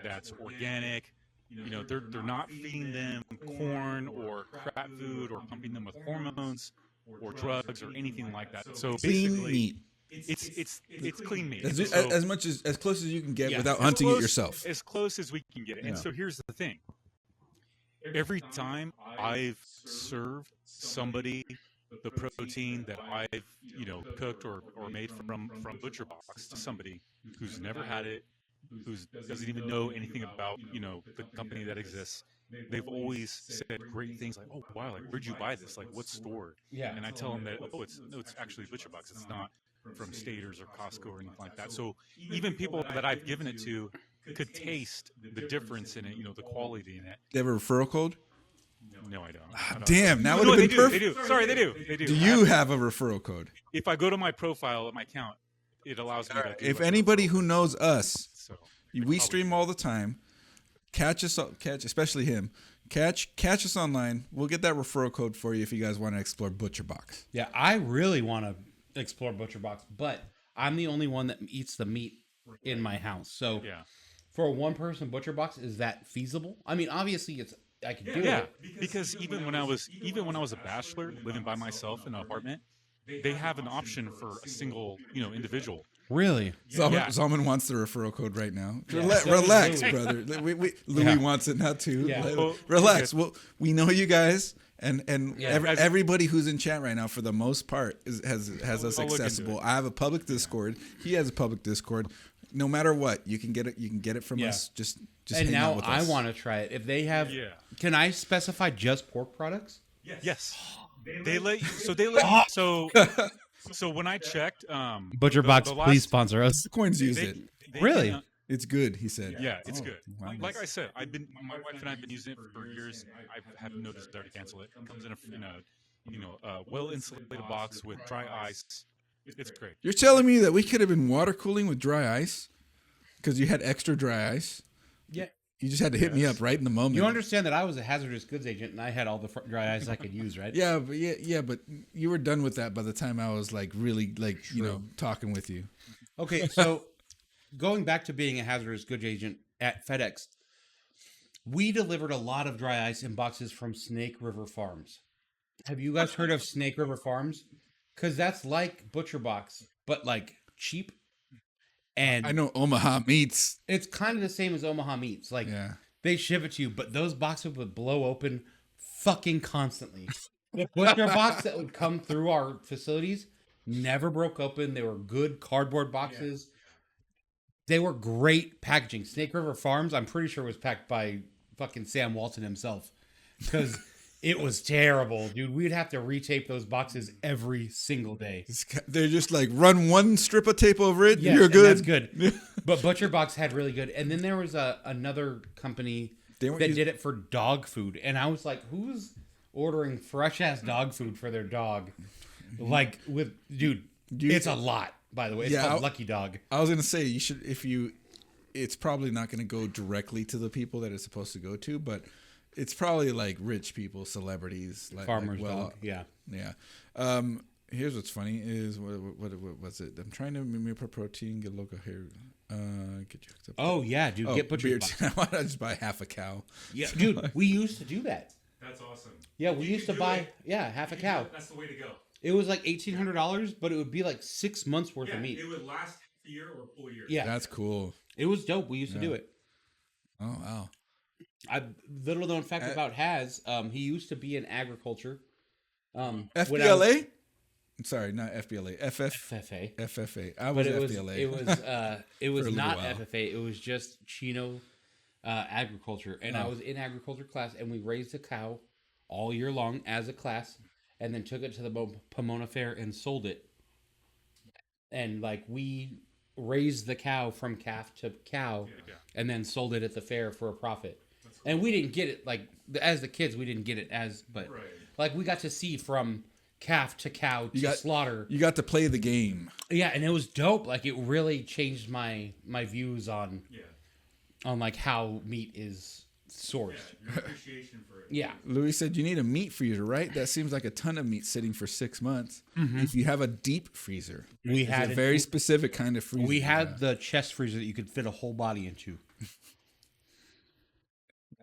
that's organic. They're not feeding them corn or crap food or pumping them with hormones or drugs or anything like that. So clean basically, meat. It's clean meat. As close as you can get without hunting it yourself. As close as we can get it. Yeah. And so here's the thing. Every time I've served somebody the protein that I've, cooked or made from ButcherBox to somebody who's never had it, who doesn't even know anything about, the company that exists, they've always said great things like, oh, wow, like, where'd you buy this? Like, what store? Yeah. And I tell them that, it's actually ButcherBox. It's not from Staters or Costco or anything like that. So even people that I've given it to could taste the difference in it, the quality in it. They have a referral code? No, I don't. Damn, that would No, have been they perfect. do. Sorry, they do. They do. Do you have a referral code? If I go to my profile at my account, it allows me to do If like, anybody referral who codes. knows us, So we stream all the time. Catch especially him. Catch us online. We'll get that referral code for you if you guys want to explore Butcher Box. Yeah, I really want to explore Butcher Box, but I'm the only one that eats the meat in my house. So yeah. for a one-person Butcher Box, is that feasible? I mean, obviously, I could do Yeah, it. because even when I was a bachelor living by myself in an apartment, they have an option for a single, individual. Really? Zalman wants the referral code right now. Yeah. Relax, Louis. brother. Louis wants it now too. Yeah. Well, Relax. Well, we know you guys, and Yeah. everybody who's in chat right now, for the most part, has us I'll look into accessible. it. I have a public Discord. He has a public Discord. No matter what, you can get it. You can get it from Yeah. us. Just And hang out now with I us. want to try it. If they have, Yeah. can I specify just pork products? Yes. They let you. So they let you. So when I checked, Butcher Box, the last- please sponsor us. The coins use they- it. they Really? can, It's good. He said. yeah, it's Oh, good. wow. Like I said, my wife and I have been using it for years. I have no desire to cancel it. It comes in a well insulated box with dry ice. It's great. You're telling me that we could have been water cooling with dry ice because you had extra dry ice. Yeah. You just had to hit me up right in the moment. You understand that I was a hazardous goods agent and I had all the dry ice I could use, right? Yeah, but you were done with that by the time I was like really talking with you. Okay, so going back to being a hazardous goods agent at FedEx, we delivered a lot of dry ice in boxes from Snake River Farms. Have you guys heard of Snake River Farms? Because that's like Butcher Box, but like cheap. And I know Omaha Meats. it's kind of the same as Omaha Meats. Like Yeah. they ship it to you, but those boxes would blow open fucking constantly. The Butcher Box that would come through our facilities never broke open. They were good cardboard boxes. They were great packaging. Snake River Farms, I'm pretty sure was packed by fucking Sam Walton himself. Because it was terrible, dude. We'd have to retape those boxes every single day. They're just like run one strip of tape over it. Yes, You're and good. that's good. But Butcher Box had really good. And then there was another company that did it for dog food. And I was like, who's ordering fresh ass dog food for their dog? Like it's a lot, by the way. It's called Lucky Dog. I was gonna say you should it's probably not gonna go directly to the people that it's supposed to go to, but it's probably like rich people, celebrities, like Farmer's dog. Yeah. Yeah. Here's what's funny is what was it? I'm trying to remember protein, get local hair, get you hooked up. Oh yeah, dude. Get Butcher beer. Box. Why don't I just buy half a cow? Yeah, dude. We used to do that. That's awesome. Yeah, we used to buy half a cow. That's the way to go. It was like $1,800, but it would be like 6 months worth of meat. It would last a year or a full year. Yeah, That's cool. it was dope. We used to do it. Oh wow. Little known fact about Haz, he used to be in agriculture. FBLA? Sorry, not FBLA. FFA. FFA. I was FBLA. It was For a not little while. FFA. It was just Chino agriculture, and I was in agriculture class, and we raised a cow all year long as a class, and then took it to the Pomona Fair and sold it. And like we raised the cow from calf to cow, and then sold it at the fair for a profit. And we didn't get it like as the kids. We didn't get it but like we got to see from calf to cow to slaughter. You got to play the game. Yeah, and it was dope. Like it really changed my views on like how meat is sourced. Your appreciation for it. Yeah. Louis said you need a meat freezer, right? That seems like a ton of meat sitting for 6 months. If you have a deep freezer, We it's had a very specific kind of freezer. We had the chest freezer that you could fit a whole body into.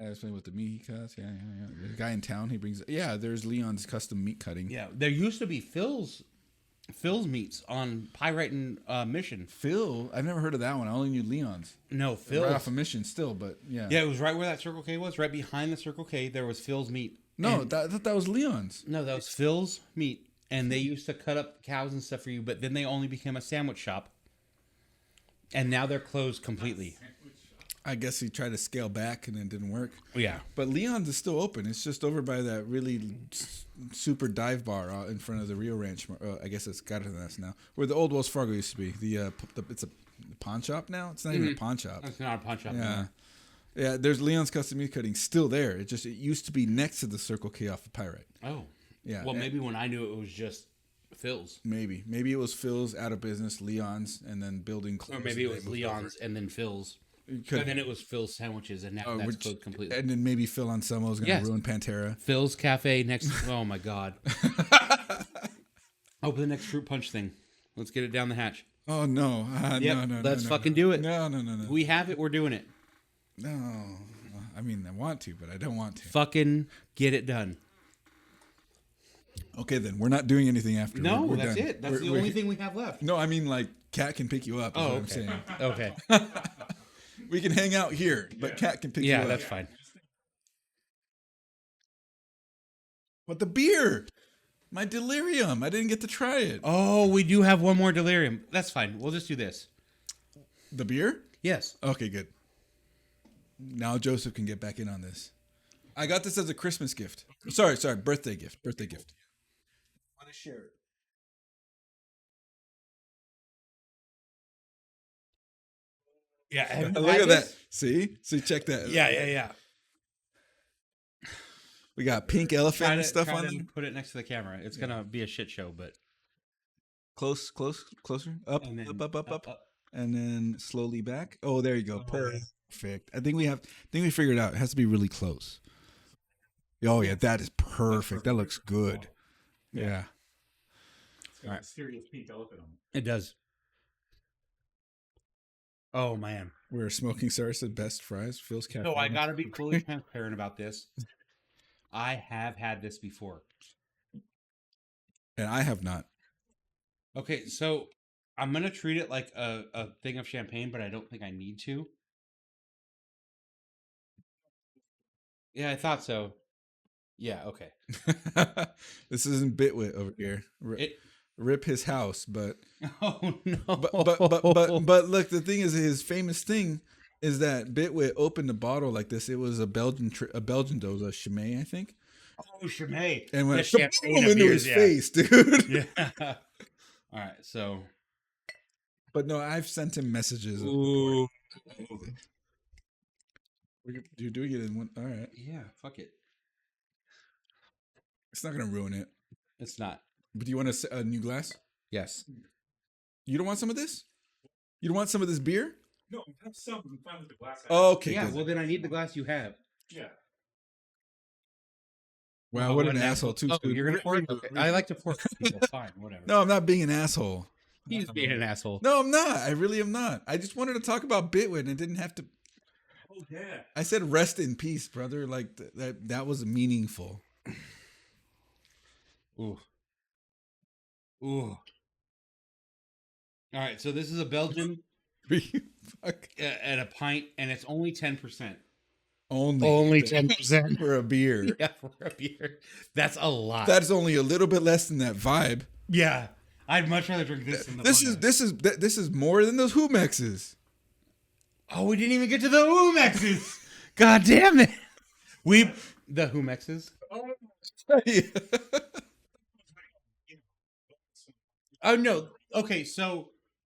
I was playing with the meat he cuts. Yeah. The guy in town, he brings. Yeah, there's Leon's custom meat cutting. Yeah, there used to be Phil's meats on Pyrite and Mission. Phil, I've never heard of that one. I only knew Leon's. No, Right Phil's. off a Mission, still, but yeah. Yeah, it was right where that Circle K was. Right behind the Circle K, there was Phil's meat. No, And- I thought that was Leon's. no, that was Phil's meat, and they used to cut up cows and stuff for you. But then they only became a sandwich shop, and now they're closed completely. I guess he tried to scale back and it didn't work. Yeah. But Leon's is still open. It's just over by that really super dive bar out in front of the Rio Ranch. I guess it's Cardenas now, where the old Wells Fargo used to be. It's a pawn shop now. It's not even a pawn shop. It's not a pawn shop. Yeah. Yeah, there's Leon's Custom Meat Cutting still there. It used to be next to the Circle K off of Pyrite. Oh. Yeah. Well, maybe when I knew it was just Phil's. Maybe it was Phil's out of business, Leon's, and then building closed. Or maybe it was Leon's and then Phil's. And then it was Phil's Sandwiches, and now that's closed completely. And then maybe Phil Anselmo is going to ruin Pantera. Phil's Cafe next. Oh my God. Open the next fruit punch thing. Let's get it down the hatch. Oh no! No! Let's fucking do it. No! We have it. We're doing it. No, I mean I want to, but I don't want to. Fucking get it done. Okay, then we're not doing anything after. No, we're that's done. it. That's the only thing we have left. No, I mean like Cat can pick you up. Is what I'm saying. Okay. We can hang out here, but Cat can pick you up. Yeah, that's fine. But the beer, my delirium, I didn't get to try it. Oh, we do have one more delirium. That's fine. We'll just do this. The beer? Yes. Okay, good. Now Joseph can get back in on this. I got this as a Christmas gift. Sorry, birthday gift. I want to share it. Yeah. Look at that. See, check that. Yeah. We got pink elephant and stuff on it. Put it next to the camera. It's gonna be a shit show, but closer, up, and then up, and then slowly back. Oh, there you go. Perfect. I think we figured it out. It has to be really close. Oh yeah, that is perfect. That looks good. Yeah. It's got a serious pink elephant on it. It does. Oh man. Where Smoking Star said best fries, Phil's Cafe. So I gotta be fully transparent about this. I have had this before. And I have not. Okay, so I'm gonna treat it like a thing of champagne, but I don't think I need to. Yeah, I thought so. Yeah, okay. This isn't Bitwit over here. Rip his house, but oh no. But look, the thing is, his famous thing is that Bitwit opened a bottle like this. It was a Belgian dose, a Chimay, I think. Oh, Chimay. And went champagne into his face, dude. Yeah. All right, so. But no, I've sent him messages. Ooh. You're doing it in one. All right. Yeah, fuck it. It's not gonna ruin it. It's not. But do you want a new glass? Yes. You don't want some of this? You don't want some of this beer? No, I have some. I'm fine with the glass. Oh, okay. Yeah, good. well then I need the glass you have. Yeah. Wow, what an asshole too. You're gonna pour it? Okay. I like to pour for people. Fine, whatever. No, I'm not being an asshole. He's being an asshole. No, I'm not. I really am not. I just wanted to talk about Bitwit and didn't have to. Oh yeah. I said rest in peace, brother. Like that was meaningful. Ooh. Ooh. All right, so this is a Belgian at a pint, and it's only 10%. Only 10% for a beer. Yeah, for a beer. That's a lot. That's only a little bit less than that vibe. Yeah, I'd much rather drink this than the This is more than those Humexes. Oh, we didn't even get to the Humexes. God damn it. The Humexes. Oh no. Okay, so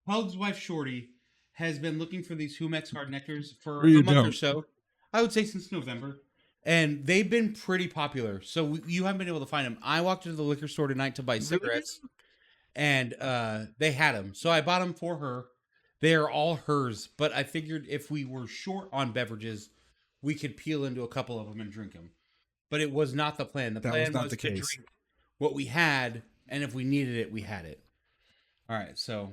Pug's wife Shorty has been looking for these Humex hard nectars for a month or so. I would say since November. And they've been pretty popular. So you haven't been able to find them. I walked into the liquor store tonight to buy cigarettes. And they had them. So I bought them for her. They are all hers. But I figured if we were short on beverages, we could peel into a couple of them and drink them. But it was not the plan. The plan was to drink what we had. And if we needed it, we had it. All right, so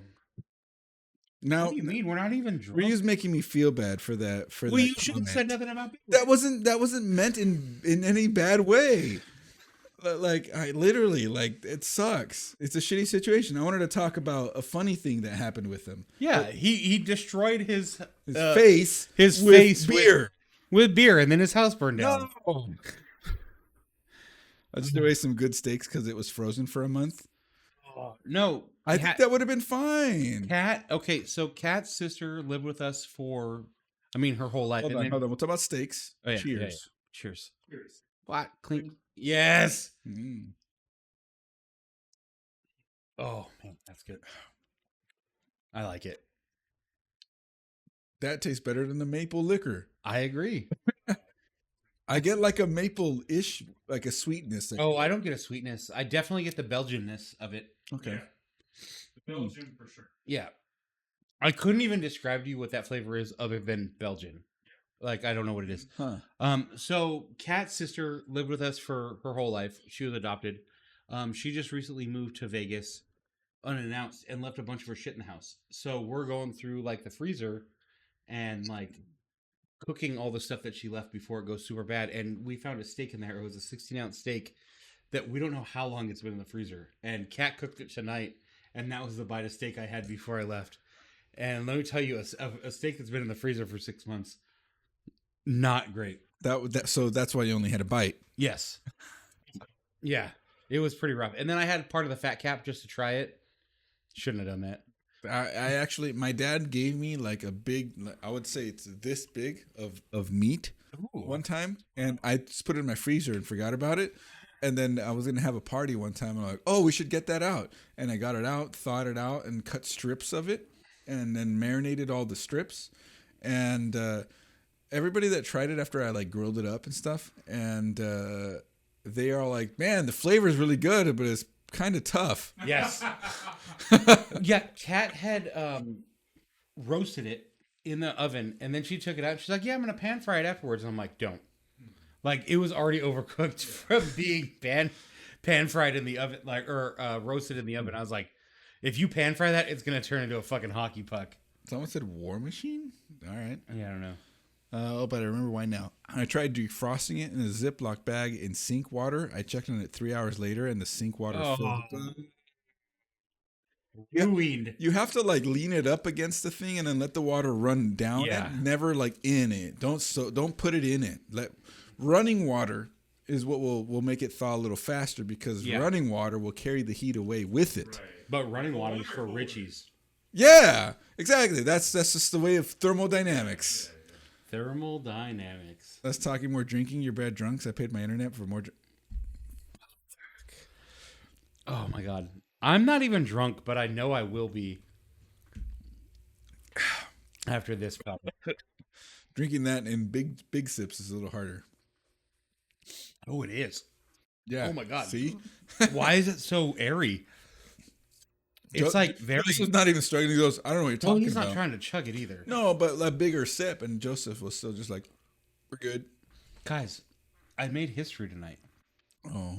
now what do you mean we're not even drunk? Ryu's making me feel bad for that. Well, you should have said nothing about that. Wasn't meant in any bad way. Like I literally it sucks. It's a shitty situation. I wanted to talk about a funny thing that happened with him. Yeah, he destroyed his face. His with face beer with beer, and then his house burned down. No. I just threw away some good steaks because it was frozen for a month. No, I think that would have been fine. Kat, okay, so Kat's sister lived with us for, her whole life. Hold on. We'll talk about steaks. Oh, yeah, Cheers. Yeah. Cheers. Black, clean. Yes. Mm. Oh man, that's good. I like it. That tastes better than the maple liquor. I agree. I get like a maple-ish, like a sweetness. Oh, I don't get a sweetness. I definitely get the Belgianness of it. Okay. The Belgian for sure. Yeah. I couldn't even describe to you what that flavor is other than Belgian. Like, I don't know what it is. Huh. So Kat's sister lived with us for her whole life. She was adopted. She just recently moved to Vegas unannounced and left a bunch of her shit in the house. So we're going through like the freezer and like cooking all the stuff that she left before it goes super bad. And we found a steak in there. It was a 16-ounce steak that we don't know how long it's been in the freezer. And Kat cooked it tonight, and that was the bite of steak I had before I left. And let me tell you, a steak that's been in the freezer for 6 months, not great. So that's why you only had a bite. Yes. Yeah, it was pretty rough. And then I had part of the fat cap just to try it. Shouldn't have done that. I actually, my dad gave me like a big, I would say it's this big of meat one time, and I just put it in my freezer and forgot about it. And then I was gonna have a party one time. I'm like, oh, we should get that out. And I got it out, thawed it out, and cut strips of it, and then marinated all the strips. And everybody that tried it after I like grilled it up and stuff, and they are like, man, the flavor is really good, but it's kind of tough. Yes. Yeah, Kat had roasted it in the oven, and then she took it out. She's like, yeah, I'm going to pan fry it afterwards. And I'm like, don't. Like, it was already overcooked from being pan fried in the oven, like, or roasted in the oven. I was like, if you pan fry that, it's going to turn into a fucking hockey puck. Someone said War Machine? All right. Yeah, I don't know. But I remember why now. I tried defrosting it in a Ziploc bag in sink water. I checked on it 3 hours later, and the sink water filled up. Ruined. You have to like lean it up against the thing and then let the water run down. Yeah. And never like in it. Don't put it in it. Let running water is what will make it thaw a little faster, because running water will carry the heat away with it. Right. But running water is for Richies. Yeah, exactly. That's just the way of thermodynamics. Thermodynamics. Let's talking more drinking. You're bad drunks. I paid my internet for more. Oh my god. I'm not even drunk, but I know I will be after this problem. Drinking that in big sips is a little harder. Oh, it is. Yeah. Oh my god. See? Why is it so airy? It's like very. This was not even struggling. He goes, I don't know what you're talking Well, he's about. not trying to chug it either. No, but a bigger sip, and Joseph was still just like, we're good. Guys, I made history tonight. Oh,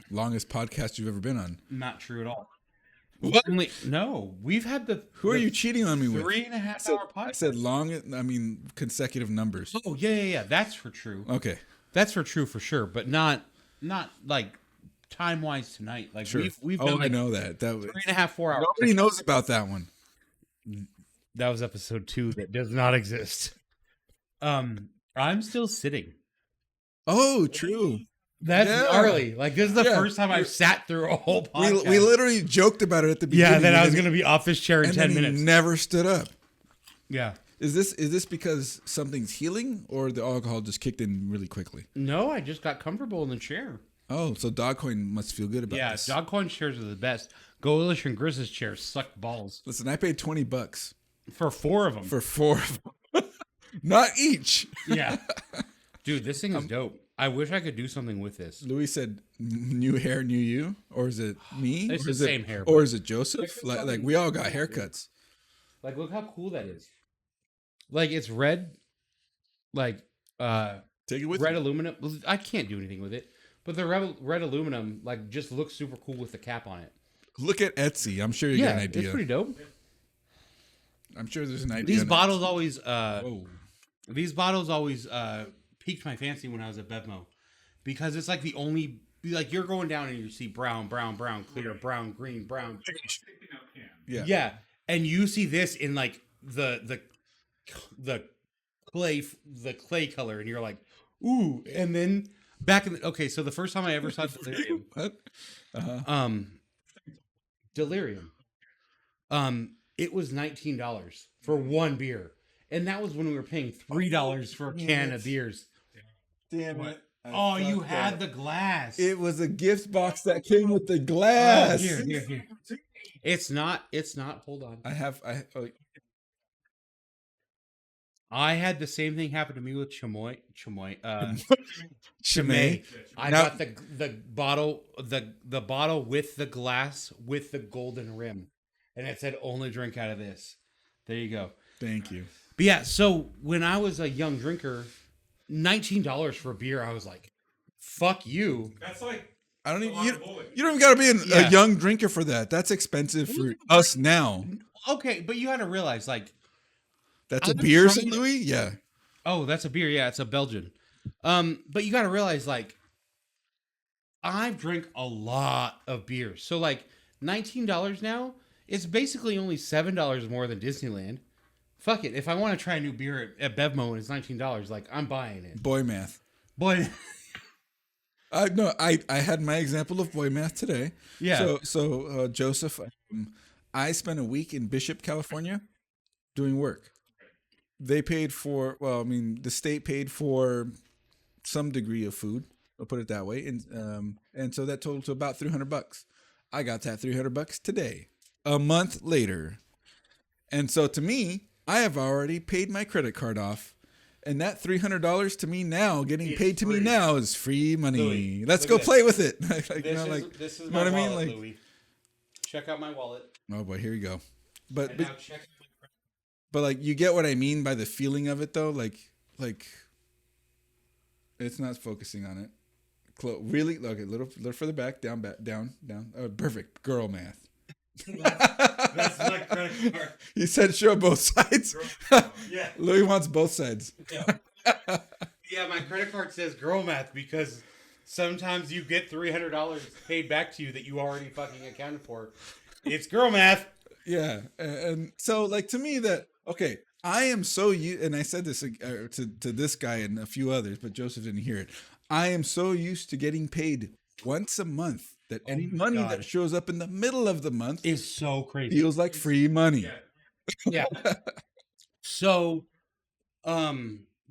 longest podcast you've ever been on. Not true at all. What? No, we've had the. Who are you cheating on me with? 3.5 hour podcast. I said long. I mean consecutive numbers. Oh yeah. That's for true. Okay, that's for true for sure, but not like time wise tonight. Like sure. we've done like I know that 3.5 4 hours. Nobody knows about that one. That was episode 2 that does not exist. I'm still sitting. Oh, true. That's gnarly. Like, this is the first time I've sat through a whole podcast. We literally joked about it at the beginning. Yeah, that I was going to be off this chair in 10 minutes. He never stood up. Yeah. Is this because something's healing, or the alcohol just kicked in really quickly? No, I just got comfortable in the chair. Oh, so Dogcoin must feel good about this. Yeah, Dogcoin chairs are the best. CoalitionChris's chairs suck balls. Listen, I paid $20 for 4 of them. For 4 of them. Not each. Yeah. Dude, this thing is dope. I wish I could do something with this. Louis said, new hair, new you? Or is it me? It's the same hair. Or is it Joseph? Like we all got haircuts. Like, look how cool that is. Like, it's red. Like, take it with red you. aluminum. I can't do anything with it. But the red aluminum, like, just looks super cool with the cap on it. Look at Etsy. I'm sure you get an idea. It's pretty dope. I'm sure there's an idea. These bottles always piqued my fancy when I was at Bevmo, because it's like the only, like, you're going down and you see brown, clear, brown, green, brown. Yeah. And you see this in like the clay color, and you're like, ooh. And then back in so the first time I ever saw Delirium. What? Delirium. It was $19 for one beer. And that was when we were paying $3 for a can of beers. Damn it. Oh, you had the glass. It was a gift box that came with the glass. Here. It's not. Hold on. I I had the same thing happen to me with Chamoy. Chimay. I Now- got the bottle the bottle with the glass with the golden rim, and it said only drink out of this. There you go. Thank you. But yeah, so when I was a young drinker, $19 for beer, I was like, "Fuck you." That's like I don't a even. lot You, of bullet. you don't even got to be Yeah. a young drinker for that. That's expensive for us now. Okay, but you had to realize, like, That's I a was beer, trying St. to- Louis. Yeah. oh, that's a beer. Yeah, it's a Belgian. But you got to realize, like, I've drank a lot of beer. So, like, $19 now, it's basically only $7 more than Disneyland. Fuck it. If I want to try a new beer at Bevmo and it's $19, like, I'm buying it. Boy math. Boy, I had my example of boy math today. yeah. So Joseph, I spent a week in Bishop, California, doing work. They paid for. Well, I mean, the state paid for some degree of food. I'll put it that way, and so that totaled to about $300. I got that $300 today, a month later, and so to me, I have already paid my credit card off. And that $300 to me now, getting It's paid to me free. now, is free money. Louis, Let's look go at this. play with it. Like, This is you know my what I mean? wallet, Like- Louis. Check out my wallet. oh boy, here you go. But And but, now check but like you get what I mean by the feeling of it though. Like it's not focusing on it. Really? Okay, little further back, down. Oh, perfect. Girl math. That's my credit card. He said show both sides. Yeah. Louis wants both sides. Yeah, my credit card says girl math because sometimes you get $300 paid back to you that you already fucking accounted for. It's girl math. Yeah, and so like to me that okay, I am so and I said this to this guy and a few others, but Joseph didn't hear it. I am so used to getting paid once a month that any my money God. that shows up in the middle of the month Is so crazy. feels like free money. Yeah. So,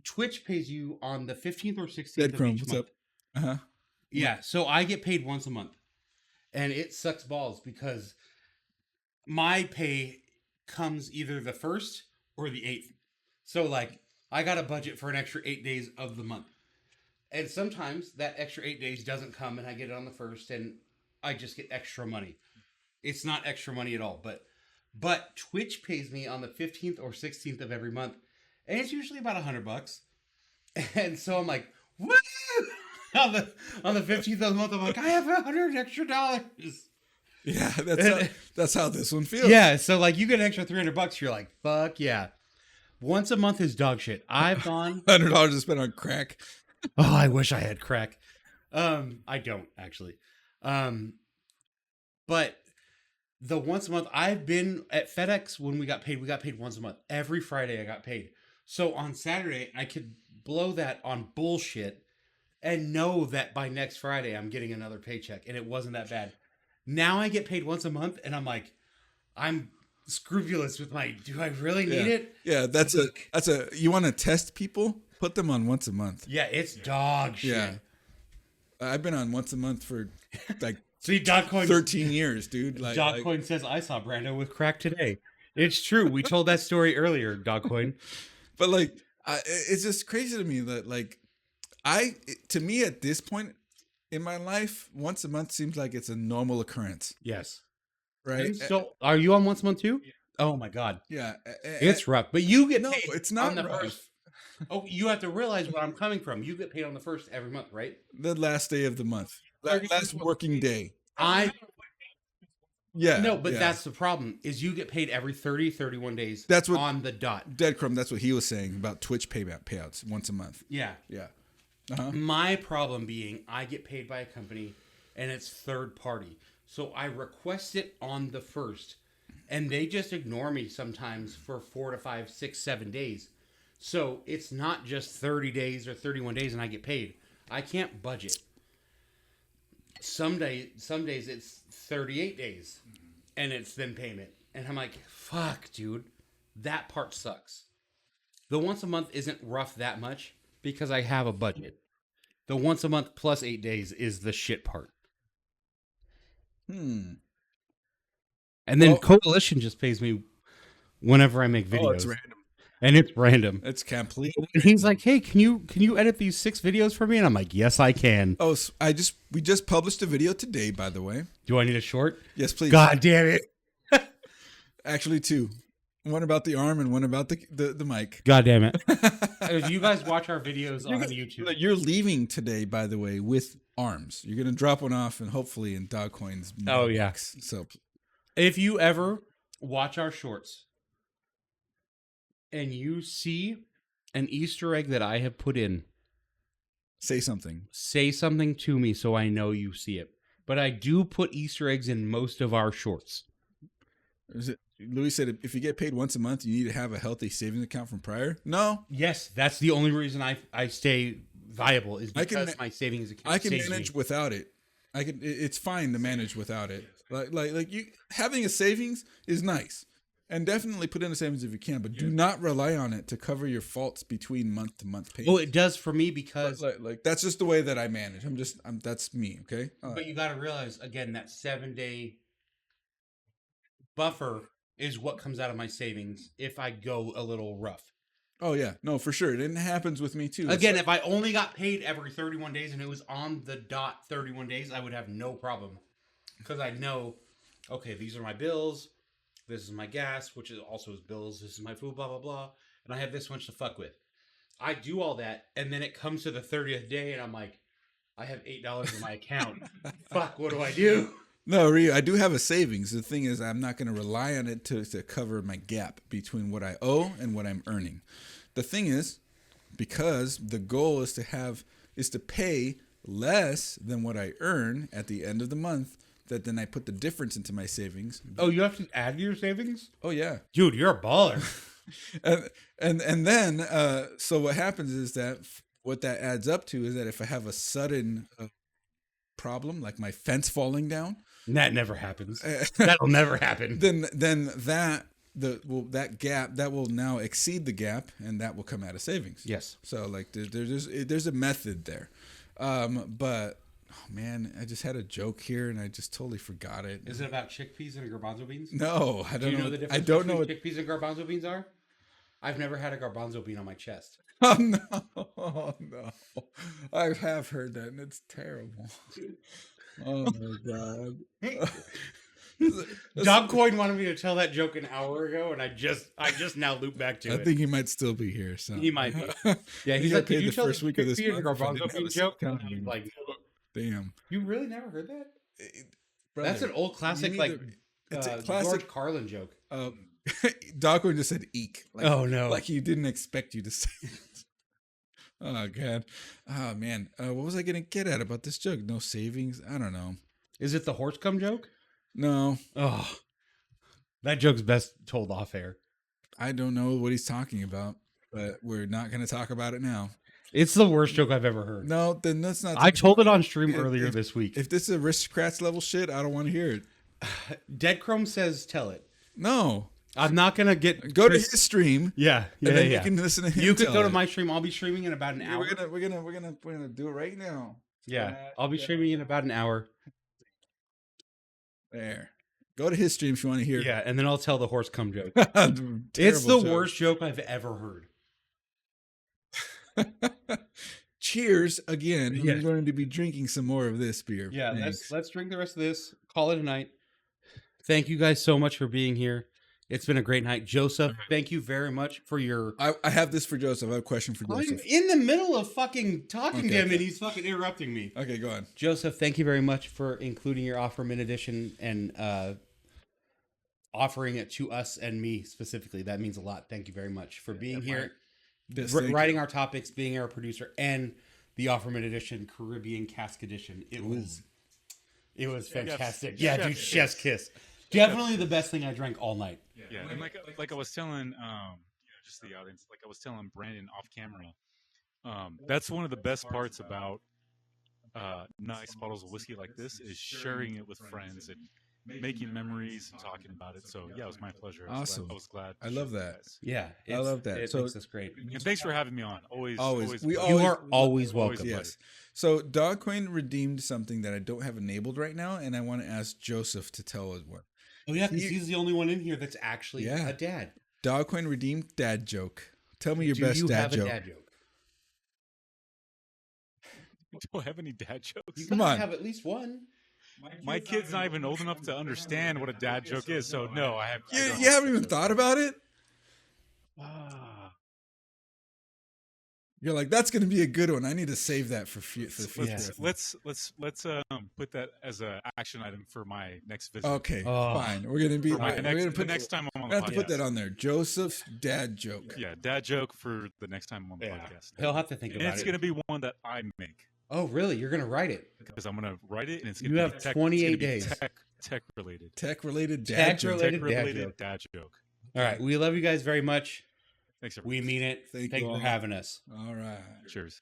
Twitch pays you on the 15th or 16th Dead of Chrome, each what's month. up? Uh-huh. Yeah, so I get paid once a month. And it sucks balls because my pay comes either the 1st or the 8th. So like I got a budget for an extra 8 days of the month. And sometimes that extra 8 days doesn't come and I get it on the 1st and I just get extra money. It's not extra money at all, but Twitch pays me on the 15th or 16th of every month. And it's usually about $100. And so I'm like, woo! on the 15th of the month, I'm like, I have $100 extra. Yeah, that's how this one feels. Yeah, so like you get an extra $300, you're like, fuck yeah. Once a month is dog shit. I've gone. $100 to spend on crack. Oh, I wish I had crack. I don't actually. But the once a month, I've been at FedEx when we got paid once a month. Every Friday I got paid. So on Saturday, I could blow that on bullshit and know that by next Friday I'm getting another paycheck. And it wasn't that bad. Now I get paid once a month and I'm like, I'm scrupulous with do I really need it? Yeah, that's a you want to test people? Put them on once a month. Yeah, it's dog shit. Yeah. I've been on once a month for like See, Dogcoin 13 years, dude. Like, Dogcoin says, I saw Brando with crack today. It's true. We told that story earlier, Dogcoin. but like, it's just crazy to me that like, to me at this point in my life, once a month seems like it's a normal occurrence, Yes. right? And so, are you on once a month too? Oh my God. Yeah, It's rough. But you get no, paid it's not on the rough. first. Oh, you have to realize where I'm coming from. You get paid on the 1st every month, right? The last day of the month, last working day. Yeah, No, but yeah. that's the problem, is you get paid every 30, 31 days That's what- on the dot. Dead Crumb. That's what he was saying about Twitch payouts once a month. Yeah. Yeah. Uh-huh. My problem being I get paid by a company and it's third party. So I request it on the 1st and they just ignore me sometimes for 4 to 5, 6, 7 days. So it's not just 30 days or 31 days and I get paid. I can't budget. Some days it's 38 days and it's then payment. And I'm like, fuck, dude, that part sucks. The once a month isn't rough that much because I have a budget. The once a month plus 8 days is the shit part. And then Well- Coalition just pays me whenever I make videos. Oh, it's random. and it's random. It's complete. And he's like, "Hey, can you edit these 6 videos for me?" And I'm like, "Yes, I can." Oh, so we just published a video today, by the way. Do I need a short? Yes, please. God damn it! Actually, 2. One about the arm and one about the mic. God damn it! If you guys watch our videos on YouTube, You're leaving today, by the way, with arms. You're gonna drop one off, and hopefully in Dogcoin's. Oh, yeah. So if you ever watch our shorts and you see an Easter egg that I have put in, say something. say something to me so I know you see it. But I do put Easter eggs in most of our shorts. Louis said if you get paid once a month, you need to have a healthy savings account from prior. No. Yes, that's the only reason I stay viable is because my savings account. I can manage without it. It's fine to manage without it. Like you having a savings is nice, and definitely put in a savings if you can, but do not rely on it to cover your faults between month to month payments. Well, it does for me because like that's just the way that I manage. That's me. Okay. But you got to realize again that 7-day buffer is what comes out of my savings if I go a little rough. Oh yeah, no, for sure. It happens with me too. Again, if I only got paid every 31 days and it was on the dot 31 days, I would have no problem. Because I know, okay, these are my bills. This is my gas, which is also his bills. This is my food, blah, blah, blah. And I have this much to fuck with. I do all that, and then it comes to the 30th day, and I'm like, I have $8 in my account. Fuck, what do I do? No, I do have a savings. The thing is, I'm not going to rely on it to cover my gap between what I owe and what I'm earning. The thing is, because the goal is to pay less than what I earn at the end of the month, that then I put the difference into my savings. Oh, you have to add your savings? Oh yeah, dude, you're a baller. and then so what happens is that what that adds up to is that if I have a sudden problem, like my fence falling down, that never happens. That'll never happen. Then that gap that will now exceed the gap, and that will come out of savings. Yes. So like there's a method there, but. Oh man, I just had a joke here and I just totally forgot it. Is it about chickpeas and garbanzo beans? No, I don't know. Do you know the difference between chickpeas and garbanzo beans are? I've never had a garbanzo bean on my chest. Oh no. I have heard that and it's terrible. Oh my god. Dogcoin wanted me to tell that joke an hour ago, and I just now loop back to it. I think he might still be here. So he might be. Yeah, he's like, "Can you tell the first week of this month garbanzo bean joke?" I'm like, damn. You really never heard that? Brother, that's an old classic, it's a classic George Carlin joke. Dogcoin just said "eek." Like, oh no! Like he didn't expect you to say it. Oh god. Oh man. What was I gonna get at about this joke? No savings. I don't know. Is it the horse cum joke? No. Oh, that joke's best told off air. I don't know what he's talking about, but we're not going to talk about it now. It's the worst joke I've ever heard. No, then that's not. I told it on stream earlier this week. If this is aristocrats level shit, I don't want to hear it. Dead Chrome says, "Tell it." No, I'm not gonna get. Go to his stream. Yeah. You can listen to him. You could go to my stream. I'll be streaming in about an hour. We're gonna do it right now. Yeah, I'll be streaming in about an hour. There. Go to his stream if you want to hear. Yeah, and then I'll tell the horse cum joke. It's the worst joke I've ever heard. Cheers again. Yeah. We're going to be drinking some more of this beer. Yeah, let's drink the rest of this. Call it a night. Thank you guys so much for being here. It's been a great night. Joseph, thank you very much for your... I have this for Joseph. I have a question for Joseph. I'm in the middle of fucking talking to him, and he's fucking interrupting me. Okay, go on. Joseph, thank you very much for including your Offerman edition and offering it to us and me specifically. That means a lot. Thank you very much for being here, writing our topics, being our producer, and the Offerman edition, Caribbean Cask edition. It was fantastic. Yeah, dude, chef's kiss. Definitely the best thing I drank all night. Yeah, and like I was telling, just the audience, like I was telling Brandon off camera, that's one of the best parts about nice bottles of whiskey like this is sharing it with friends and making memories and talking about it. So yeah, it was my pleasure. Awesome. I was glad. I love that. Yeah, I love that. It makes us great. And thanks for having me on. Always. You are always welcome. Yes. So Dogcoin redeemed something that I don't have enabled right now, and I want to ask Joseph to tell us what. Oh yeah, because he's the only one in here that's actually Yeah. a dad. Dogcoin redeemed dad joke. Tell me your Do best you dad have joke. a dad joke? Do I have any dad jokes? You Come gotta on. have at least one. My kid's not even old enough to understand what a dad joke is, so no, I have. You haven't even thought about it? Ah. You're like, that's going to be a good one. I need to save that for the future. Let's put that as an action item for my next visit. Okay, Oh. fine. We're going to be. For my we're next, gonna the put, next time I'm on we the have to podcast. put that on there. Joseph's dad joke. Yeah, dad joke for the next time I'm on the Yeah. podcast. He'll have to think And about it's it. going to be one that I make. Oh, really? You're gonna write it? Because I'm going to write it, and it's You going to have be tech, 28 it's gonna be days. Tech related. Tech related dad joke. Tech-related Dad joke. All right. We love you guys very much. Thanks, everybody. We mean it. Thank Thank you you for all. having us. All right. Cheers.